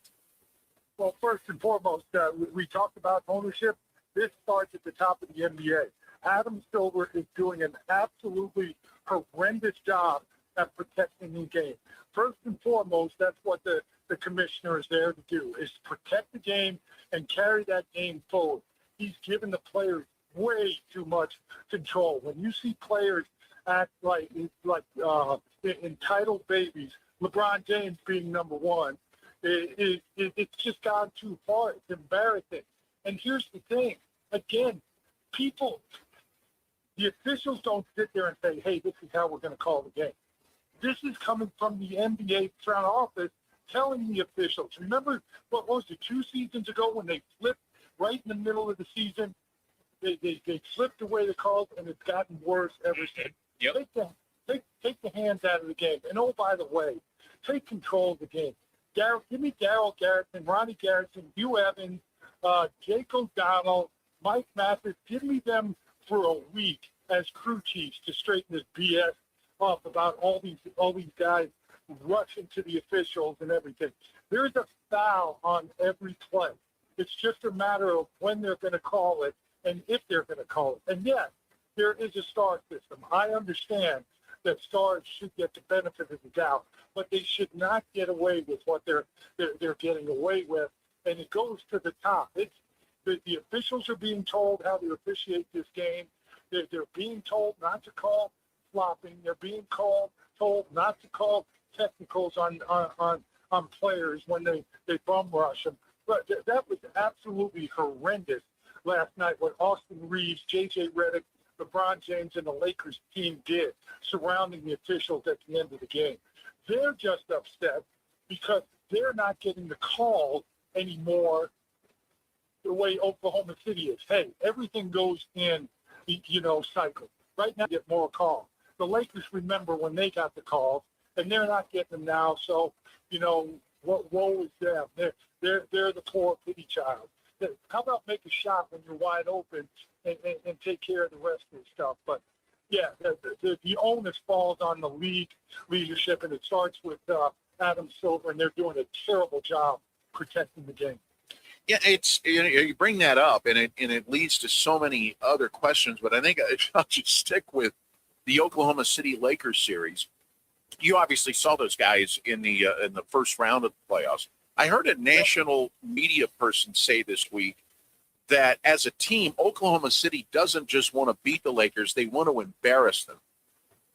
Well, first and foremost, we talked about ownership. This starts at the top of the NBA. Adam Silver is doing an absolutely horrendous job at protecting the game. First and foremost, that's what the commissioner is there to do, is protect the game and carry that game forward. He's given the players way too much control. When you see players act like entitled babies, LeBron James being number one, it's just gone too far. It's embarrassing. And here's the thing. Again, the officials don't sit there and say, hey, this is how we're going to call the game. This is coming from the NBA front office telling the officials. Remember, what was it, 2 seasons ago when they flipped right in the middle of the season? They flipped away the calls, and it's gotten worse ever since. Yep. Take the hands out of the game. And, oh, by the way, take control of the game. Give me Darryl Garrison, Ronnie Garrison, Hugh Evans, Jake O'Donnell, Mike Mathis. Give me them for a week as crew chiefs to straighten this BS up about all these guys rushing to the officials and everything. There's a foul on every play. It's just a matter of when they're going to call it and if they're going to call it. And yes, there is a star system. I understand that stars should get the benefit of the doubt, but they should not get away with what they're getting away with. And it goes to the top. The officials are being told how to officiate this game. They're being told not to call flopping. They're being told not to call technicals on players when they bum rush them. But that was absolutely horrendous last night what Austin Reeves, J.J. Redick, LeBron James, and the Lakers team did surrounding the officials at the end of the game. They're just upset because they're not getting the call anymore the way Oklahoma City is. Hey, everything goes in, cycle. Right now, you get more calls. The Lakers remember when they got the calls, and they're not getting them now. So, woe is them. They're the poor pity child. How about make a shot when you're wide open and take care of the rest of the stuff? But yeah, the onus falls on the league leadership, and it starts with Adam Silver, and they're doing a terrible job protecting the game. Yeah, it's you bring that up, and it leads to so many other questions. But I think I'll just stick with the Oklahoma City Lakers series. You obviously saw those guys in the first round of the playoffs. I heard a national media person say this week that as a team, Oklahoma City doesn't just want to beat the Lakers; they want to embarrass them.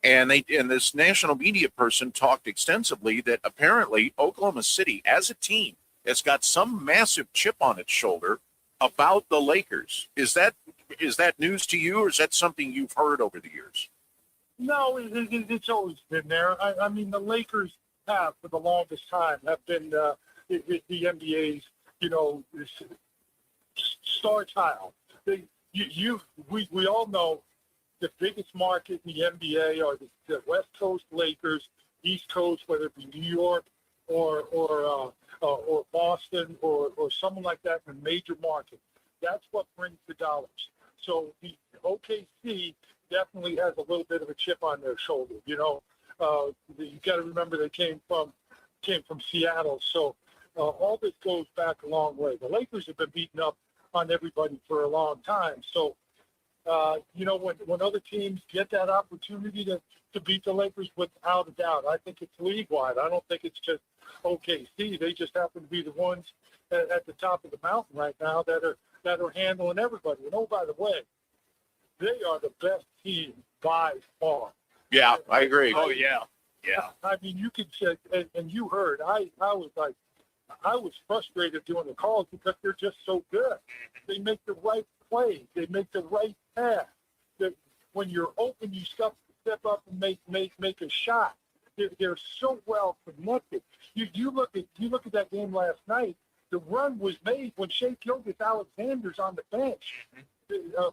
And this national media person talked extensively that apparently Oklahoma City, as a team, has got some massive chip on its shoulder about the Lakers. Is that news to you, or is that something you've heard over the years? No, it's always been there. I mean, the Lakers have, for the longest time, have been the NBA's, star child. We all know the biggest market in the NBA are the West Coast Lakers, East Coast, whether it be New York or Boston or someone like that in a major market. That's what brings the dollars. So OKC definitely has a little bit of a chip on their shoulder. You got to remember they came from Seattle, so all this goes back a long way. The Lakers have been beating up on everybody for a long time, so when other teams get that opportunity to beat the Lakers, without a doubt, I think it's league-wide. I don't think it's just OKC. They just happen to be the ones at the top of the mountain right now that are handling everybody. And oh, by the way, they are the best team by far. Yeah, I agree. Oh, yeah. Yeah. I mean, you could say, and you heard, I was frustrated doing the calls because they're just so good. They make the right plays. They make the right pass. When you're open, you step up and make a shot. They're so well connected. You look at that game last night. The run was made when Shea Gilgeous-Alexander's on the bench.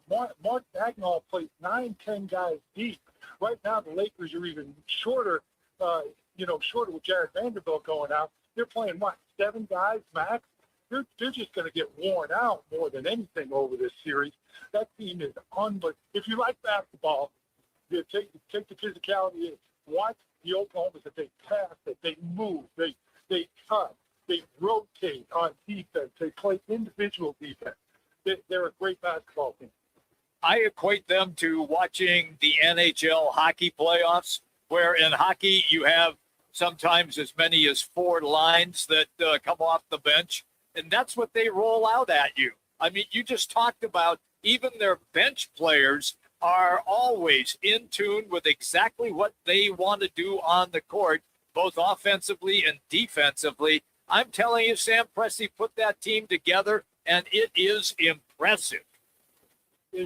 Mark Dagnall plays 9-10 guys deep. Right now, the Lakers are even shorter. Shorter with Jared Vanderbilt going out. They're playing 7 guys max. They're just going to get worn out more than anything over this series. That team is unbelievable. If you like basketball, you take the physicality. Watch the Oklahomans that they pass, that they move, they cut, they rotate on defense. They play individual defense. They're a great basketball team. I equate them to watching the NHL hockey playoffs, where in hockey you have sometimes as many as 4 lines that come off the bench, and that's what they roll out at you. I mean, you just talked about even their bench players are always in tune with exactly what they want to do on the court, both offensively and defensively. I'm telling you, Sam Presti put that team together, and it is impressive.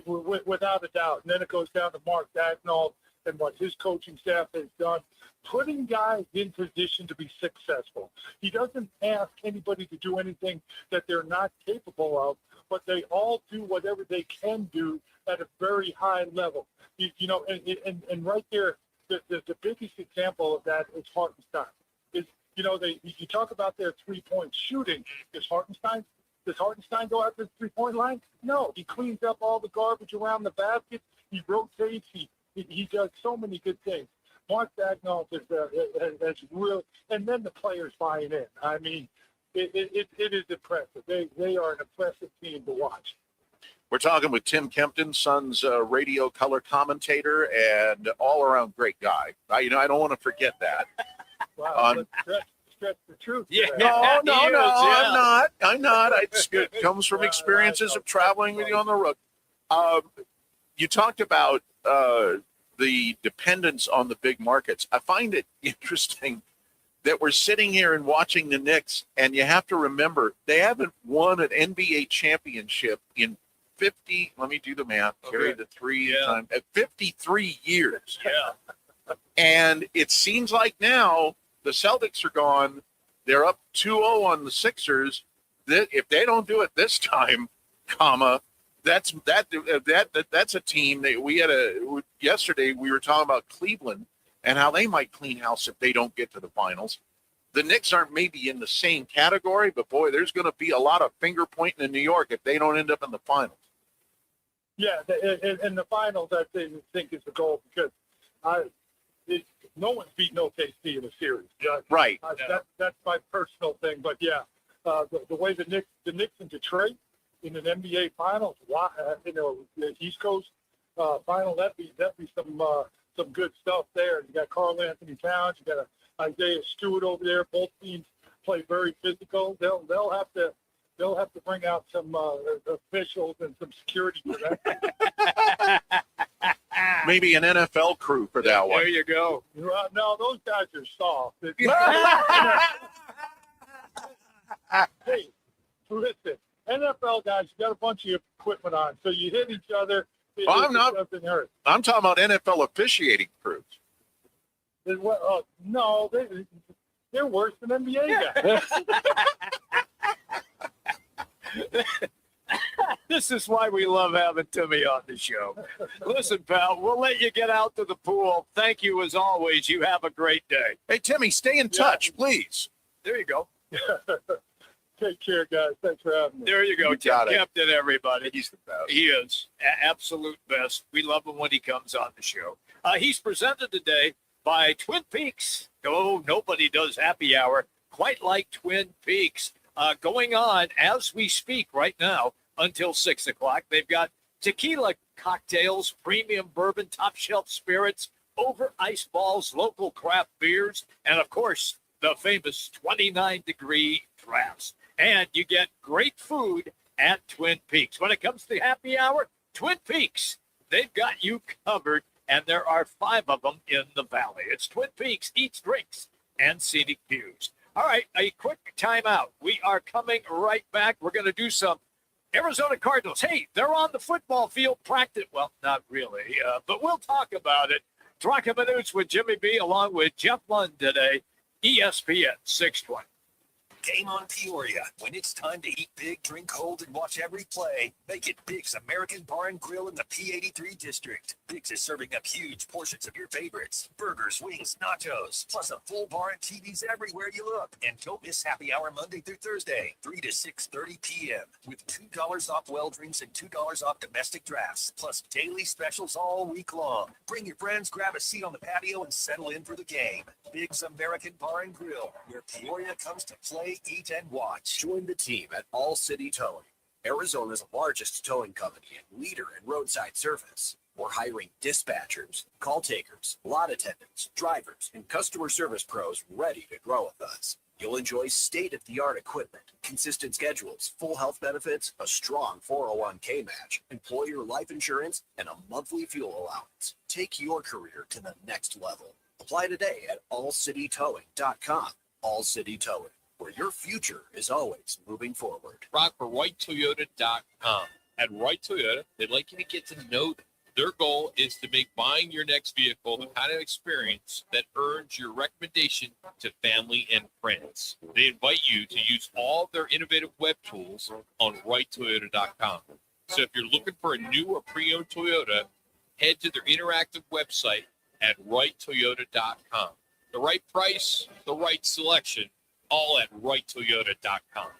Without a doubt. And then it goes down to Mark Dagnall and what his coaching staff has done, putting guys in position to be successful. He doesn't ask anybody to do anything that they're not capable of, but they all do whatever they can do at a very high level. And right there, the biggest example of that is Hartenstein. You talk about their three-point shooting. Does Hartenstein go after the three-point line? No, he cleans up all the garbage around the basket. He rotates. He does so many good things. Mark Dagnall has real, and then the players buying in. I mean, it is impressive. They are an impressive team to watch. We're talking with Tim Kempton, Suns radio color commentator and all-around great guy. I don't want to forget that. Wow, stretch the truth. Yeah. No, I'm not. It comes from experiences of traveling with you on the road. You talked about the dependence on the big markets. I find it interesting that we're sitting here and watching the Knicks, and you have to remember they haven't won an NBA championship in 50. Let me do the math. Okay. Carry the 3 times at 53 years. Yeah. And it seems like now the Celtics are gone. They're up 2-0 on the Sixers. If they don't do it this time, that's a team that we had yesterday. We were talking about Cleveland and how they might clean house if they don't get to the finals. The Knicks aren't maybe in the same category, but boy, there's going to be a lot of finger pointing in New York if they don't end up in the finals. Yeah, in the finals, I think is the goal because no one's beaten OKC in a series. Right. That's my personal thing. But yeah, the way the Knicks in Detroit in an NBA Finals, the East Coast final, that'd be some good stuff there. You got Karl Anthony Towns, you got Isaiah Stewart over there. Both teams play very physical. They'll have to bring out some officials and some security for that. Maybe an NFL crew for that one. There you go. No, those guys are soft. Hey, listen, NFL guys, you got a bunch of equipment on, so you hit each other. I'm talking about NFL officiating crews. No, they're worse than NBA guys. This is why we love having Timmy on the show. Listen, pal, we'll let you get out to the pool. Thank you as always. You have a great day. Hey, Timmy, stay in touch, please. There you go. Take care, guys. Thanks for having me. There you go. Tim Kempton, everybody. He's the best. best. He is absolute best. We love him when he comes on the show. He's presented today by Twin Peaks. Oh, nobody does happy hour quite like Twin Peaks. Going on as we speak right now until 6 o'clock. They've got tequila cocktails, premium bourbon, top shelf spirits, over ice balls, local craft beers, and of course, the famous 29-degree drafts. And you get great food at Twin Peaks. When it comes to happy hour, Twin Peaks, they've got you covered, and there are 5 of them in the valley. It's Twin Peaks, eats, drinks, and scenic views. All right, a quick timeout. We are coming right back. We're going to do some Arizona Cardinals. Hey, they're on the football field practice. Well, not really, but we'll talk about it. Roc and Manuch with Jimmy B along with Jeff Lund today, ESPN 620. Game on Peoria. When it's time to eat big, drink cold, and watch every play, make it Big's American Bar and Grill in the P83 district. Big's is serving up huge portions of your favorites. Burgers, wings, nachos, plus a full bar and TVs everywhere you look. And don't miss happy hour Monday through Thursday, 3 to 6:30 p.m. with $2 off well drinks and $2 off domestic drafts, plus daily specials all week long. Bring your friends, grab a seat on the patio, and settle in for the game. Big's American Bar and Grill, where Peoria comes to play, eat, and watch. Join the team at All City Towing, Arizona's largest towing company and leader in roadside service. We're hiring dispatchers, call takers, lot attendants, drivers, and customer service pros ready to grow with us. You'll enjoy state-of-the-art equipment, consistent schedules, full health benefits, a strong 401k match, employer life insurance, and a monthly fuel allowance. Take your career to the next level. Apply today at allcitytowing.com. All City Towing, where your future is always moving forward. Rock for WrightToyota.com. At Wright Toyota, they'd like you to get to know them. Their goal is to make buying your next vehicle the kind of experience that earns your recommendation to family and friends. They invite you to use all of their innovative web tools on WrightToyota.com. So if you're looking for a new or pre-owned Toyota, head to their interactive website at WrightToyota.com. The right price, the right selection, all at WrightToyota.com.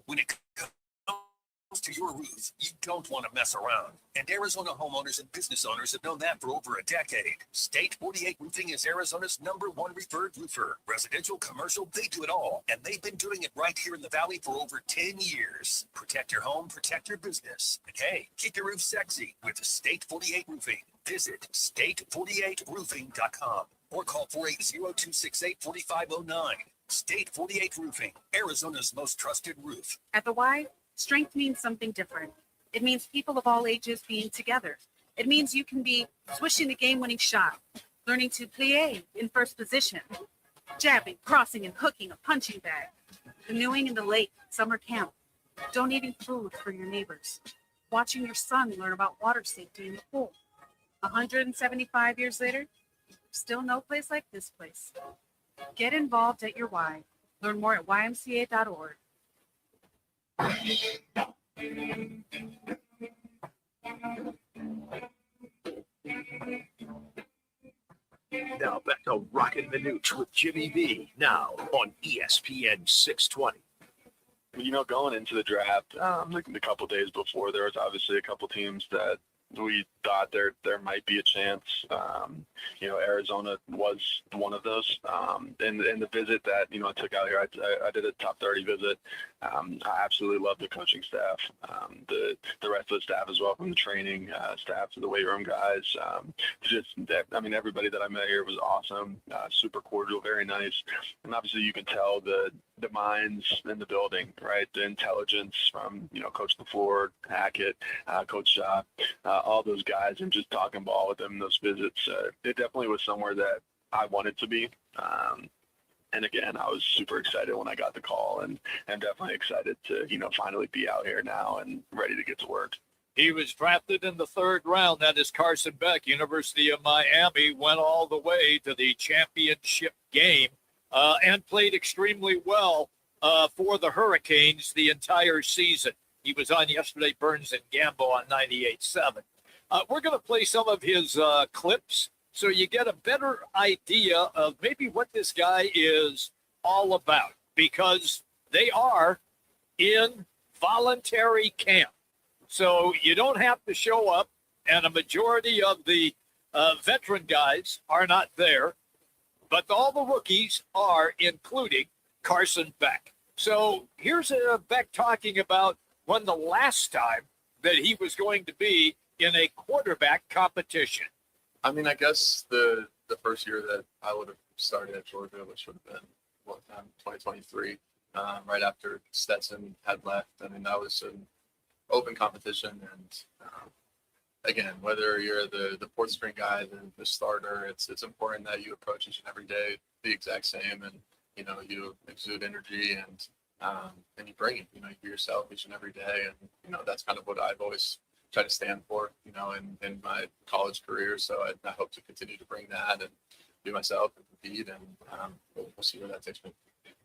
When it comes to your roof, you don't want to mess around. And Arizona homeowners and business owners have known that for over a decade. State 48 Roofing is Arizona's #1 referred roofer. Residential, commercial, they do it all. And they've been doing it right here in the Valley for over 10 years. Protect your home, protect your business. And hey, keep your roof sexy with State 48 Roofing. Visit state48roofing.com or call 480-268-4509. State 48 Roofing, Arizona's most trusted roof. At the Y, strength means something different. It means people of all ages being together. It means you can be swishing the game-winning shot, learning to plie in first position, jabbing, crossing, and hooking a punching bag, canoeing in the lake, summer camp, donating food for your neighbors, watching your son learn about water safety in the pool. 175 years later, still no place like this place. Get involved at your Y. Learn more at ymca.org. Now back to Roc and Manuch with Jimmy B. Now on ESPN 620. You know, going into the draft, like a couple days before, there was obviously a couple teams that we thought there might be a chance. You know, Arizona was one of those. And the visit that, you know, I took out here, I did a top 30 visit. I absolutely love the coaching staff, the rest of the staff as well, from the training staff to the weight room guys. Everybody that I met here was awesome, super cordial, very nice. And obviously you can tell the minds in the building, right? The intelligence from, you know, Coach LaFleur, Hackett, Coach Shaw, all those guys, and just talking ball with them in those visits. It definitely was somewhere that I wanted to be. And again, I was super excited when I got the call, and definitely excited to, you know, finally be out here now and ready to get to work. He was drafted in the 3rd round. That is Carson Beck, University of Miami, went all the way to the championship game and played extremely well for the Hurricanes the entire season. He was on yesterday, Burns and Gambo on 98.7. We're going to play some of his clips so you get a better idea of maybe what this guy is all about, because they are in voluntary camp. So you don't have to show up, and a majority of the veteran guys are not there, but all the rookies are, including Carson Beck. So here's Beck talking about when the last time that he was going to be in a quarterback competition. I mean, I guess the first year that I would have started at Georgia, which would have been 2023, right after Stetson had left. I mean, that was an open competition, and again, whether you're the fourth string guy, the starter, it's important that you approach each and every day the exact same, and you exude energy and you bring it. You be yourself each and every day, and that's kind of what I've always tried to stand for. In my college career, so I hope to continue to bring that and be myself and compete, and we'll see where that takes me.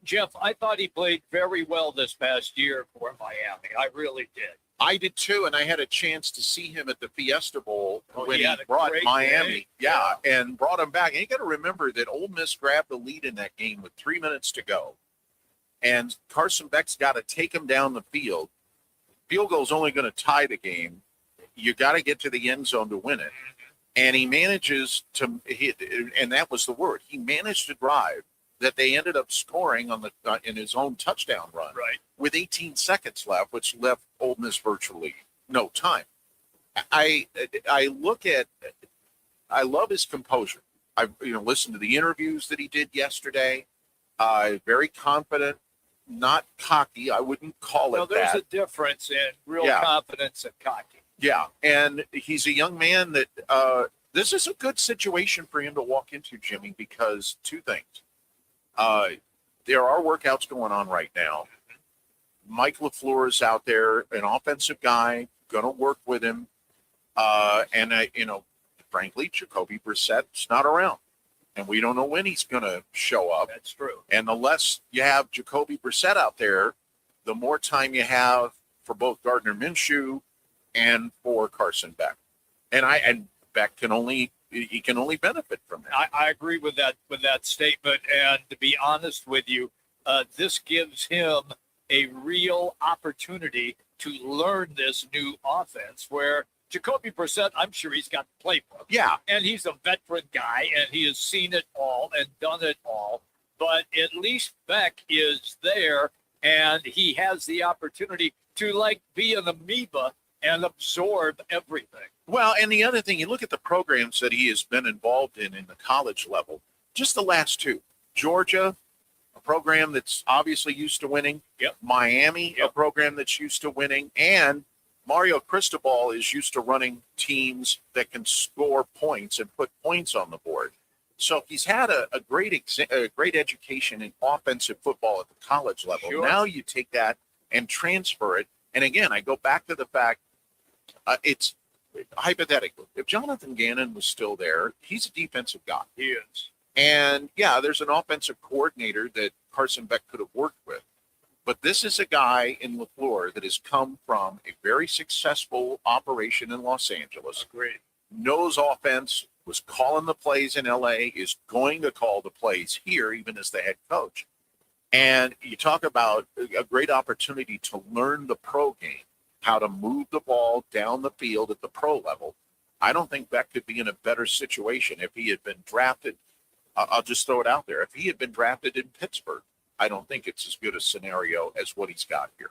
Jeff, I thought he played very well this past year for Miami. I really did. I did too, and I had a chance to see him at the Fiesta Bowl when he had a brought great Miami, day. and brought him back. And you got to remember that Ole Miss grabbed the lead in that game with 3 minutes to go, and Carson Beck's got to take him down the field. Field goal's only going to tie the game. You got to get to the end zone to win it, and he manages to hit. And that was the word. He managed to drive that they ended up scoring on the in his own touchdown run, right, with 18 seconds left, which left Ole Miss virtually no time. I love his composure. I listened to the interviews that he did yesterday. Very confident, not cocky. I wouldn't call it there's that. a difference in real confidence and cocky. Yeah, and he's a young man that this is a good situation for him to walk into, Jimmy, because two things. There are workouts going on right now. Mike LaFleur is out there, an offensive guy, going to work with him. Frankly, Jacoby Brissett's not around, and we don't know when he's going to show up. That's true. And the less you have Jacoby Brissett out there, the more time you have for both Gardner Minshew and for Carson Beck. And Beck can only benefit from that. I agree with that statement. And to be honest with you, this gives him a real opportunity to learn this new offense where Jacoby Brissett, I'm sure he's got the playbook. Yeah. And he's a veteran guy, and he has seen it all and done it all. But at least Beck is there, and he has the opportunity to, be an amoeba and absorb everything. Well, and the other thing, you look at the programs that he has been involved in the college level, just the last two. Georgia, a program that's obviously used to winning. Yep. Miami, a program that's used to winning. And Mario Cristobal is used to running teams that can score points and put points on the board. So he's had a great education in offensive football at the college level. Sure. Now you take that and transfer it. And again, I go back to the fact it's hypothetical. If Jonathan Gannon was still there, he's a defensive guy. He is. And yeah, there's an offensive coordinator that Carson Beck could have worked with. But this is a guy in LaFleur that has come from a very successful operation in Los Angeles. Agreed. Knows offense, was calling the plays in LA, is going to call the plays here, even as the head coach. And you talk about a great opportunity to learn the pro game, how to move the ball down the field at the pro level. I don't think Beck could be in a better situation if he had been drafted. I'll just throw it out there. If he had been drafted in Pittsburgh, I don't think it's as good a scenario as what he's got here.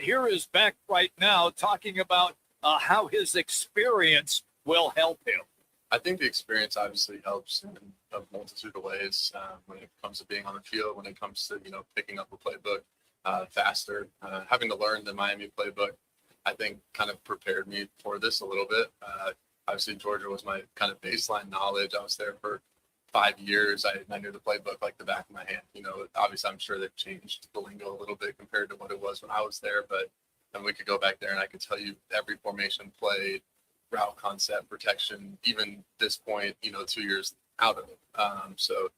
Here is Beck right now talking about how his experience will help him. I think the experience obviously helps in a multitude of ways when it comes to being on the field, when it comes to, picking up a playbook faster. Having to learn the Miami playbook, I think, kind of prepared me for this a little bit. Obviously, Georgia was my kind of baseline knowledge. I was there for 5 years. I knew the playbook like the back of my hand. Obviously, I'm sure they've changed the lingo a little bit compared to what it was when I was there, but then we could go back there and I could tell you every formation played, route concept, protection, even this point, 2 years out of it. So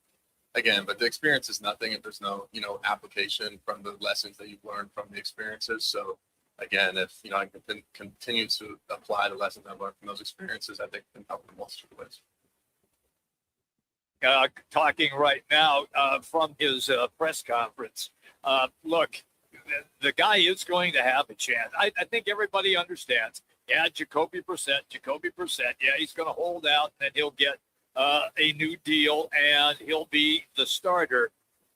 again, but the experience is nothing if there's no, application from the lessons that you've learned from the experiences. So again, if, I can continue to apply the lessons I've learned from those experiences, I think it can help in multiple ways. Talking right now from his press conference. Look, the guy is going to have a chance. I think everybody understands. Yeah, Jacoby Brissett. Yeah, he's going to hold out and he'll get a new deal and he'll be the starter.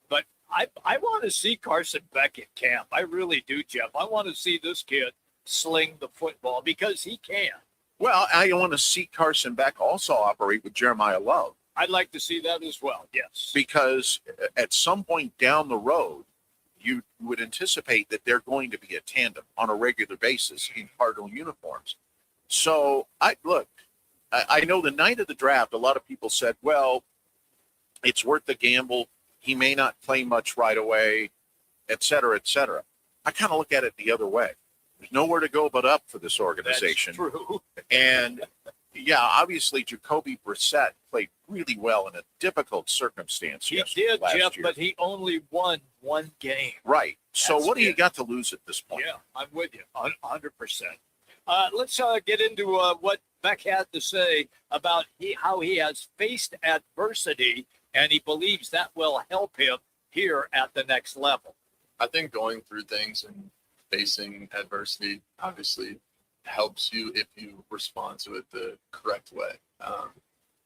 But I want to see Carson Beck at camp. I really do, Jeff. I want to see this kid sling the football because he can. Well, I want to see Carson Beck also operate with Jeremiah Love. I'd like to see that as well, yes. Because at some point down the road, you would anticipate that they're going to be a tandem on a regular basis in Cardinal uniforms. So, I know the night of the draft, a lot of people said, well, it's worth the gamble. He may not play much right away, et cetera, et cetera. I kind of look at it the other way. There's nowhere to go but up for this organization. That's true. And yeah, obviously Jacoby Brissett played really well in a difficult circumstance. He did, Jeff, year. but he only won one game. Right. So That's what do you it. got to lose at this point? Yeah, I'm with you, 100%. Let's get into what Beck had to say about how he has faced adversity, and he believes that will help him here at the next level. I think going through things and facing adversity obviously helps you if you respond to it the correct way.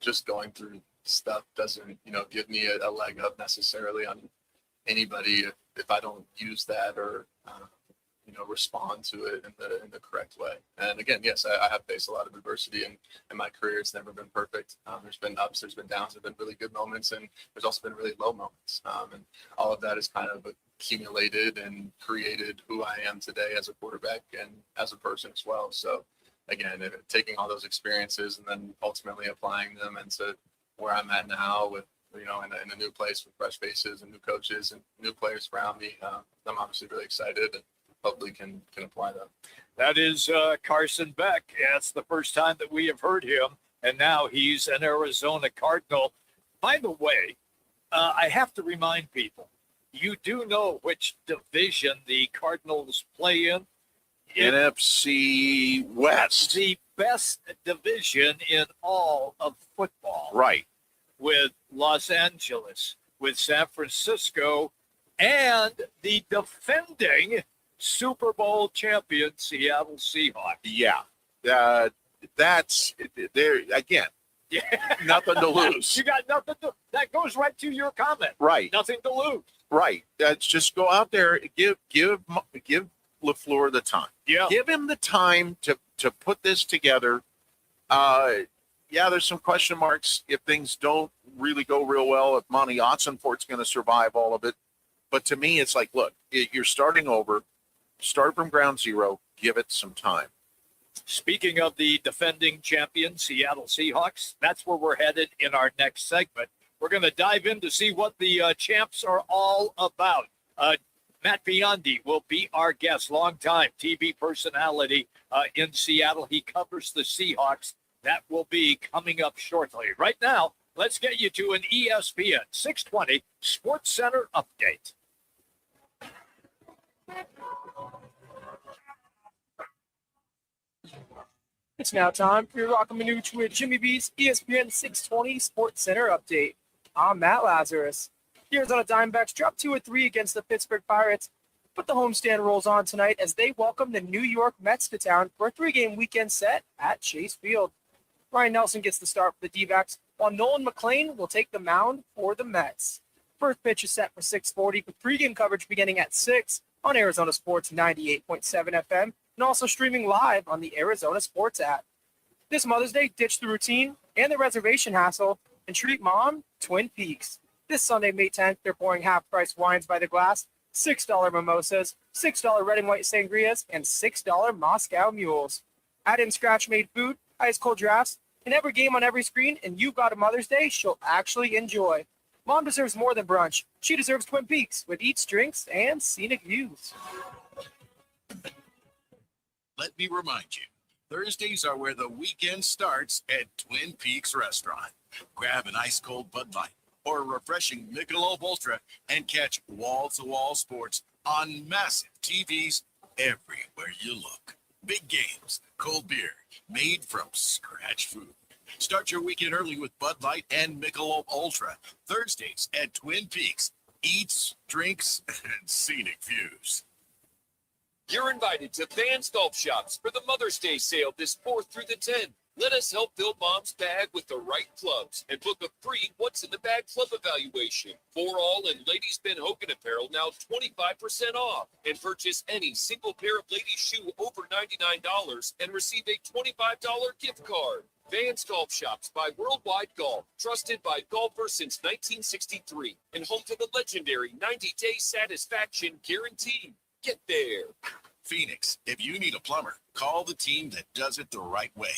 Just going through stuff doesn't, give me a leg up necessarily on anybody if I don't use that or, respond to it in the correct way. And again, yes, I have faced a lot of adversity in my career. It's never been perfect. There's been ups, there's been downs, there's been really good moments, and there's also been really low moments. And all of that is kind of accumulated and created who I am today as a quarterback and as a person as well. So again, taking all those experiences and then ultimately applying them into where I'm at now with, in a new place with fresh faces and new coaches and new players around me, I'm obviously really excited and hopefully can apply them. That is Carson Beck. Yeah, it's the first time that we have heard him, and now he's an Arizona Cardinal. By the way, I have to remind people, you do know which division the Cardinals play in? NFC West. The best division in all of football. Right. With Los Angeles, with San Francisco, and the defending Super Bowl champion Seattle Seahawks. Yeah. That's there again. Yeah. Nothing to lose. You got nothing to. That goes right to your comment. Right. Nothing to lose. Right. That's just go out there. Give LaFleur the time. Yeah. Give him the time to put this together. Yeah, there's some question marks if things don't really go real well. If Monty Otzenfort's going to survive all of it, but to me, it's like, look, you're starting over. Start from ground zero. Give it some time. Speaking of the defending champion, Seattle Seahawks, that's where we're headed in our next segment. We're going to dive in to see what the champs are all about. Matt Biondi will be our guest, longtime TV personality in Seattle. He covers the Seahawks. That will be coming up shortly. Right now, let's get you to an ESPN 620 Sports Center update. It's now time for your Roc and Manuch with Jimmy B's ESPN 620 Sports Center update. I'm Matt Lazarus. The Arizona Diamondbacks dropped 2-3 against the Pittsburgh Pirates, but the homestand rolls on tonight as they welcome the New York Mets to town for a 3-game weekend set at Chase Field. Ryan Nelson gets the start for the D-backs, while Nolan McLean will take the mound for the Mets. First pitch is set for 6:40 with pregame coverage beginning at 6 on Arizona Sports 98.7 FM and also streaming live on the Arizona Sports app. This Mother's Day, ditch the routine and the reservation hassle and treat mom Twin Peaks. This Sunday, May 10th, they're pouring half-price wines by the glass, $6 mimosas, $6 red and white sangrias, and $6 Moscow mules. Add in scratch-made food, ice-cold drafts, and every game on every screen, and you've got a Mother's Day she'll actually enjoy. Mom deserves more than brunch. She deserves Twin Peaks with eats, drinks, and scenic views. Let me remind you, Thursdays are where the weekend starts at Twin Peaks Restaurant. Grab an ice-cold Bud Light or a refreshing Michelob Ultra and catch wall-to-wall sports on massive TVs everywhere you look. Big games, cold beer, made from scratch food. Start your weekend early with Bud Light and Michelob Ultra. Thursdays at Twin Peaks. Eats, drinks, and scenic views. You're invited to Vans Golf Shops for the Mother's Day sale this 4th through the 10th. Let us help fill Mom's bag with the right clubs and book a free What's in the Bag club evaluation. For all and ladies Ben Hogan apparel now 25% off. And purchase any single pair of ladies shoe over $99 and receive a $25 gift card. Vans Golf Shops by Worldwide Golf, trusted by golfers since 1963, and home to the legendary 90-day satisfaction guarantee. Get there. Phoenix, if you need a plumber, call the team that does it the right way.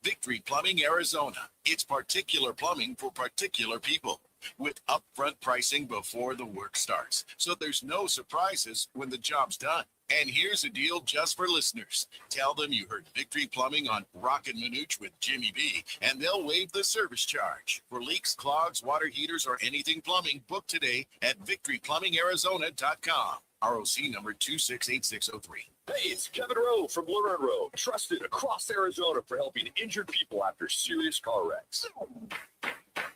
Victory Plumbing Arizona. It's particular plumbing for particular people, with upfront pricing before the work starts, so there's no surprises when the job's done. And here's a deal just for listeners. Tell them you heard Victory Plumbing on Roc and Manuch with Jimmy B, and they'll waive the service charge. For leaks, clogs, water heaters, or anything plumbing, book today at victoryplumbingarizona.com. ROC number 268603. Hey, it's Kevin Rowe from Lerner Rowe, trusted across Arizona for helping injured people after serious car wrecks.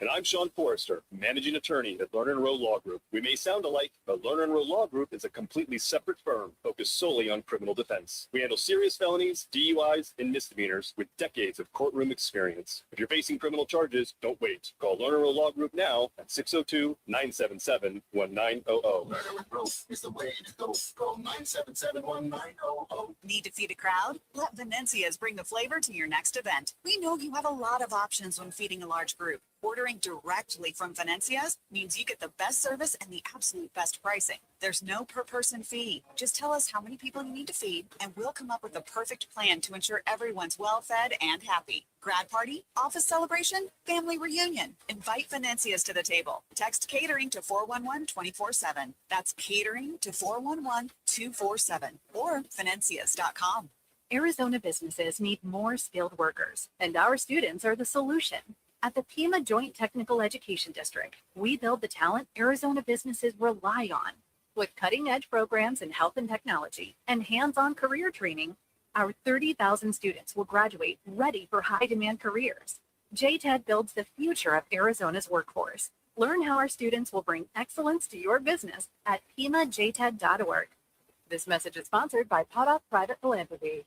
And I'm Sean Forrester, managing attorney at Lerner Rowe Law Group. We may sound alike, but Lerner Rowe Law Group is a completely separate firm focused solely on criminal defense. We handle serious felonies, DUIs, and misdemeanors with decades of courtroom experience. If you're facing criminal charges, don't wait. Call Lerner Rowe Law Group now at 602-977-1900. Lerner Rowe is the way to go. Call 977-1900. Need to feed a crowd? Let Venencia's bring the flavor to your next event. We know you have a lot of options when feeding a large group. Ordering directly from Venencia's means you get the best service and the absolute best pricing. There's no per person fee. Just tell us how many people you need to feed, and we'll come up with the perfect plan to ensure everyone's well fed and happy. Grad party, office celebration, family reunion. Invite Venencia's to the table. Text catering to 411-24/7. That's catering to 411-247 or Venencias.com. Arizona businesses need more skilled workers, and our students are the solution. At the Pima Joint Technical Education District, we build the talent Arizona businesses rely on. With cutting-edge programs in health and technology and hands-on career training, our 30,000 students will graduate ready for high-demand careers. JTED builds the future of Arizona's workforce. Learn how our students will bring excellence to your business at pimajted.org. This message is sponsored by Potoff Private Philanthropy.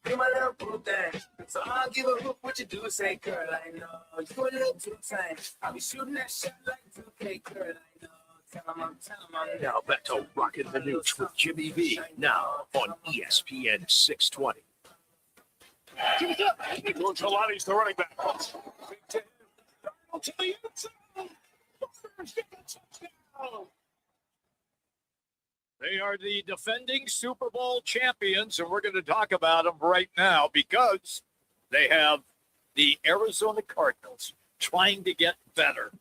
You my little boo thing, so I'll give a hoop what you do. Say, girl, I know you put it up 2 times. I'll be shooting that shot like 2K, girl, I know. Tell 'em I'm Now back to Roc and Manuch with Jimmy B. Now on ESPN 620. George Halani's the running back. They are the defending Super Bowl champions, and we're going to talk about them right now because they have the Arizona Cardinals trying to get better.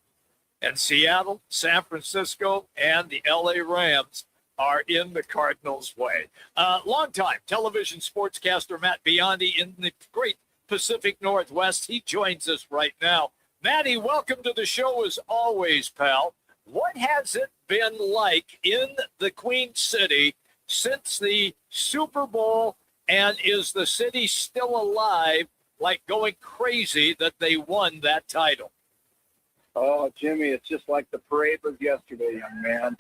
And Seattle, San Francisco, and the LA Rams are in the Cardinals' way. Longtime television sportscaster Matt Biondi in the great Pacific Northwest. He joins us right now. Matty, welcome to the show as always, pal. What has it been like in the Queen City since the Super Bowl, and is the city still alive, like going crazy that they won that title? Oh, Jimmy, it's just like the parade was yesterday, young man.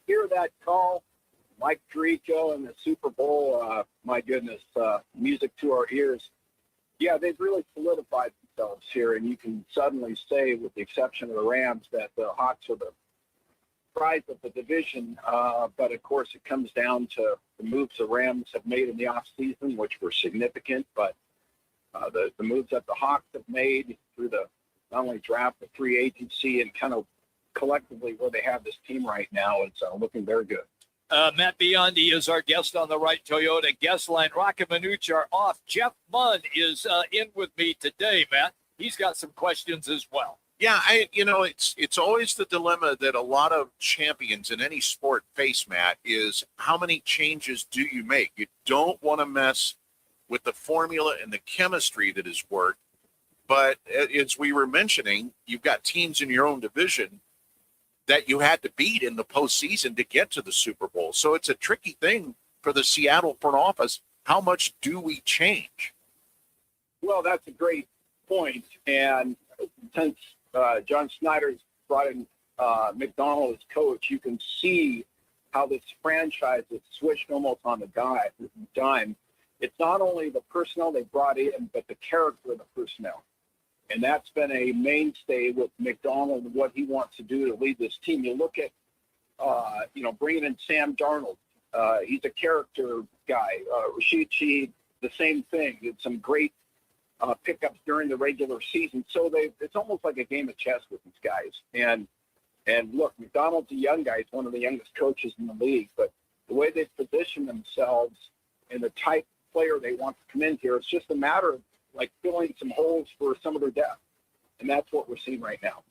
Hear that call, Mike Tirico and the Super Bowl, my goodness, music to our ears. Yeah, they've really solidified themselves here, and you can suddenly say, with the exception of the Rams, that the Hawks are the prize of the division. But, of course, it comes down to the moves the Rams have made in the offseason, which were significant. But the moves that the Hawks have made through the not only draft, but free agency, and kind of collectively where they have this team right now, it's looking very good. Matt Biondi is our guest on the Right Toyota guest line. Roc and Manuch are off. Jeff Munn is in with me today, Matt. He's got some questions as well. Yeah, it's always the dilemma that a lot of champions in any sport face, Matt, is how many changes do you make? You don't want to mess with the formula and the chemistry that has worked. But as we were mentioning, you've got teams in your own division that you had to beat in the postseason to get to the Super Bowl. So it's a tricky thing for the Seattle front office. How much do we change? Well, that's a great point. And since John Snyder's brought in McDonald as coach, you can see how this franchise is switched almost on the dime. It's not only the personnel they brought in, but the character of the personnel. And that's been a mainstay with McDonald and what he wants to do to lead this team. You look at, bringing in Sam Darnold. He's a character guy. Rashid Shaheed, the same thing. Did some great pickups during the regular season. So it's almost like a game of chess with these guys. And look, McDonald's a young guy. He's one of the youngest coaches in the league. But the way they've positioned themselves and the type of player they want to come in here, it's just a matter of like filling some holes for some of their depth. And that's what we're seeing right now.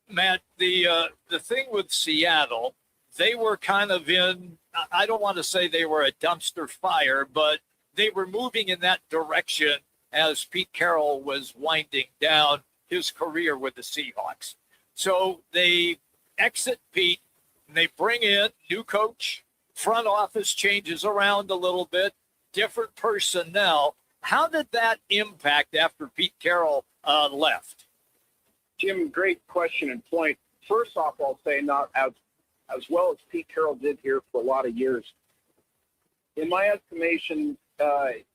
Matt, the thing with Seattle, they were kind of in, I don't want to say they were a dumpster fire, but they were moving in that direction as Pete Carroll was winding down his career with the Seahawks. So they exit Pete, and they bring in new coach, front office changes around a little bit, different personnel. How did that impact after Pete Carroll left? Jim, great question and point. First off, I'll say not as well as Pete Carroll did here for a lot of years. In my estimation,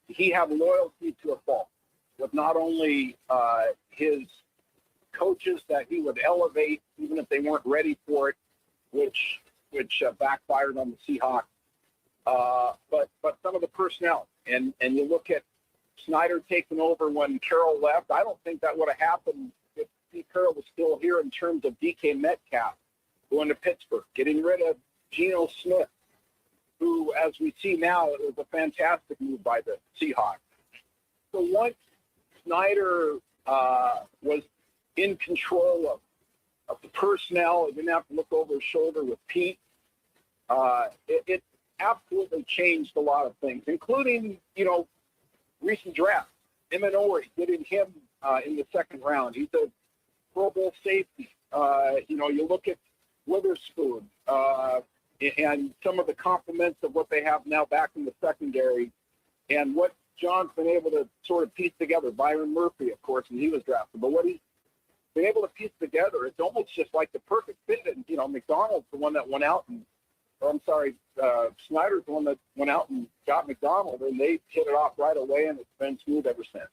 he had loyalty to a fault with not only his coaches that he would elevate even if they weren't ready for it, which backfired on the Seahawks, but some of the personnel. And you look at Snyder taking over when Carroll left. I don't think that would have happened if Pete Carroll was still here in terms of DK Metcalf going to Pittsburgh, getting rid of Geno Smith, who, as we see now, it was a fantastic move by the Seahawks. So once Snyder was in control of the personnel, he didn't have to look over his shoulder with Pete. It absolutely changed a lot of things, including, recent draft. Emanori, getting him in the second round. He's a Pro Bowl safety. You look at Witherspoon and some of the complements of what they have now back in the secondary and what John's been able to sort of piece together. Byron Murphy, of course, and he was drafted. But what he's been able to piece together, it's almost just like the perfect fit. And, McDonald's the one that went out Snyder's the one that went out and got McDonald, and they hit it off right away, and it's been smooth ever since.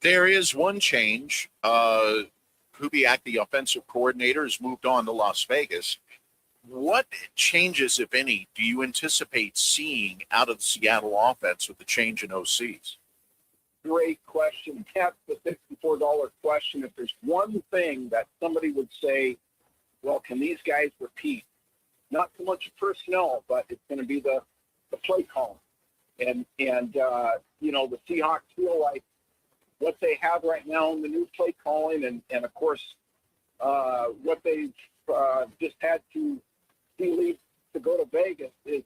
There is one change. Kubiak, the offensive coordinator, has moved on to Las Vegas. What changes, if any, do you anticipate seeing out of the Seattle offense with the change in OCs? Great question. That's the $54 question. If there's one thing that somebody would say, well, can these guys repeat? Not so much personnel, but it's going to be the play calling. And the Seahawks feel like what they have right now in the new play calling and of course, what they've just had to leave to go to Vegas is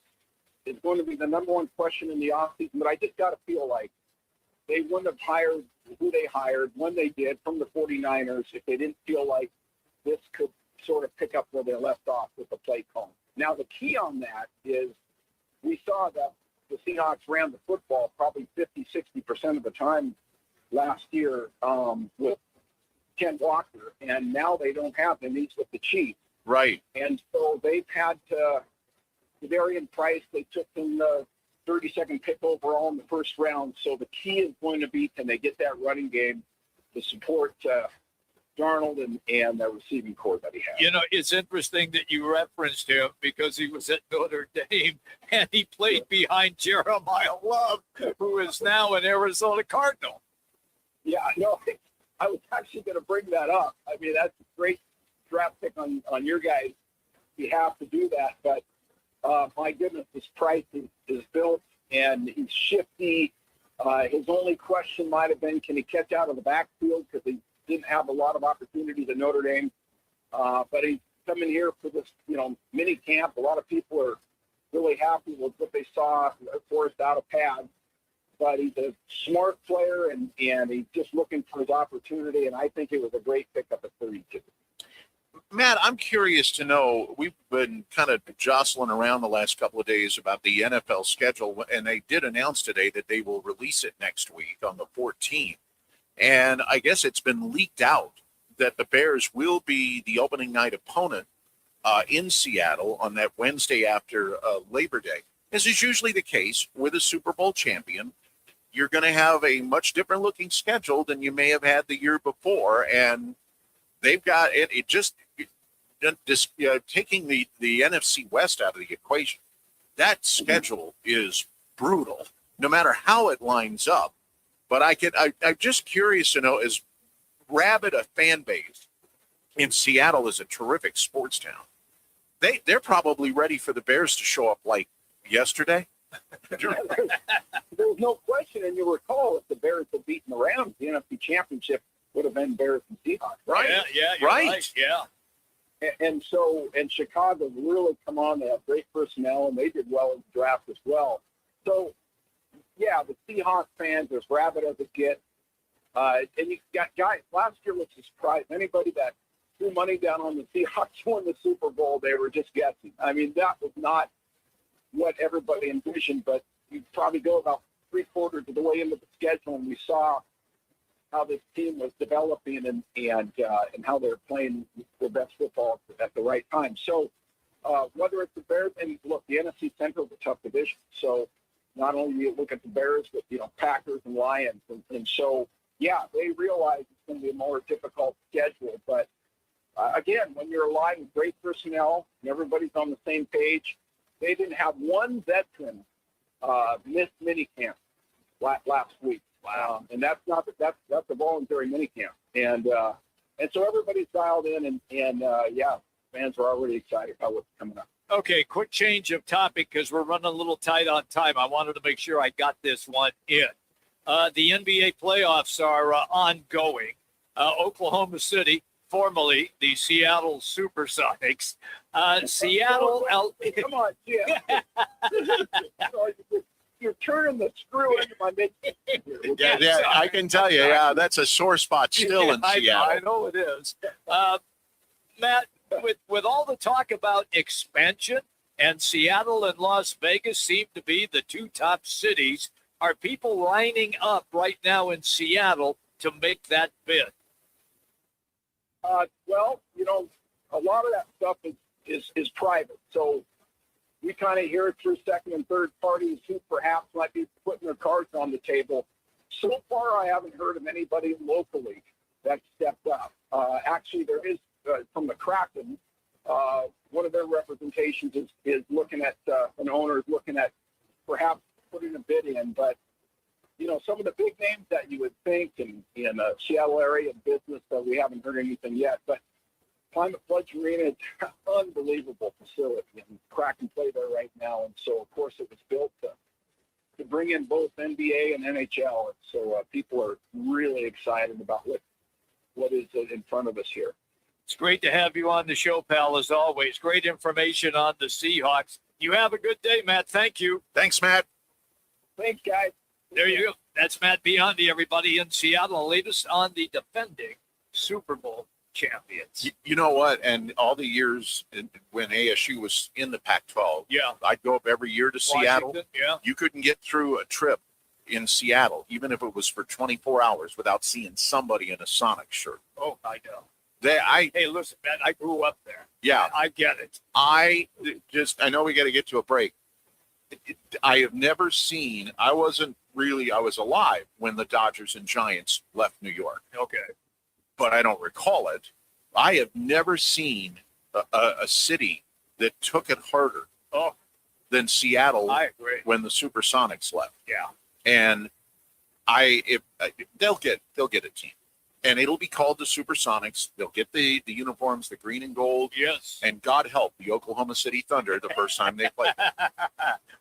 going to be the number one question in the offseason. But I just got to feel like they wouldn't have hired who they hired when they did from the 49ers if they didn't feel like this could sort of pick up where they left off with the play call. Now, the key on that is we saw that the Seahawks ran the football probably 50-60% of the time last year with Ken Walker, and now they don't have him. He's with the Chiefs. Right. And so they've had Darian Price, they took him the 32nd pick overall in the first round. So the key is going to be, can they get that running game to support Darnold and the receiving core that he has? It's interesting that you referenced him because he was at Notre Dame and he played behind Jeremiah Love, who is now an Arizona Cardinal. Yeah, I was actually going to bring that up. I mean, that's a great draft pick on your guys' behalf to do that. But my goodness, this Price is built and he's shifty. His only question might have been, can he catch out of the backfield? Because he didn't have a lot of opportunities at Notre Dame. But he's coming here for this, mini camp. A lot of people are really happy with what they saw forced out of pads. But he's a smart player, and he's just looking for his opportunity, and I think it was a great pickup at 32. Matt, I'm curious to know, we've been kind of jostling around the last couple of days about the NFL schedule, and they did announce today that they will release it next week on the 14th. And I guess it's been leaked out that the Bears will be the opening night opponent in Seattle on that Wednesday after Labor Day. As is usually the case with a Super Bowl champion, you're going to have a much different looking schedule than you may have had the year before. And they've got it. Taking the NFC West out of the equation, that schedule is brutal, no matter how it lines up. But I'm just curious to know, as rabid a fan base in Seattle is a terrific sports town. They're probably ready for the Bears to show up like yesterday. There's no question, and you recall if the Bears had beaten the Rams, the NFC Championship would have been Bears and Seahawks, right? You're right. Yeah. And Chicago's really come on. They have great personnel, and they did well in the draft as well. So, yeah, the Seahawks fans are as rabid as it gets. And you got guys, last year was a surprise. Anybody that threw money down on the Seahawks won the Super Bowl, they were just guessing. I mean, that was not what everybody envisioned, but you probably go about 3/4 of the way into the schedule, and we saw how this team was developing and how they're playing their best football at the right time. So whether it's the Bears, and look, the NFC Central is a tough division. So not only do you look at the Bears, but, Packers and Lions. And so, yeah, they realize it's going to be a more difficult schedule. But, again, when you're aligned with great personnel and everybody's on the same page, they didn't have one veteran miss minicamp last week. Wow. And that's a voluntary minicamp. And so everybody's dialed in, and yeah, fans are already excited about what's coming up. Okay, quick change of topic because we're running a little tight on time. I wanted to make sure I got this one in. The NBA playoffs are ongoing. Oklahoma City, formerly the Seattle Supersonics. Seattle. Come on, Jim. You're turning the screw into my mid. Yeah, I can tell you. Yeah, that's a sore spot still in Seattle. I know it is. Matt, with all the talk about expansion, and Seattle and Las Vegas seem to be the two top cities, are people lining up right now in Seattle to make that bid? Well, a lot of that stuff is private. So we kind of hear it through second and third parties who perhaps might be putting their cards on the table. So far, I haven't heard of anybody locally that stepped up. Actually, there is from the Kraken, one of their representations is looking at an owner is looking at perhaps putting a bid in. But some of the big names that you would think in the Seattle area of business, we haven't heard anything yet. But Climate Pledge Arena is an unbelievable facility, and Kraken play there right now. And so, of course, it was built to bring in both NBA and NHL. And so people are really excited about what is in front of us here. It's great to have you on the show, pal, as always. Great information on the Seahawks. You have a good day, Matt. Thank you. Thanks, Matt. Thanks, guys. There you go. That's Matt Biondi, everybody in Seattle. Latest on the defending Super Bowl champions. You know what? And all the years when ASU was in the Pac-12, yeah, I'd go up every year to Seattle. Yeah. You couldn't get through a trip in Seattle, even if it was for 24 hours, without seeing somebody in a Sonic shirt. Oh, I know. Hey, listen, man, I grew up there. Yeah. I get it. I know we got to get to a break. I have never seen, I was alive when the Dodgers and Giants left New York. Okay. But I don't recall it. I have never seen a city that took it harder than Seattle. I agree. When the Supersonics left. Yeah. And they'll get a team. And it'll be called the Supersonics. They'll get the uniforms, the green and gold. Yes. And God help the Oklahoma City Thunder the first time they play.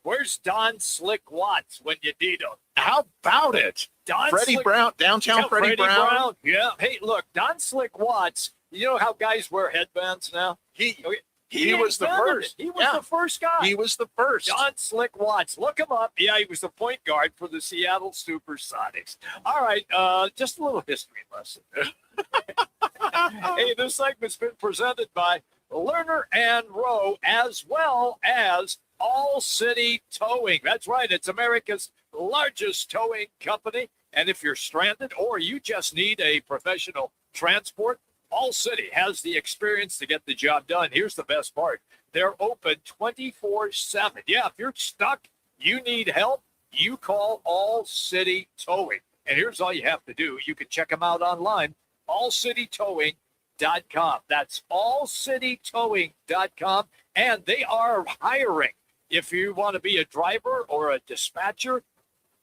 Where's Don Slick Watts when you need him? How about it? Freddie Brown, downtown Freddie Brown. Yeah. Hey, look, Don Slick Watts, you know how guys wear headbands now? He was the first. He was the first guy. He was the first. Don Slick Watts. Look him up. Yeah, he was the point guard for the Seattle Supersonics. All right, just a little history lesson. Hey, this segment's been presented by Lerner and Rowe, as well as All City Towing. That's right. It's America's largest towing company. And if you're stranded or you just need a professional transport, All City has the experience to get the job done. Here's the best part. They're open 24/7. Yeah, if you're stuck, you need help, you call All City Towing. And here's all you have to do. You can check them out online, allcitytowing.com. That's allcitytowing.com. And they are hiring. If you want to be a driver or a dispatcher,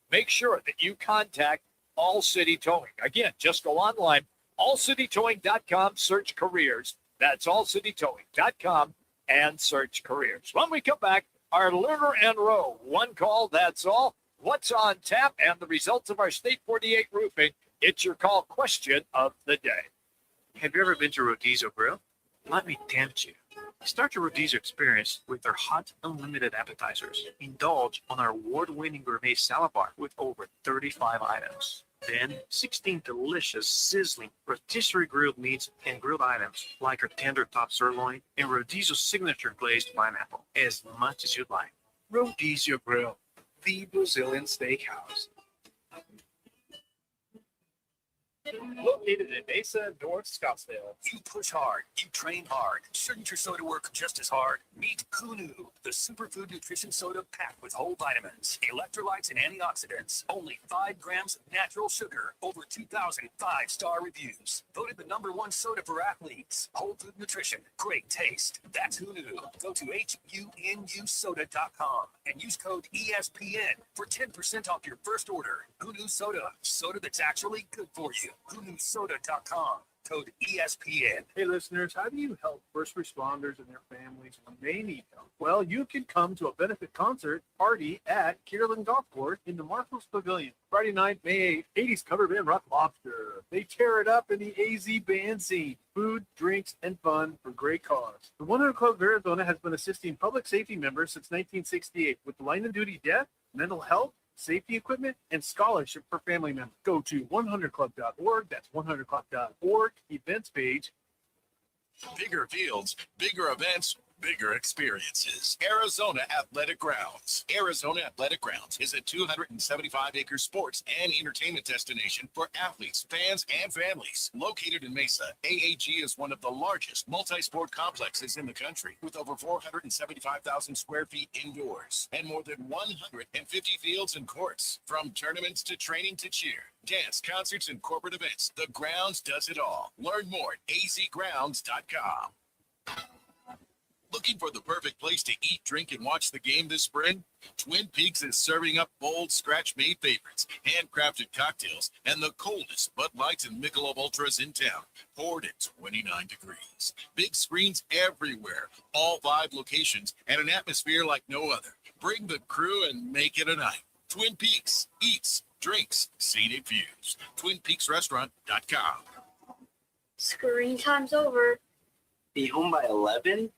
make sure that you contact All City Towing. Again, just go online, allcitytowing.com, search careers. That's allcitytowing.com and search careers. When we come back, our Lerner and Rowe, one call, that's all. What's on tap and the results of our State 48 roofing. It's your call question of the day. Have you ever been to Rodizo Grill? Let me tempt you. Start your Rodizo experience with their hot, unlimited appetizers. Indulge on our award-winning gourmet salad bar with over 35 items. Then, 16 delicious, sizzling, rotisserie grilled meats and grilled items like our tender top sirloin and Rodizo's signature glazed pineapple, as much as you'd like. Rodizo Grill, the Brazilian steakhouse. Located in Mesa, North Scottsdale. You push hard, you train hard. Shouldn't your soda work just as hard? Meet Kunu, the superfood nutrition soda packed with whole vitamins, electrolytes, and antioxidants. Only 5 grams of natural sugar. Over 2,000 5-star reviews. Voted the #1 soda for athletes. Whole food nutrition, great taste. That's Kunu. Go to HUNUsoda.com and use code ESPN for 10% off your first order. Kunu Soda, soda that's actually good for you. HUNUsoda.com. Code ESPN. Hey listeners, how do you help first responders and their families when they need help? Well, you can come to a benefit concert party at Kierland Golf Course in the Marshall's Pavilion. Friday night, May 8th, 80s cover band Rock Lobster. They tear it up in the AZ band scene. Food, drinks, and fun for great cause. The 100 Club of Arizona has been assisting public safety members since 1968 with line of duty death, mental health, safety equipment, and scholarship for family members. Go to 100club.org. That's 100club.org events page. Bigger fields, bigger events, bigger experiences. Arizona Athletic Grounds. Arizona Athletic Grounds is a 275-acre sports and entertainment destination for athletes, fans, and families. Located in Mesa, AAG is one of the largest multi-sport complexes in the country, with over 475,000 square feet indoors and more than 150 fields and courts. From tournaments to training to cheer, dance, concerts, and corporate events, the Grounds does it all. Learn more at azgrounds.com. Looking for the perfect place to eat, drink, and watch the game this spring? Twin Peaks is serving up bold, scratch-made favorites, handcrafted cocktails, and the coldest Bud Lights and Michelob Ultras in town, poured at 29 degrees. Big screens everywhere, all 5 locations, and an atmosphere like no other. Bring the crew and make it a night. Twin Peaks, eats, drinks, scenic views. TwinPeaksRestaurant.com. Screen time's over. Be home by 11?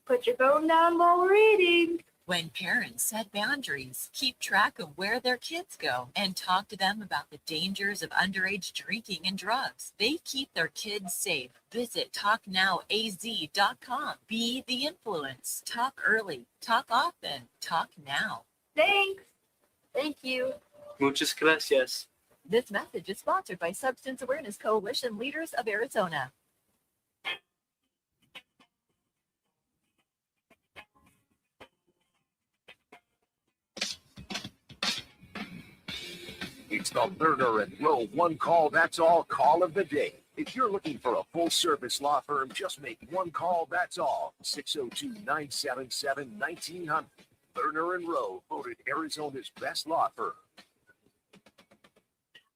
Put your phone down while we're eating. When parents set boundaries, keep track of where their kids go, and talk to them about the dangers of underage drinking and drugs, they keep their kids safe. Visit TalkNowAZ.com. Be the influence. Talk early. Talk often. Talk now. Thanks. Thank you. Muchas gracias. This message is sponsored by Substance Awareness Coalition Leaders of Arizona. It's the Lerner and Rowe one call, that's all call of the day. If you're looking for a full-service law firm, just make one call, that's all. 602-977-1900. Lerner and Rowe, voted Arizona's best law firm.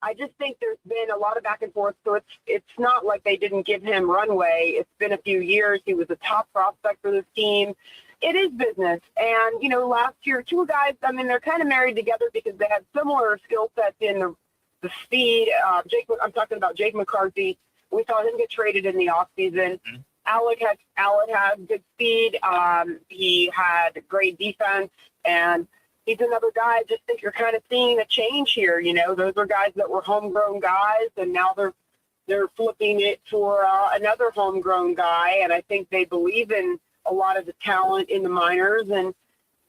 I just think there's been a lot of back and forth, so it's not like they didn't give him runway. It's been a few years. He was a top prospect for this team. It is business. And, last year, 2 guys, they're kind of married together because they had similar skill sets in the speed. I'm talking about Jake McCarthy. We saw him get traded in the offseason. Mm-hmm. Alec had good speed. He had great defense, and he's another guy. I just think you're kind of seeing a change here. Those are guys that were homegrown guys, and now they're flipping it for another homegrown guy. And I think they believe in a lot of the talent in the minors. And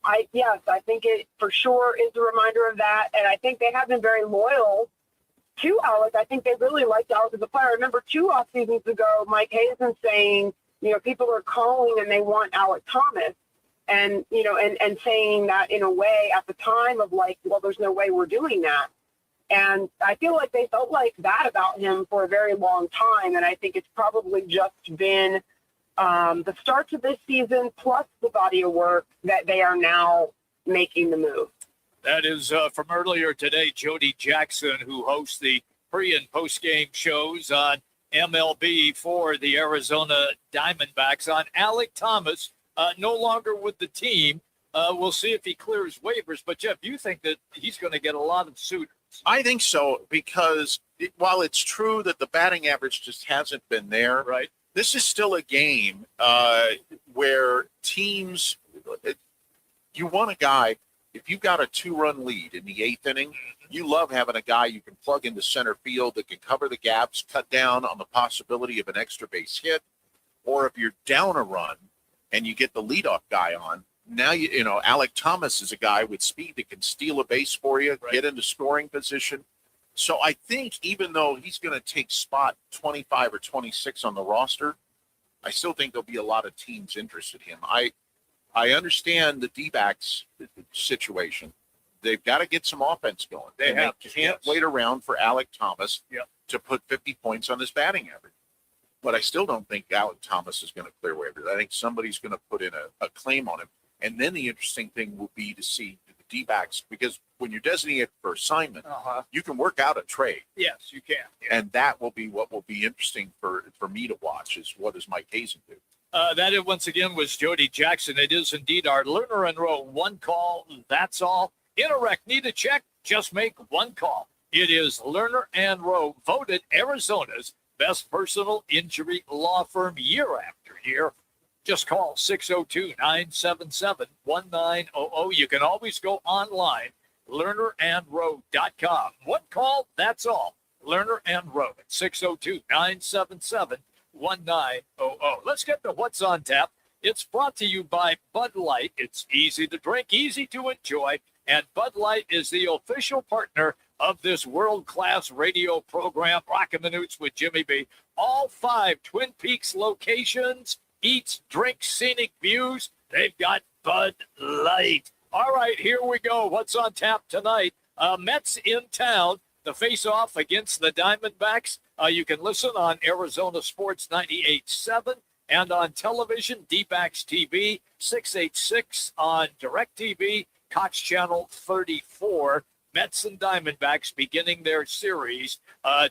I think it for sure is a reminder of that. And I think they have been very loyal to Alec. I think they really liked Alec as a player. I remember 2 off seasons ago, Mike Hazen saying, people are calling and they want Alec Thomas. And, and saying that in a way at the time of like, well, there's no way we're doing that. And I feel like they felt like that about him for a very long time. And I think it's probably just been the start to this season plus the body of work that they are now making the move. That is from earlier today, Jody Jackson, who hosts the pre- and post-game shows on MLB for the Arizona Diamondbacks. On Alec Thomas, no longer with the team. We'll see if he clears waivers. But, Jeff, you think that he's going to get a lot of suitors? I think so, because while it's true that the batting average just hasn't been there, right? This is still a game where teams, you want a guy, if you've got a 2-run lead in the 8th inning, you love having a guy you can plug into center field that can cover the gaps, cut down on the possibility of an extra base hit. Or if you're down a run and you get the leadoff guy on, now, Alec Thomas is a guy with speed that can steal a base for you, get into scoring position. So I think even though he's going to take spot 25 or 26 on the roster, I still think there'll be a lot of teams interested in him. I understand the D-backs situation. They've got to get some offense going. They can't wait around for Alec Thomas to put 50 points on his batting average. But I still don't think Alec Thomas is going to clear waivers. I think somebody's going to put in a claim on him. And then the interesting thing will be to see the D-backs, because when you're designated for assignment, you can work out a trade. Yes, you can. Yeah. And that will be what will be interesting for me to watch, is what does Mike Hazen do? That is, once again, was Jody Jackson. It is indeed our Lerner and Rowe. One call, that's all. In a wreck, need a check, just make one call. It is Lerner and Rowe, voted Arizona's best personal injury law firm year after year. Just call 602-977-1900. You can always go online, lernerandrowe.com. One call, that's all. Lerner and Rowe at 602-977-1900. Let's get to what's on tap. It's brought to you by Bud Light. It's easy to drink, easy to enjoy, and Bud Light is the official partner of this world-class radio program, Roc and Manuch with Jimmy B. All 5 Twin Peaks locations, eats, drinks, scenic views. They've got Bud Light. All right, here we go. What's on tap tonight? Mets in town. The face-off against the Diamondbacks. You can listen on Arizona Sports 98.7 and on television, D-Backs TV, 686 on DirecTV, Cox Channel 34. Mets and Diamondbacks beginning their series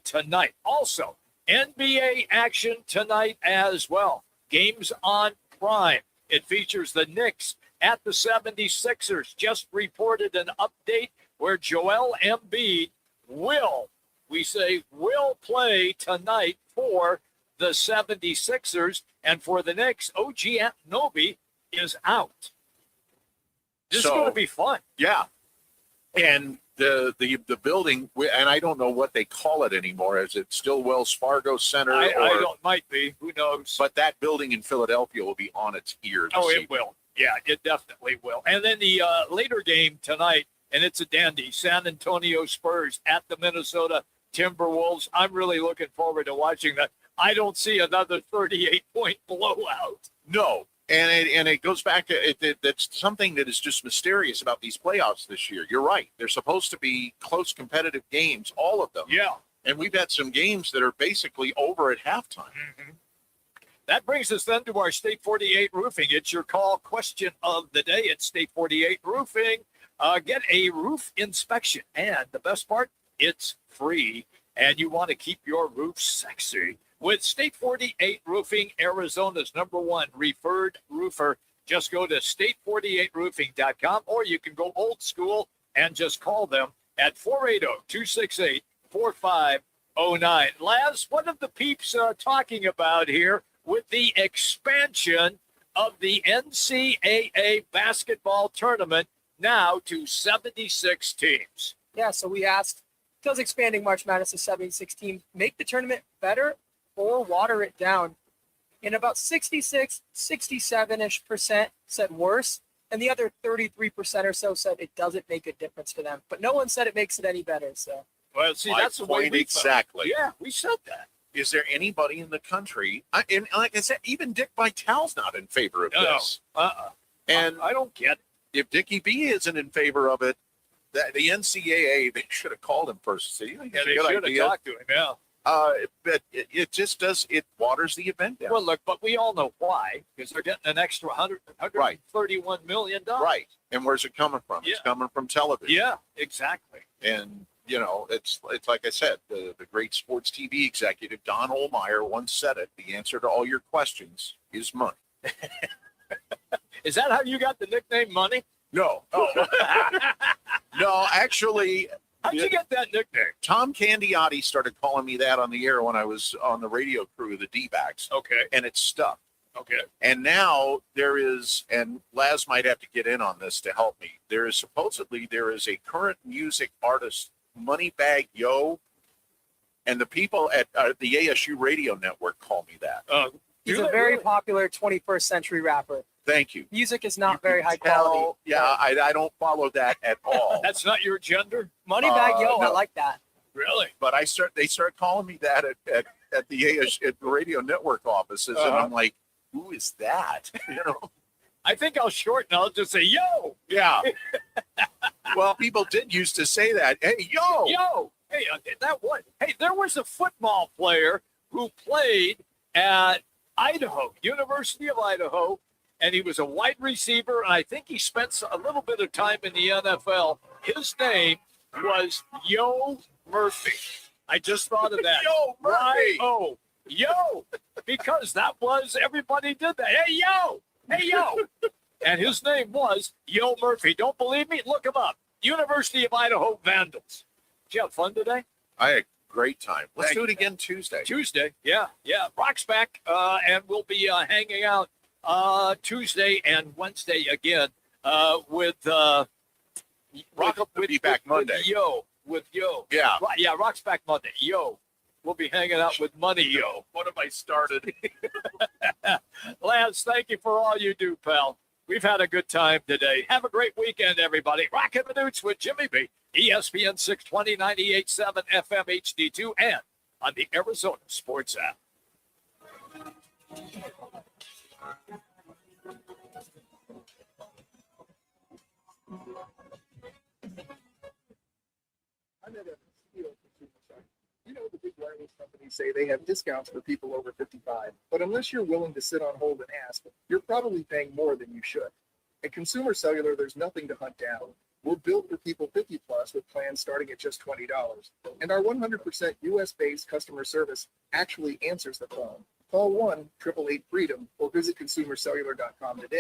tonight. Also, NBA action tonight as well. Games on Prime. It features the Knicks at the 76ers. Just reported an update where Joel Embiid will play tonight for the 76ers. And for the Knicks, OG Anunoby is out. This is going to be fun. Yeah. And the building, and I don't know what they call it anymore. Is it still Wells Fargo Center? I don't, might be. Who knows? But that building in Philadelphia will be on its ear. It will. Yeah, it definitely will. And then the later game tonight, and it's a dandy, San Antonio Spurs at the Minnesota Timberwolves. I'm really looking forward to watching that. I don't see another 38-point blowout. No. And it goes back to that's something that is just mysterious about these playoffs this year. You're right. They're supposed to be close, competitive games, all of them. Yeah. And we've had some games that are basically over at halftime. Mm-hmm. That brings us then to our State 48 Roofing. It's your call question of the day. It's State 48 Roofing. Get a roof inspection. And the best part, it's free. And you want to keep your roof sexy. With State 48 Roofing, Arizona's #1 referred roofer. Just go to state48roofing.com, or you can go old school and just call them at 480-268-4509. Laz, what are the peeps talking about here with the expansion of the NCAA basketball tournament now to 76 teams? Yeah, so we asked, does expanding March Madness to 76 teams make the tournament better or water it down? And about 67-ish% said worse, and the other 33% or so said it doesn't make a difference to them. But no one said it makes it any better. So, Well, see, My that's the way point we exactly. Yeah, we said that. Is there anybody in the country, and like I said, even Dick Vitale's not in favor of this. And I don't get it. If Dickie B isn't in favor of it, the NCAA, they should have called him first. Yeah, they should have talked to him, yeah. But it just does, it waters the event down. Well, look, but we all know why, because they're getting an extra $131 million. Right. And where's it coming from? Yeah. It's coming from television. Yeah, exactly. And, you know, it's like I said, the great sports TV executive, Don Ohlmeyer, once said it, the answer to all your questions is money. Is that how you got the nickname Money? No. No, actually. How'd you get that nickname? Tom Candiotti started calling me that on the air when I was on the radio crew of the D-backs. Okay. And it stuck. Okay. And now there is, and Laz might have to get in on this to help me. There is a current music artist, Moneybag Yo, and the people at the ASU radio network call me that. He's a very popular 21st century rapper. Thank you. Music is not very high quality. Yeah, I don't follow that at all. That's not your gender? Moneybag Yo, no. I like that. Really? But they start calling me that at the radio network offices, and I'm like, who is that? You know? I think I'll shorten. I'll just say, yo. Yeah. Well, people did used to say that. Hey, yo. Yo. Hey, that one. Hey, there was a football player who played at Idaho, University of Idaho, and he was a wide receiver, and I think he spent a little bit of time in the NFL. His name was Yo Murphy. I just thought of that. Yo Murphy. Oh, yo, because that was, everybody did that. Hey, yo. Hey, yo. And his name was Yo Murphy. Don't believe me? Look him up. University of Idaho Vandals. Did you have fun today? I had a great time. Let's do it again Tuesday. Tuesday, yeah. Roc's back, and we'll be hanging out Tuesday and Wednesday again with Roc will be back Monday. With Yo. Yeah. Yeah, Roc's back Monday. Yo. We'll be hanging out with Money Yo. What have I started? Lance, thank you for all you do, pal. We've had a good time today. Have a great weekend, everybody. Roc and Manuch with Jimmy B. ESPN 620, 98.7 FM HD2 and on the Arizona Sports app. You know, the big wireless companies say they have discounts for people over 55, but unless you're willing to sit on hold and ask, you're probably paying more than you should. At Consumer Cellular, there's nothing to hunt down. We're built for people 50 plus with plans starting at just $20. And our 100% US-based customer service actually answers the phone. Call 1-888-FREEDOM or visit consumercellular.com today.